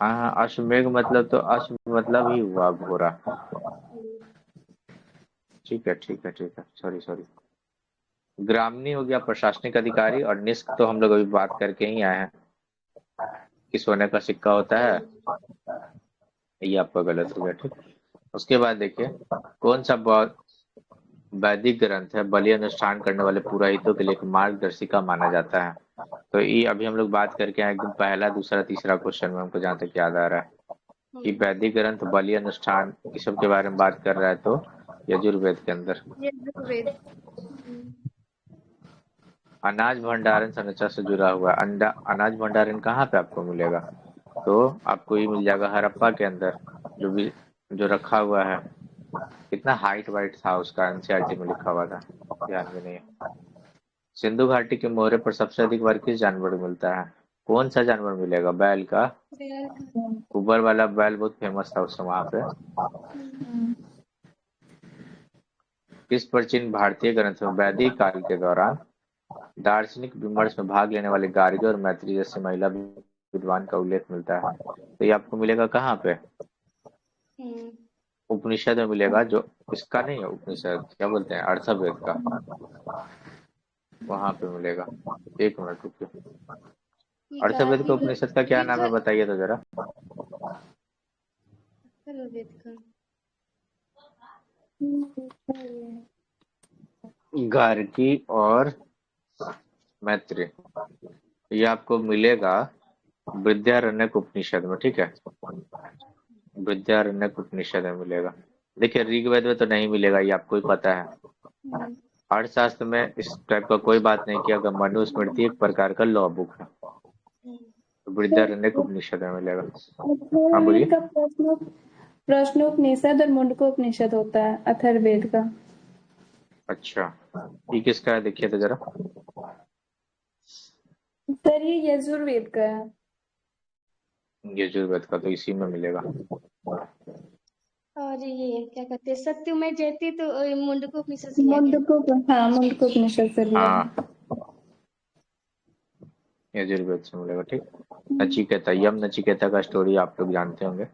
हाँ हाँ, अश्वमेघ मतलब तो अश्व मतलब ही हुआ घोड़ा। ठीक है ठीक है ठीक है, सॉरी सॉरी। ग्रामनी हो गया प्रशासनिक अधिकारी, और निष्क तो हम लोग अभी बात करके ही आए हैं कि सोने का सिक्का होता है। ये आपका गलत हो गया, ठीक। उसके बाद देखिए कौन सा वैदिक ग्रंथ है बलि अनुष्ठान करने वाले पुरोहितों के लिए एक मार्गदर्शिका माना जाता है? तो ये अभी हम लोग बात करके आए एकदम पहला दूसरा तीसरा क्वेश्चन में, हमको जहाँ तक याद आ रहा है कि वैदिक ग्रंथ बलि अनुष्ठान इस सब के बारे में बात कर रहा है, तो यजुर्वेद के अंदर। अनाज भंडारण संरचना से जुड़ा हुआ अंडा, अनाज भंडारण कहाँ पे आपको मिलेगा? तो आपको ये मिल जाएगा हड़प्पा के अंदर, जो रखा हुआ है। कितना हाइट वाइट था उसका, एनसीईआरटी में लिखा हुआ था, ध्यान में नहीं है। सिंधु घाटी के मोहरे पर सबसे अधिक बार किस जानवर को मिलता है? कौन सा जानवर मिलेगा? बैल का। कुबर वाला बैल बहुत फेमस था उस समय वहां पे। किस प्राचीन भारतीय ग्रंथ में वैदिक काल के दौरान दार्शनिक विमर्श में भाग लेने वाले गार्गी और मैत्री जैसे महिला विद्वान का उल्लेख मिलता है? तो ये आपको मिलेगा कहाँ पे? उपनिषद में मिलेगा, जो इसका नहीं है उपनिषद, क्या बोलते हैं, अर्थवेद का, वहां पे मिलेगा। एक मिनट रुकिए, अर्थवेद का उपनिषद का क्या नाम है बताइए तो जरा। गार्गी और मैत्री, ये आपको मिलेगा विद्यारण्यक उपनिषद में, ठीक है। विद्यारण्यक उपनिषद में मिलेगा। देखिए ऋग्वेद में तो नहीं मिलेगा, ये आपको ही पता है। अर्थशास्त्र में इस टाइप का कोई बात नहीं कि अगर मनुस्मृति एक प्रकार का लॉ बुक है, तो विद्यारण्यक उपनिषद में मिलेगा। हाँ बोलिए। का प्रश्नोपनिषद और मुंडकोपनिषद होता है अथर्ववेद का। अच्छा, ये किसका है देखिए तो जरा। सर ये यजुर्वेद का है। यजुर्वेद का तो इसी में मिलेगा। और ये क्या कहते हैं, सत्यमेव जयते तो मुंडकोपनिषद से लिया गया। हाँ मुंडकोपनिषद से लिया हाँ, यजुर्वेद से मिलेगा, ठीक। नचिकेता, यम नचिकेता का स्टोरी आप लोग जानते होंगे,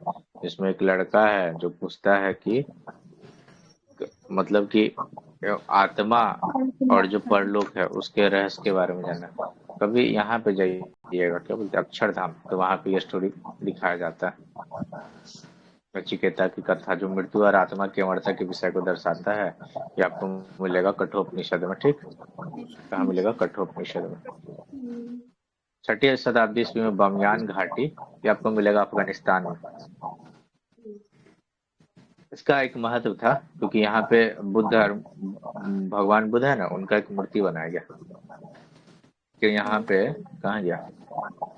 जिसमें एक लड़का है जो पूछता है कि मतलब कि आत्मा और जो परलोक है उसके रहस्य के बारे में जानना। कभी यहाँ पे जाइएगा, क्या बोलते हैं, अक्षरधाम, तो वहां पे ये स्टोरी दिखाया जाता है। नचिकेता की कथा जो मृत्यु और आत्मा की अमरता के विषय को दर्शाता है, ये आपको मिलेगा कठोपनिषद में। ठीक, कहाँ मिलेगा? कठोपनिषद में। 6ठी शताब्दी ईस्वी में बामियान घाटी, ये आपको मिलेगा अफगानिस्तान में। इसका एक महत्व था क्योंकि यहाँ पे बुद्ध और भगवान बुद्ध है ना, उनका एक मूर्ति बनाया गया। कि यहाँ पे कहाँ गया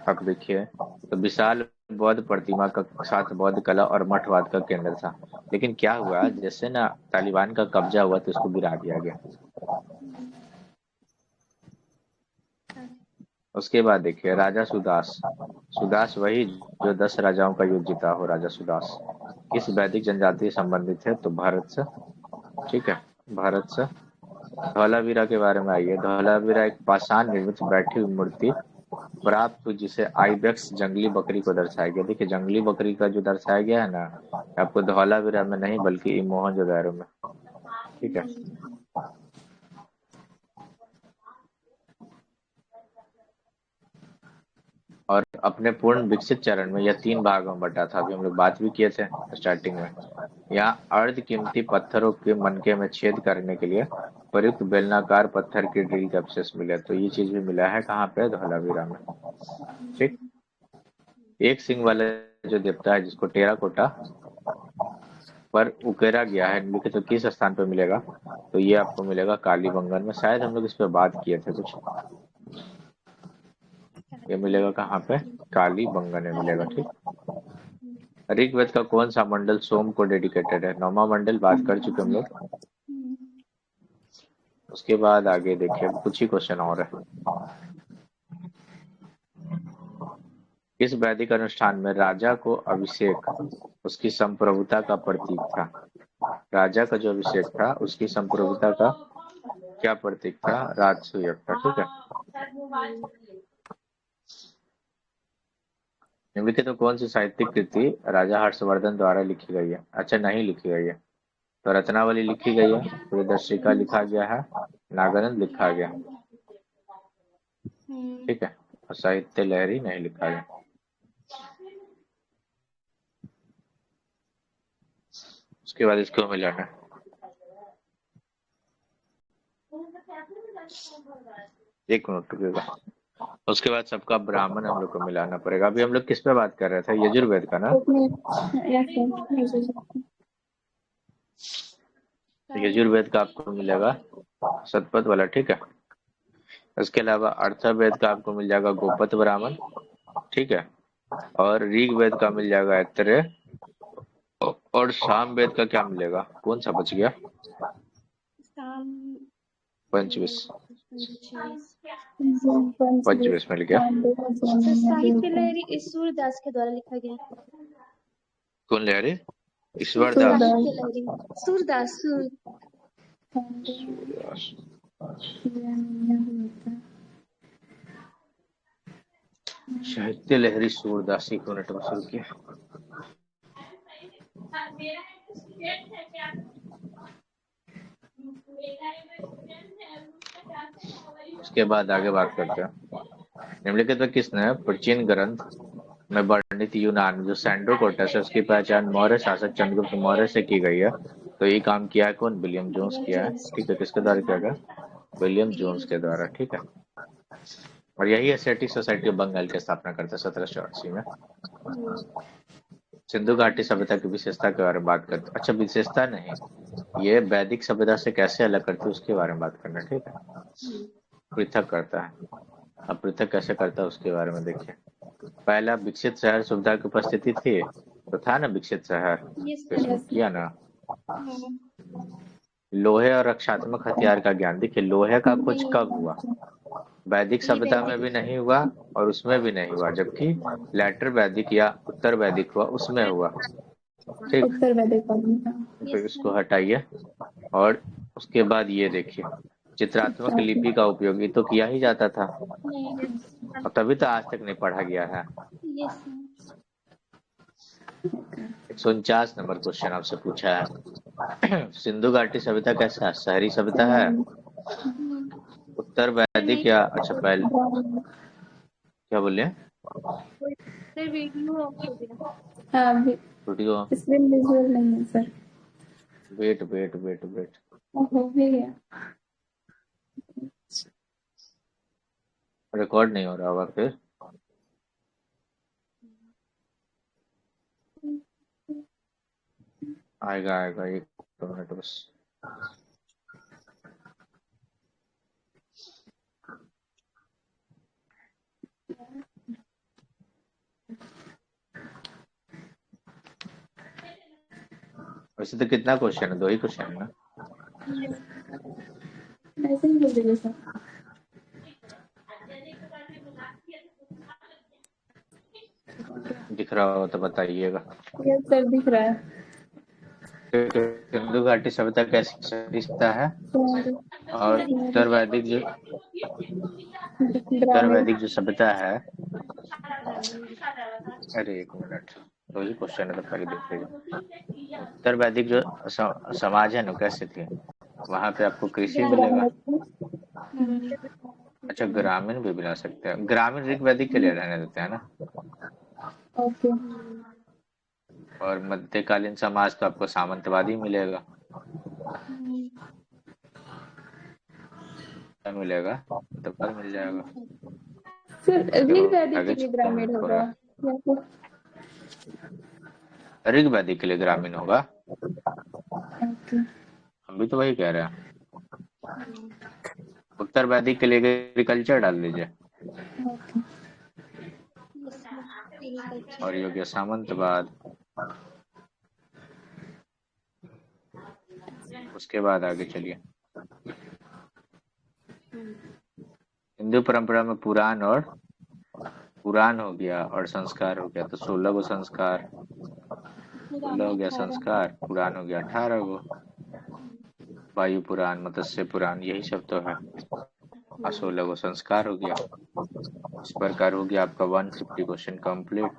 आप देखिए, तो विशाल बौद्ध प्रतिमा का साथ बौद्ध कला और मठवाद का केंद्र था। लेकिन क्या हुआ, जैसे ना तालिबान का कब्जा हुआ तो इसको गिरा दिया गया। उसके बाद देखिए राजा सुदास। सुदास वही जो 10 राजाओं का युद्ध जीता हो, राजा सुदास। किस वैदिक जनजाति से संबंधित है? तो भारत से। ठीक है, भारत से। धौलावीरा के बारे में आइए। धौलावीरा एक पाषाण निर्मित बैठी हुई मूर्ति प्राप्त हुई जिसे आइबेक्स जंगली बकरी को दर्शाया गया। देखिए जंगली बकरी का जो दर्शाया गया है ना, आपको धौलावीरा में नहीं बल्कि मोहनजोदड़ो में। ठीक है, और अपने पूर्ण विकसित चरण में यह 3 भागों में बटा था। अभी हम लोग बात भी किए थे स्टार्टिंग में। यहाँ अर्ध कीमती पत्थरों के मनके में छेद करने के लिए प्रयुक्त बेलनाकार पत्थर के ड्रिल के अवशेष मिले। तो ये चीज भी मिला है कहाँ पे? धौलावीरा में। ठीक, एक सिंह वाले जो देवता है जिसको टेराकोटा पर उकेरा गया है, निम्नलिखित तो किस स्थान पर मिलेगा? तो ये आपको मिलेगा कालीबंगन में। शायद हम लोग इस पर बात किए थे कुछ। ये मिलेगा कहाँ पे? कालीबंगन में मिलेगा। ठीक, ऋग्वेद का कौन सा मंडल सोम को डेडिकेटेड है? 9वां मंडल, बात कर चुके हम लोग। उसके बाद आगे देखिए कुछ ही क्वेश्चन और है। इस वैदिक अनुष्ठान में राजा को अभिषेक उसकी संप्रभुता का प्रतीक था। राजा का जो अभिषेक था उसकी संप्रभुता का क्या प्रतीक था? राजसूय का। ठीक है, निम्नलिखित तो कौन सी साहित्यिक कृति राजा हर्षवर्धन द्वारा लिखी गई है? अच्छा, नहीं लिखी गई है। तो रत्नावली लिखी गई है, प्रियदर्शिका लिखा गया है, नागानंद लिखा गया। ठीक है, और साहित्य लहरी नहीं लिखा गया। उसके बाद इसको मिलाना, एक मिनट रुकेगा। उसके बाद सबका ब्राह्मण हम लोग को मिलाना पड़ेगा। अभी हम लोग किस पे बात कर रहे थे? यजुर्वेद का ना। यजुर्वेद का आपको मिलेगा शतपथ वाला। ठीक है, इसके अलावा अर्थवेद का आपको मिल जाएगा गोपत ब्राह्मण। ठीक है, और ऋग्वेद का मिल जाएगा ऐत्रेय, और सामवेद का क्या मिलेगा? कौन सा बच गया? पंचविश। पंचविश मिल गया। साहित्य लहरी सूरदास के द्वारा लिखा गया। कौन लहरी? ईश्वरदास। सूरदास। साहित्य लहरी सूरदास को मिनट में शुरू किया। उसके बाद आगे बात करते हैं। निम्नलिखित में किसने प्राचीन ग्रंथ में वर्णित यूनान जो सैंड्रोकोटस है उसकी पहचान मौर्य शासक चंद्रगुप्त मौर्य से की गई है? तो ये काम किया है कौन? विलियम जोन्स किया है। ठीक है, किसके द्वारा किया गया? विलियम जोन्स के द्वारा। ठीक है, और यही एशियाटिक सोसाइटी ऑफ बंगाल की स्थापना करता है 1780 में। सिंधु घाटी सभ्यता की विशेषता के बारे में बात करते हैं। अच्छा, विशेषता नहीं, ये वैदिक सभ्यता से कैसे अलग करती है उसके बारे में बात करना। ठीक है, पृथक करता है। अब पृथक कैसे करता है उसके बारे में देखिए। पहला, विकसित शहर सुविधा की उपस्थिति थी, तो था ना विकसित शहर, किया ना। लोहे और रक्षात्मक हथियार का ज्ञान। देखिए लोहे का खोज कब हुआ? वैदिक सभ्यता में भी नहीं हुआ और उसमें भी नहीं हुआ, जबकि लेटर वैदिक या उत्तर वैदिक हुआ, उसमें हुआ। ठीक, उत्तर वैदिक। तो इसको हटाइए। और उसके बाद ये देखिए चित्रात्मक लिपि का उपयोग तो किया ही जाता था, और तभी तो आज तक नहीं पढ़ा गया है। 149 नंबर क्वेश्चन आपसे पूछा है। सिंधु घाटी सभ्यता कैसा है? शहरी सभ्यता है, उत्तर वैदिक या अच्छा पहले क्या बोले? वीडियो ऑफ हो गया। हाँ, स्टूडियो स्क्रीन विजुअल नहीं है sir. Wait wait wait wait हो गया। रिकॉर्ड नहीं हो रहा होगा फिर। आएगा आएगा, 1 मिनट बस। वैसे तो कितना क्वेश्चन है? 2 ही क्वेश्चन है ना? ऐसे ही बोल दीजिए सर। दिख रहा हो तो बताइएगा। यस सर दिख रहा है। सिंधु घाटी सभ्यता कैसी रिश्ता है? और उत्तर वैदिक जो सभ्यता है, अरे 1 मिनट, 2 ही क्वेश्चन है तो पहले देखिएगा। उत्तर वैदिक जो समाज है ना, कैसे थे? वहां पे आपको कृषि मिलेगा। अच्छा, ग्रामीण भी मिला सकते हैं। ग्रामीण ऋग वैदिक के लिए रहने देते हैं ना। ओके। और मध्यकालीन समाज तो आपको सामंतवादी मिलेगा। क्या मिलेगा? तो पर मिल जाएगा। सर ऋग वैदिक आगे के लिए ग्रामीण होगा या फिर ऋग वैदिक के लिए ग्रामीण होगा। ओके। हम भी तो वही कह रहे हैं। उत्तर वैदिक के लिए एग्रीकल्चर डाल दीजिए। ओके। और ये हो गया सामंतवाद। उसके बाद आगे चलिए। हिंदू परंपरा में पुराण हो गया और संस्कार हो गया, तो 16 गो संस्कार। 16 हो गया संस्कार, पुराण हो गया 18 गो। वायु पुराण, मत्स्य पुराण, यही सब तो है। और 16 गो संस्कार हो गया। इस प्रकार हो गया आपका 150 क्वेश्चन कंप्लीट।